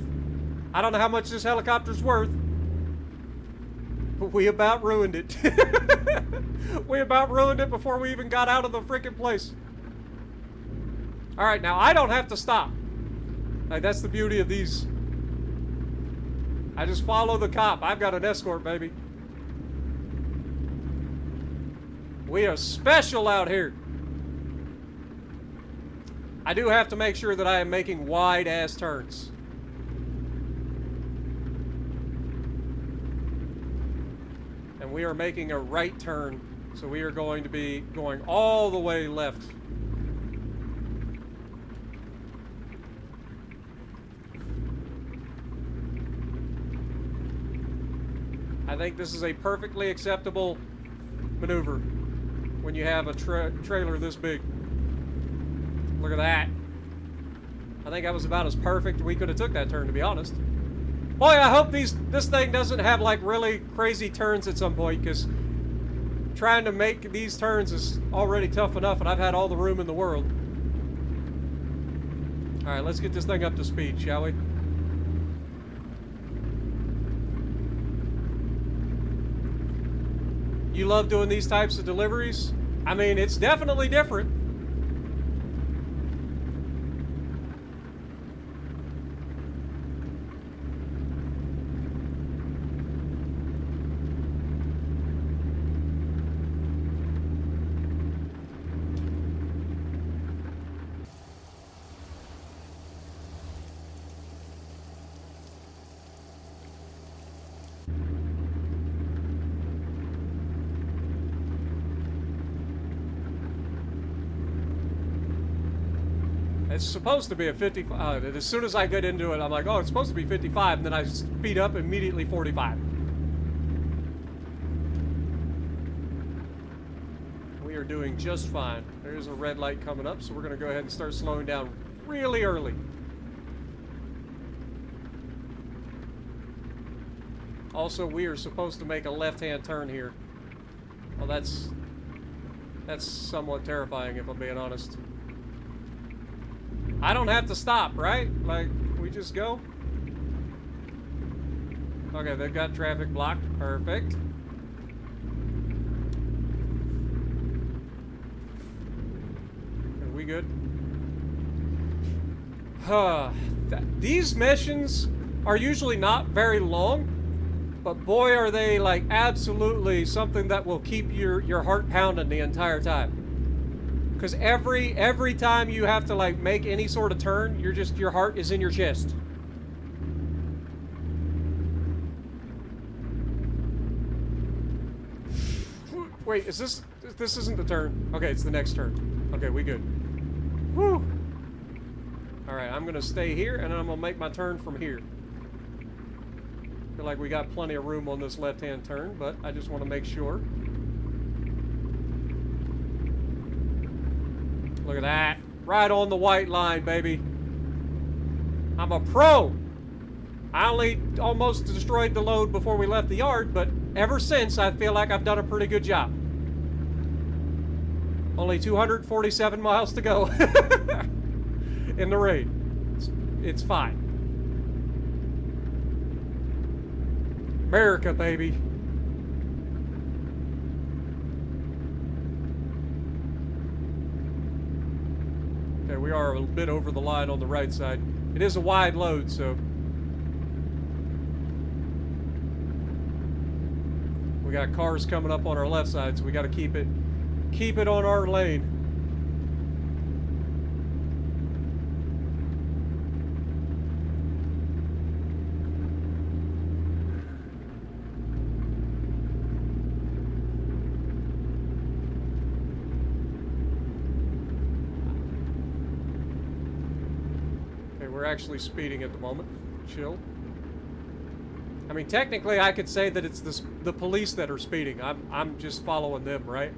I don't know how much this helicopter's worth, but we about ruined it. We about ruined it before we even got out of the freaking place. All right, now I don't have to stop. Like, that's the beauty of these. I just follow the cop. I've got an escort, baby. We are special out here. I do have to make sure that I am making wide-ass turns. And we are making a right turn, so we are going to be going all the way left. I think this is a perfectly acceptable maneuver when you have a trailer this big. Look at that. I think that was about as perfect we could have took that turn, to be honest. Boy, I hope this thing doesn't have like really crazy turns at some point, because trying to make these turns is already tough enough, and I've had all the room in the world. All right, let's get this thing up to speed, shall we? You love doing these types of deliveries? I mean, it's definitely different. It's supposed to be a 55. As soon as I get into it, I'm like, oh, it's supposed to be 55, and then I speed up immediately 45. We are doing just fine. There's a red light coming up, so we're going to go ahead and start slowing down really early. Also, we are supposed to make a left-hand turn here. Well, that's somewhat terrifying, if I'm being honest. I don't have to stop, right? Like, we just go? Okay, they've got traffic blocked. Perfect. Are we good? These missions are usually not very long, but boy, are they, like, absolutely something that will keep your heart pounding the entire time. Because every time you have to, like, make any sort of turn, your heart is in your chest. Wait, this isn't the turn. Okay, it's the next turn. Okay, we good. Whew. Alright, I'm gonna stay here, and then I'm gonna make my turn from here. Feel like we got plenty of room on this left-hand turn, but I just want to make sure. Look at that. Right on the white line, baby. I'm a pro. I only almost destroyed the load before we left the yard, but ever since, I feel like I've done a pretty good job. Only 247 miles to go in the rain. It's fine. America, baby. Okay, we are a bit over the line on the right side. It is a wide load, so we got cars coming up on our left side, so we got to keep it on our lane. We're actually speeding at the moment. Chill. I mean, technically, I could say that it's the police that are speeding. I'm just following them, right?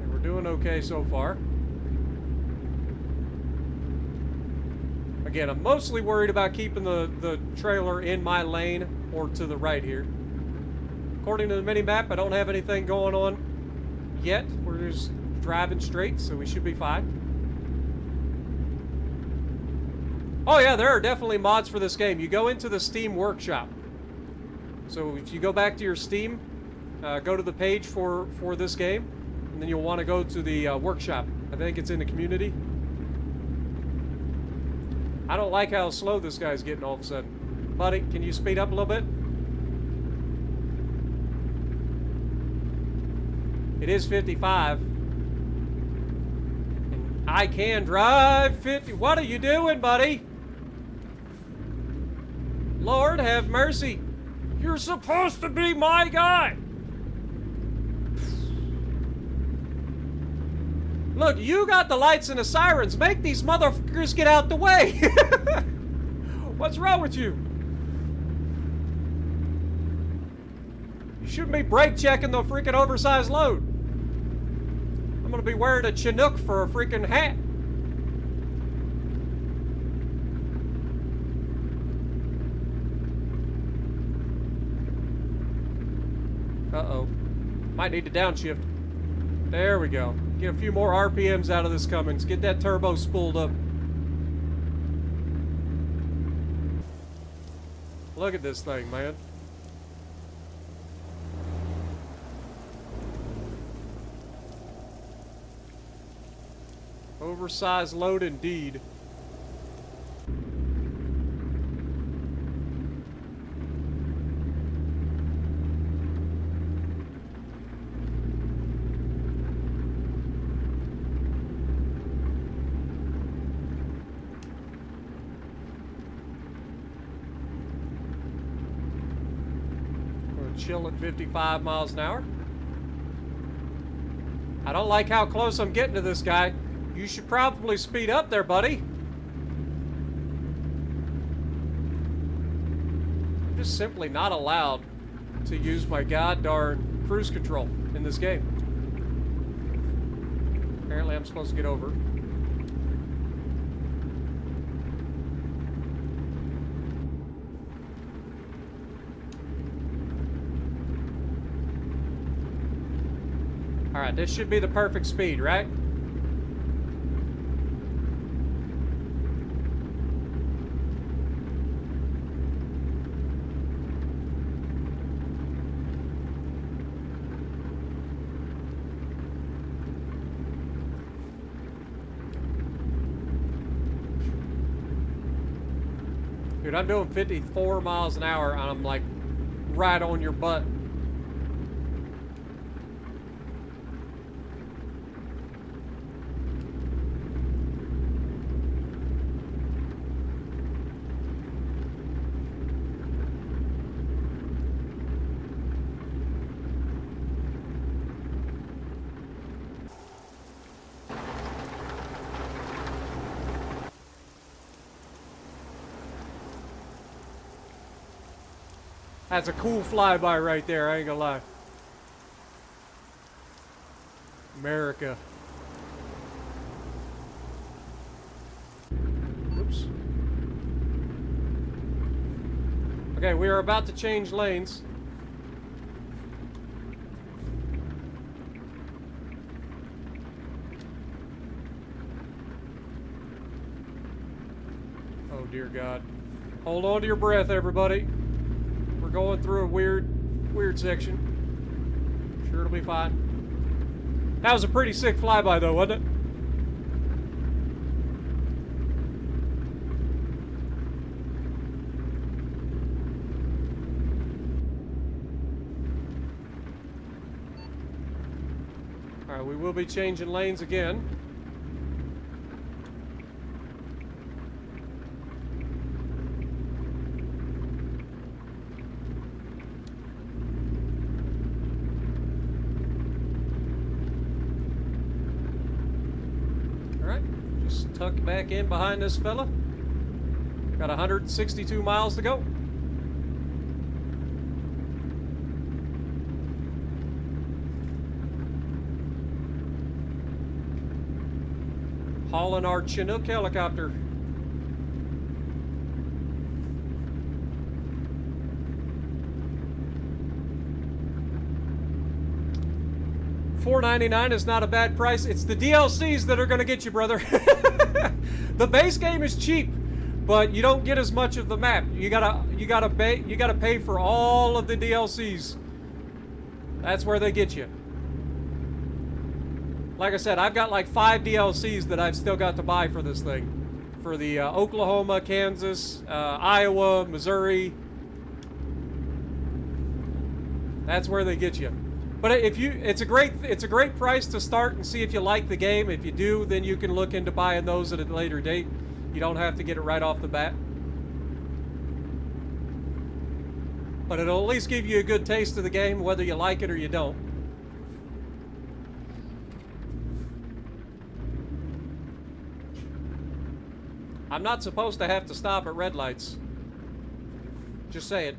And we're doing okay so far. Again, I'm mostly worried about keeping the trailer in my lane or to the right here. According to the mini-map, I don't have anything going on yet. We're just driving straight, so we should be fine. Oh yeah, there are definitely mods for this game. You go into the Steam Workshop. So if you go back to your Steam, go to the page for this game, and then you'll want to go to the workshop. I think it's in the community. I don't like how slow this guy's getting all of a sudden. Buddy, can you speed up a little bit? It is 55. And I can drive 50. What are you doing, buddy? Lord have mercy. You're supposed to be my guy. Look, you got the lights and the sirens. Make these motherfuckers get out the way. What's wrong with you? You shouldn't be brake checking the freaking oversized load. I'm gonna be wearing a Chinook for a freaking hat. Uh-oh. Might need to downshift. There we go. Get a few more RPMs out of this Cummins. Get that turbo spooled up. Look at this thing, man. Oversized load indeed. chill at 55 miles an hour. I don't like how close I'm getting to this guy. You should probably speed up there, buddy. I'm just simply not allowed to use my god-darn cruise control in this game. Apparently I'm supposed to get over. Alright, this should be the perfect speed, right? Dude, I'm doing 54 miles an hour and I'm like right on your butt. That's a cool flyby right there, I ain't gonna lie. America. Oops. Okay, we are about to change lanes. Oh dear God. Hold on to your breath, everybody. We're going through a weird section. Sure it'll be fine. That was a pretty sick flyby though, wasn't it? Alright, we will be changing lanes again. Tuck back in behind this fella. Got 162 miles to go. Hauling our Chinook helicopter. $4.99 is not a bad price. It's the DLCs that are going to get you, brother. The base game is cheap, but you don't get as much of the map. You gotta pay for all of the DLCs. That's where they get you. Like I said, I've got like 5 DLCs that I've still got to buy for this thing. For the Oklahoma, Kansas, Iowa, Missouri. That's where they get you. But it's a great price to start and see if you like the game. If you do, then you can look into buying those at a later date. You don't have to get it right off the bat. But it'll at least give you a good taste of the game, whether you like it or you don't. I'm not supposed to have to stop at red lights. Just saying.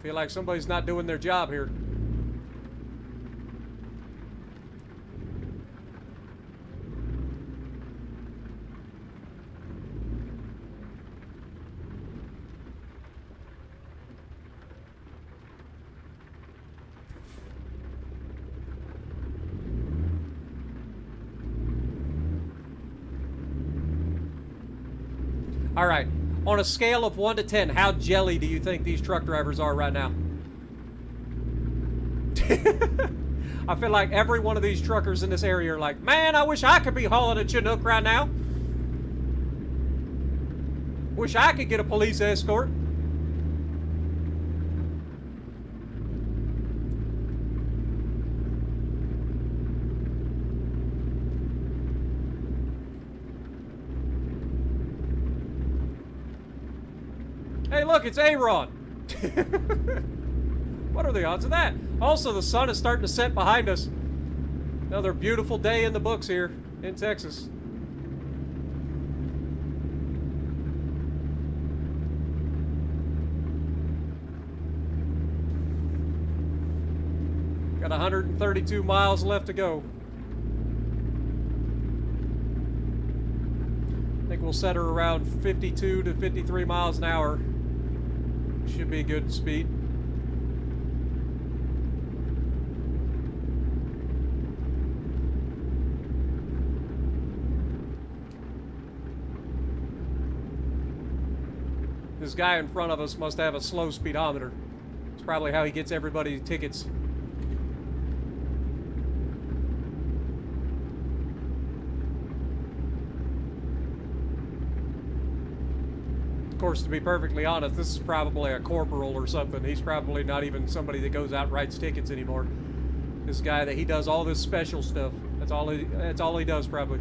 Feel like somebody's not doing their job here. All right, on a scale of 1 to 10, how jelly do you think these truck drivers are right now? I feel like every one of these truckers in this area are like, man, I wish I could be hauling a Chinook right now. Wish I could get a police escort. Hey, look, it's Aaron. What are the odds of that? Also, the sun is starting to set behind us. Another beautiful day in the books here in Texas. Got 132 miles left to go. I think we'll set her around 52 to 53 miles an hour. Should be a good speed. This guy in front of us must have a slow speedometer. It's probably how he gets everybody tickets. Of course, to be perfectly honest, this is probably a corporal or something. He's probably not even somebody that goes out and writes tickets anymore. This guy that he does all this special stuff. That's all he does probably.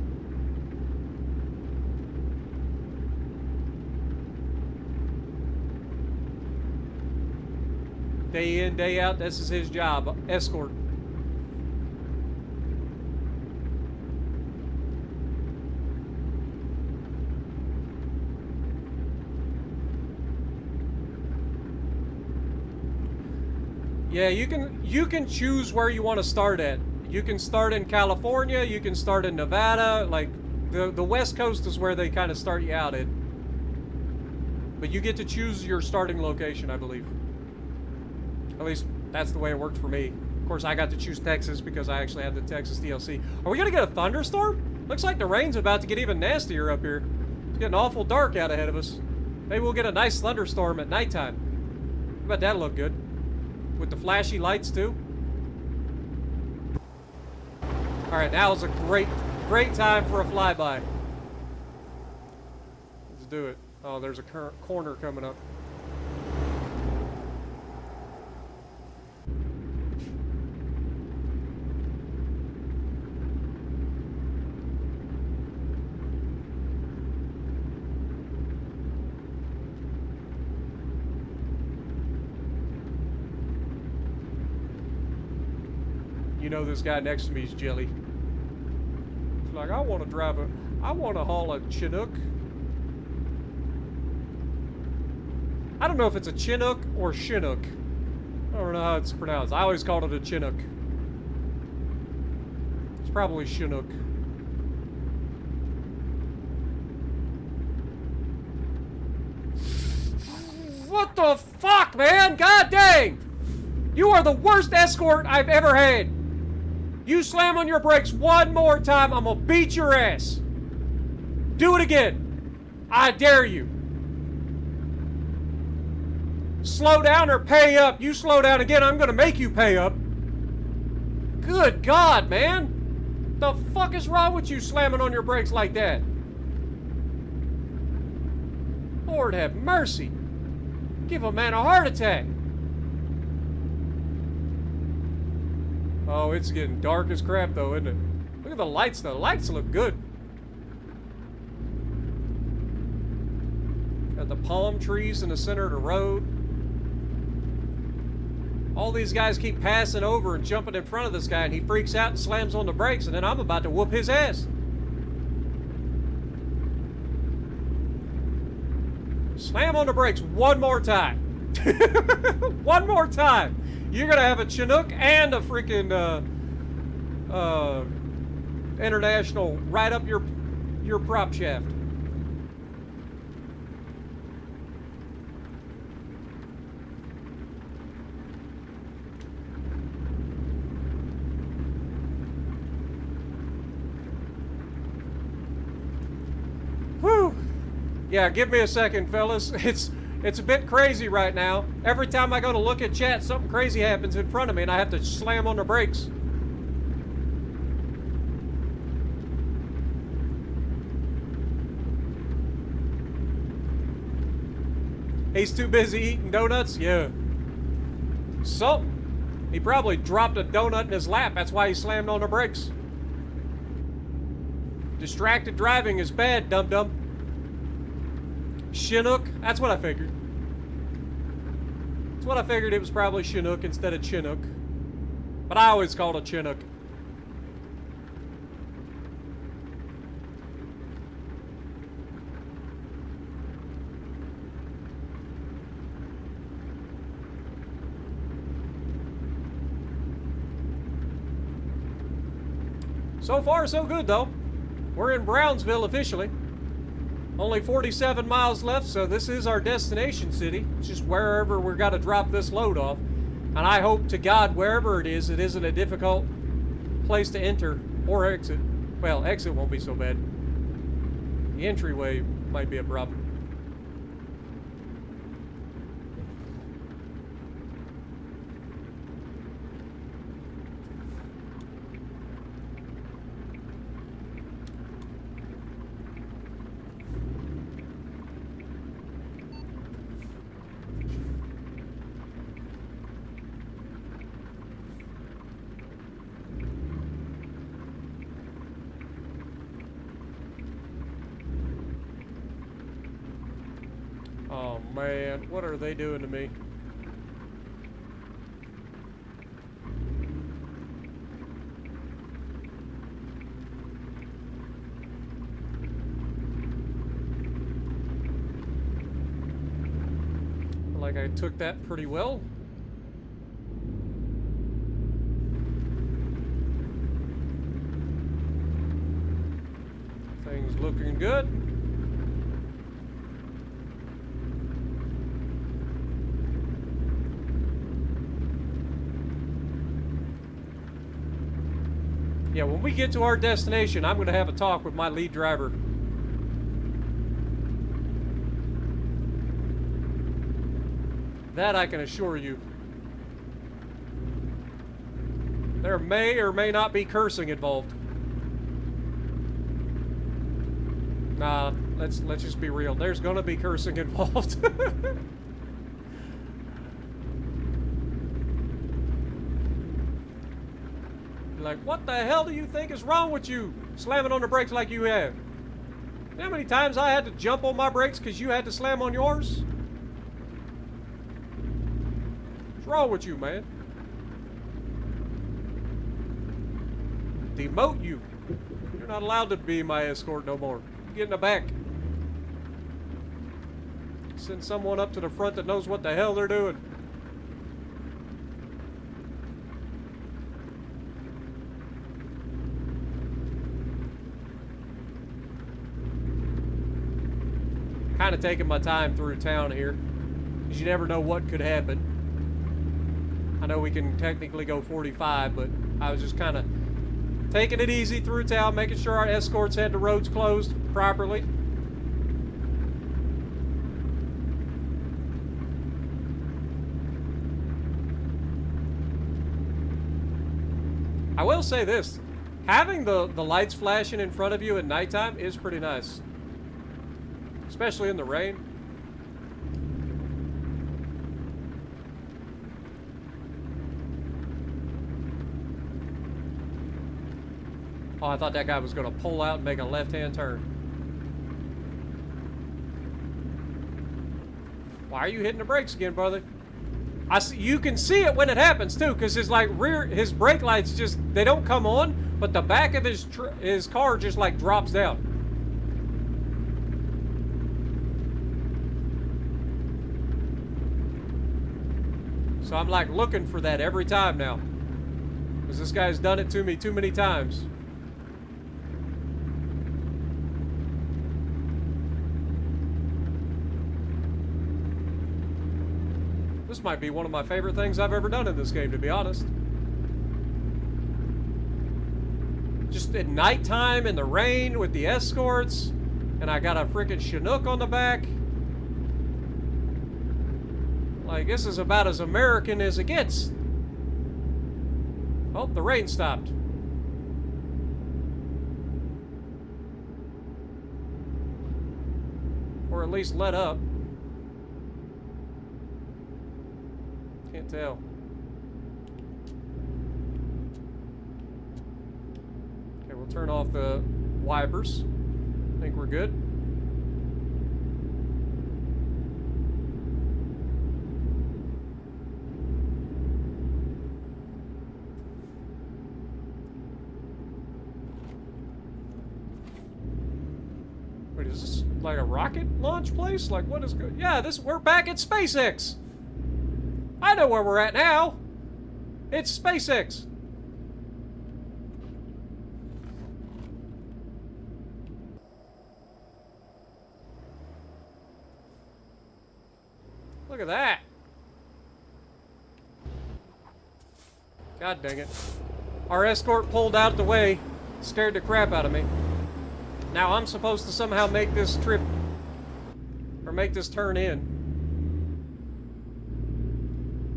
Day in, day out, this is his job. Escort. Yeah, you can choose where you want to start at. You can start in California, you can start in Nevada, like the West Coast is where they kind of start you out at. But you get to choose your starting location, I believe. At least that's the way it worked for me. Of course, I got to choose Texas because I actually had the Texas DLC. Are we gonna get a thunderstorm? Looks like the rain's about to get even nastier up here. It's getting awful dark out ahead of us. Maybe we'll get a nice thunderstorm at nighttime. I bet that'll look good. With the flashy lights, too. Alright, now is a great time for a flyby. Let's do it. Oh, there's a corner coming up. You know this guy next to me is jelly. He's like, I want to haul a Chinook. I don't know if it's a Chinook or Chinook. I don't know how it's pronounced. I always called it a Chinook. It's probably Chinook. What the fuck, man? God dang! You are the worst escort I've ever had. You slam on your brakes one more time, I'm gonna beat your ass. Do it again. I dare you. Slow down or pay up. You slow down again, I'm gonna make you pay up. Good God, man. The fuck is wrong with you slamming on your brakes like that? Lord have mercy. Give a man a heart attack. Oh, it's getting dark as crap, though, isn't it? Look at the lights, though. The lights look good. Got the palm trees in the center of the road. All these guys keep passing over and jumping in front of this guy, and he freaks out and slams on the brakes, and then I'm about to whoop his ass. Slam on the brakes one more time. One more time. You're gonna have a Chinook and a freaking International right up your prop shaft. Whew. Yeah, give me a second, fellas. It's a bit crazy right now. Every time I go to look at chat, something crazy happens in front of me and I have to slam on the brakes. He's too busy eating donuts? Yeah. Something. He probably dropped a donut in his lap. That's why he slammed on the brakes. Distracted driving is bad, dum-dum. Chinook? That's what I figured. That's what I figured. It was probably Chinook instead of Chinook. But I always called it Chinook. So far, so good, though. We're in Brownsville officially. Only 47 miles left, so this is our destination city. It's just wherever we're got to drop this load off. And I hope to God, wherever it isn't a difficult place to enter or exit. Well, exit won't be so bad. The entryway might be a problem. Oh man, what are they doing to me? Like I took that pretty well. Things looking good. Yeah, when we get to our destination, I'm going to have a talk with my lead driver. That I can assure you. There may or may not be cursing involved. Nah, let's just be real. There's going to be cursing involved. Like, what the hell do you think is wrong with you? Slamming on the brakes like you have. You know how many times I had to jump on my brakes because you had to slam on yours? What's wrong with you, man? Demote you. You're not allowed to be my escort no more. Get in the back. Send someone up to the front that knows what the hell they're doing. Kind of taking my time through town here, because you never know what could happen. I know we can technically go 45, but I was just kind of taking it easy through town, making sure our escorts had the roads closed properly. I will say this, having the lights flashing in front of you at nighttime is pretty nice. Especially in the rain. Oh, I thought that guy was going to pull out and make a left-hand turn. Why are you hitting the brakes again, brother? You can see it when it happens too, because his brake lights just, they don't come on, but the back of his car just like drops down. So I'm like looking for that every time now. Because this guy's done it to me too many times. This might be one of my favorite things I've ever done in this game, to be honest. Just at nighttime in the rain with the escorts. And I got a freaking Chinook on the back. Like, this is about as American as it gets. Oh, the rain stopped. Or at least let up. Can't tell. Okay, we'll turn off the wipers. I think we're good. Like a rocket launch place? Like what is good? Yeah, we're back at SpaceX. I know where we're at now. It's SpaceX. Look at that. God dang it. Our escort pulled out of the way, scared the crap out of me. Now I'm supposed to somehow make this trip, or make this turn in.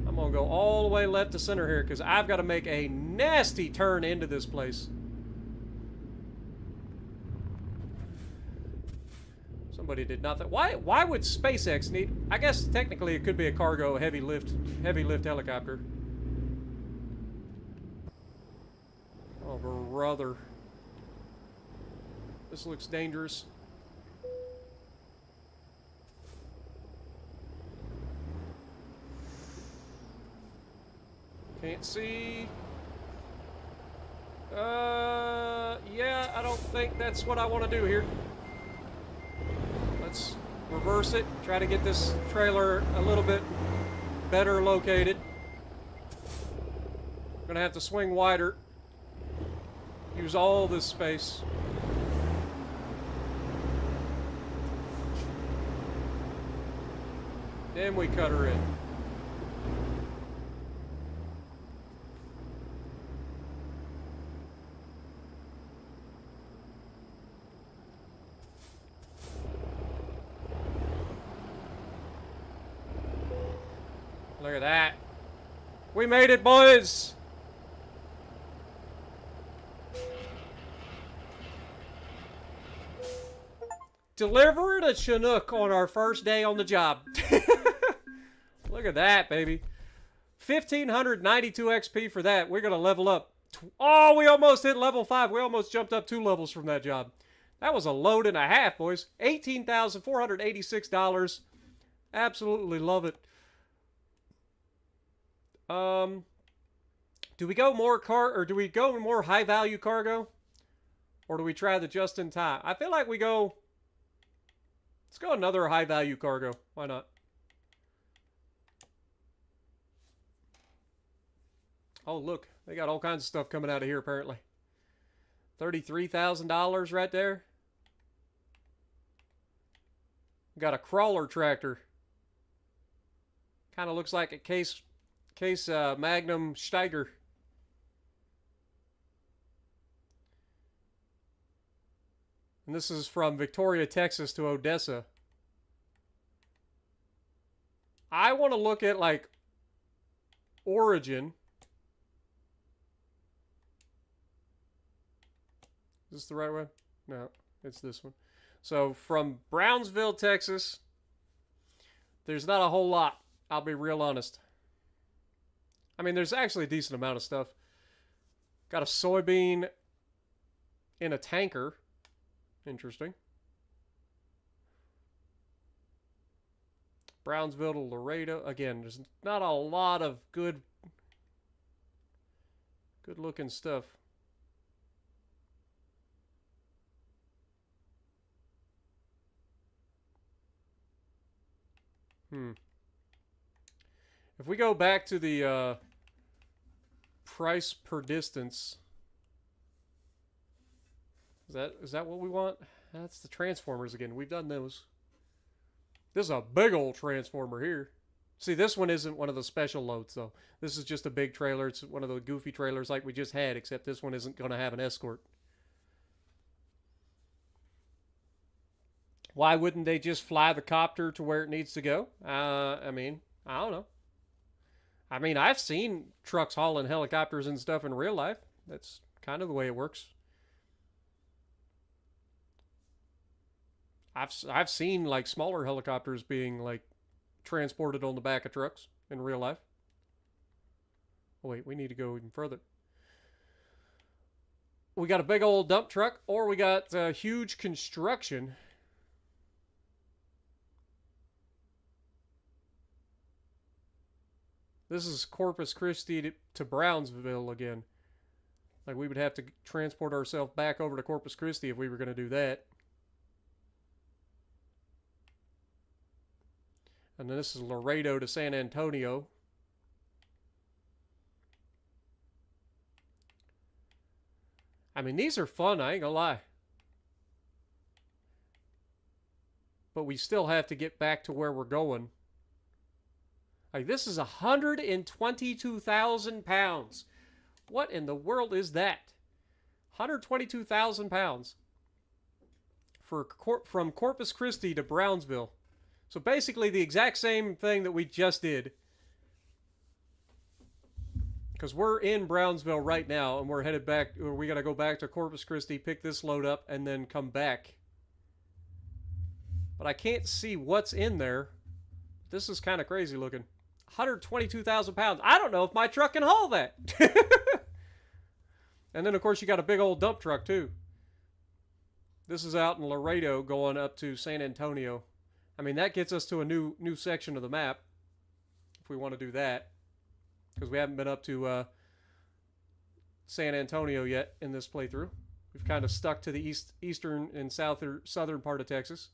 I'm gonna go all the way left to center here, because I've got to make a nasty turn into this place. Somebody did not think. Why would SpaceX need? I guess technically it could be a cargo heavy lift helicopter. Oh brother, this looks dangerous. Can't see. Yeah, I don't think that's what I want to do here. Let's reverse it, try to get this trailer a little bit better located. Gonna have to swing wider. Use all this space. Then we cut her in. Look at that. We made it, boys! Delivered a Chinook on our first day on the job. Look at that, baby. 1,592 XP for that. We're going to level up. Oh, we almost hit level 5. We almost jumped up 2 levels from that job. That was a load and a half, boys. $18,486. Absolutely love it. Do we go more do we go more high value cargo? Or do we try the just in time? I feel like we go. Let's go another high value cargo. Why not? Oh, look. They got all kinds of stuff coming out of here, apparently. $33,000 right there. We got a crawler tractor. Kind of looks like a case Magnum Steiger. And this is from Victoria, Texas to Odessa. I want to look at, like, origin. Is this the right one? No, it's this one. So, from Brownsville, Texas, there's not a whole lot. I'll be real honest. I mean, there's actually a decent amount of stuff. Got a soybean in a tanker. Interesting. Brownsville to Laredo. Again, there's not a lot of good looking stuff. If we go back to the price per distance, is that what we want? That's the transformers again. We've done those. This is a big old transformer here. See, this one isn't one of the special loads, though. This is just a big trailer. It's one of the goofy trailers like we just had, except this one isn't going to have an escort. Why wouldn't they just fly the copter to where it needs to go? I mean, I don't know. I mean, I've seen trucks hauling helicopters and stuff in real life. That's kind of the way it works. I've seen, like, smaller helicopters being, like, transported on the back of trucks in real life. Oh, wait, we need to go even further. We got a big old dump truck, or we got huge construction. This is Corpus Christi to Brownsville again. Like, we would have to transport ourselves back over to Corpus Christi if we were going to do that. And then this is Laredo to San Antonio. I mean, these are fun, I ain't gonna lie. But we still have to get back to where we're going. Like, this is 122,000 pounds. What in the world is that? 122,000 pounds from Corpus Christi to Brownsville. So basically the exact same thing that we just did. Because we're in Brownsville right now, and we're headed back, or we got to go back to Corpus Christi, pick this load up, and then come back. But I can't see what's in there. This is kind of crazy looking. 122,000 pounds. I don't know if my truck can haul that. And then, of course, you got a big old dump truck, too. This is out in Laredo going up to San Antonio. I mean, that gets us to a new section of the map, if we want to do that. Because we haven't been up to San Antonio yet in this playthrough. We've kind of stuck to the eastern and southern part of Texas.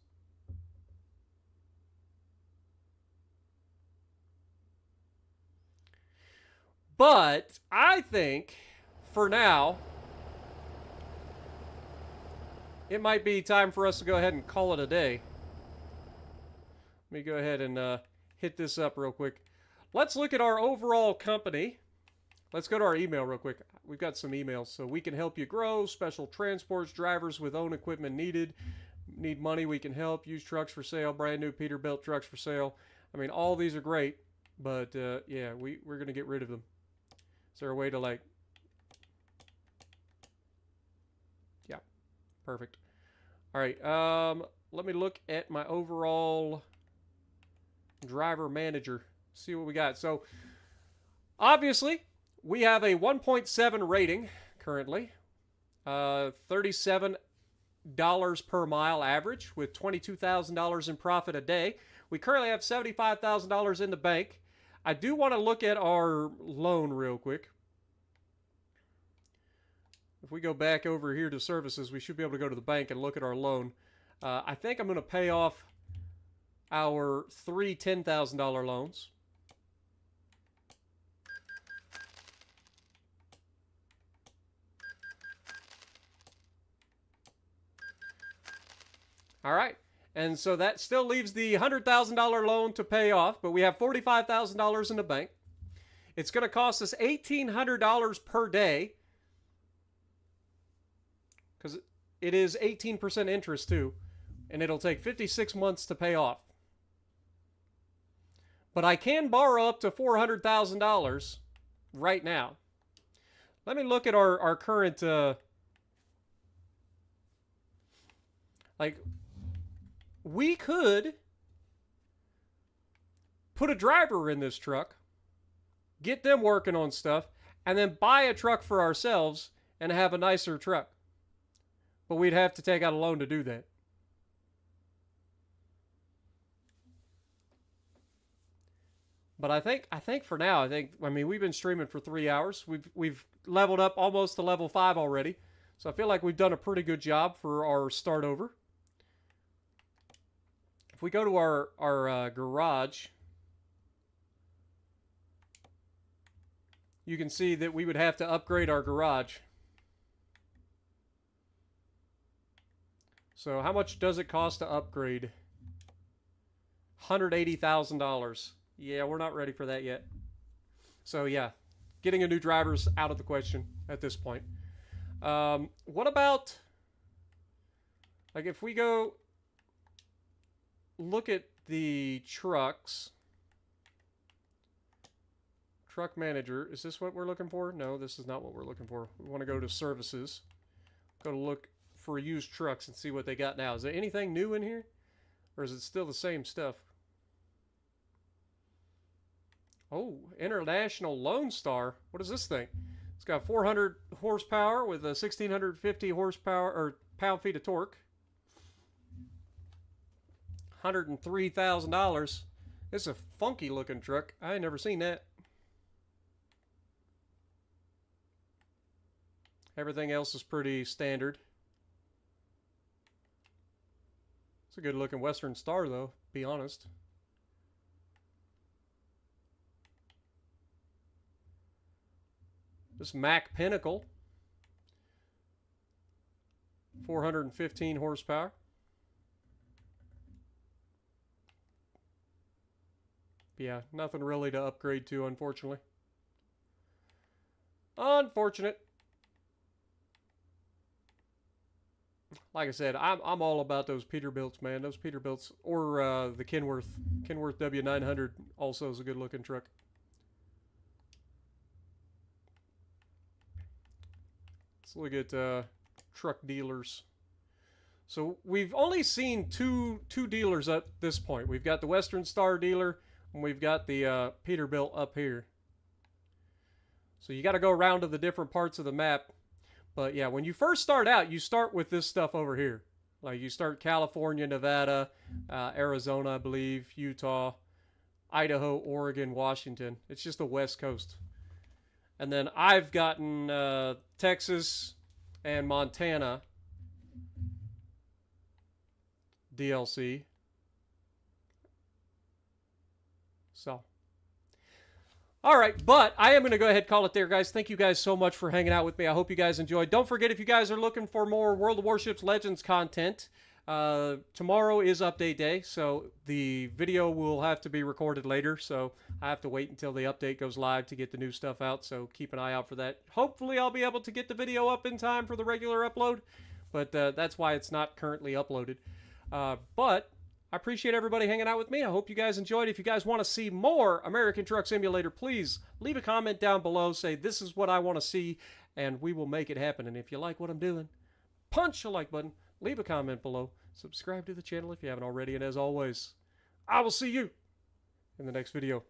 But I think, for now, it might be time for us to go ahead and call it a day. Let me go ahead and hit this up real quick. Let's look at our overall company. Let's go to our email real quick. We've got some emails. So we can help you grow. Special transports, drivers with own equipment needed. Need money, we can help. Used trucks for sale. Brand new Peterbilt trucks for sale. I mean, all these are great. But, yeah, we're going to get rid of them. Is there a way to, like... Yeah. Perfect. All right. Let me look at my overall driver manager. See what we got. So, obviously, we have a 1.7 rating currently. $37 per mile average with $22,000 in profit a day. We currently have $75,000 in the bank. I do want to look at our loan real quick. If we go back over here to services, we should be able to go to the bank and look at our loan. I think I'm going to pay off our three $10,000 loans. All right. And so that still leaves the $100,000 loan to pay off, but we have $45,000 in the bank. It's going to cost us $1,800 per day because it is 18% interest too, and it'll take 56 months to pay off. But I can borrow up to $400,000 right now. Let me look at our current, we could put a driver in this truck, get them working on stuff, and then buy a truck for ourselves and have a nicer truck. But we'd have to take out a loan to do that. But I think for now, I mean, we've been streaming for 3 hours. We've leveled up almost to level 5 already. So I feel like we've done a pretty good job for our start over. If we go to our garage, you can see that we would have to upgrade our garage. So how much does it cost to upgrade? $180,000. Yeah, we're not ready for that yet. So yeah, getting a new driver's out of the question at this point. What about, like, if we go look at the trucks. Truck manager. Is this what we're looking for? No, this is not what we're looking for. We want to go to services. Go to look for used trucks and see what they got now. Is there anything new in here? Or is it still the same stuff? Oh, International Lone Star. What is this thing? It's got 400 horsepower with a 1,650 horsepower or pound-feet of torque. $103,000. It's a funky looking truck. I ain't never seen that. Everything else is pretty standard. It's a good looking Western Star though, be honest. This Mack Pinnacle. 415 horsepower. Yeah, nothing really to upgrade to, unfortunately. Unfortunate. Like I said, I'm all about those Peterbilts, man. Those Peterbilts, or the Kenworth W900 also is a good looking truck. Let's look at truck dealers. So we've only seen two dealers at this point. We've got the Western Star dealer, and we've got the Peterbilt up here. So you got to go around to the different parts of the map. But yeah, when you first start out, you start with this stuff over here. Like you start California, Nevada, Arizona, I believe, Utah, Idaho, Oregon, Washington. It's just the West Coast. And then I've gotten Texas and Montana DLC. So, all right, but I am going to go ahead and call it there, guys. Thank you guys so much for hanging out with me. I hope you guys enjoyed. Don't forget, if you guys are looking for more World of Warships Legends content, tomorrow is update day, so the video will have to be recorded later, so I have to wait until the update goes live to get the new stuff out, so keep an eye out for that. Hopefully I'll be able to get the video up in time for the regular upload, but that's why it's not currently uploaded. But I appreciate everybody hanging out with me. I hope you guys enjoyed. If you guys want to see more American Truck Simulator, please leave a comment down below. Say, this is what I want to see, and we will make it happen. And if you like what I'm doing, punch the like button, leave a comment below, subscribe to the channel if you haven't already, and as always, I will see you in the next video.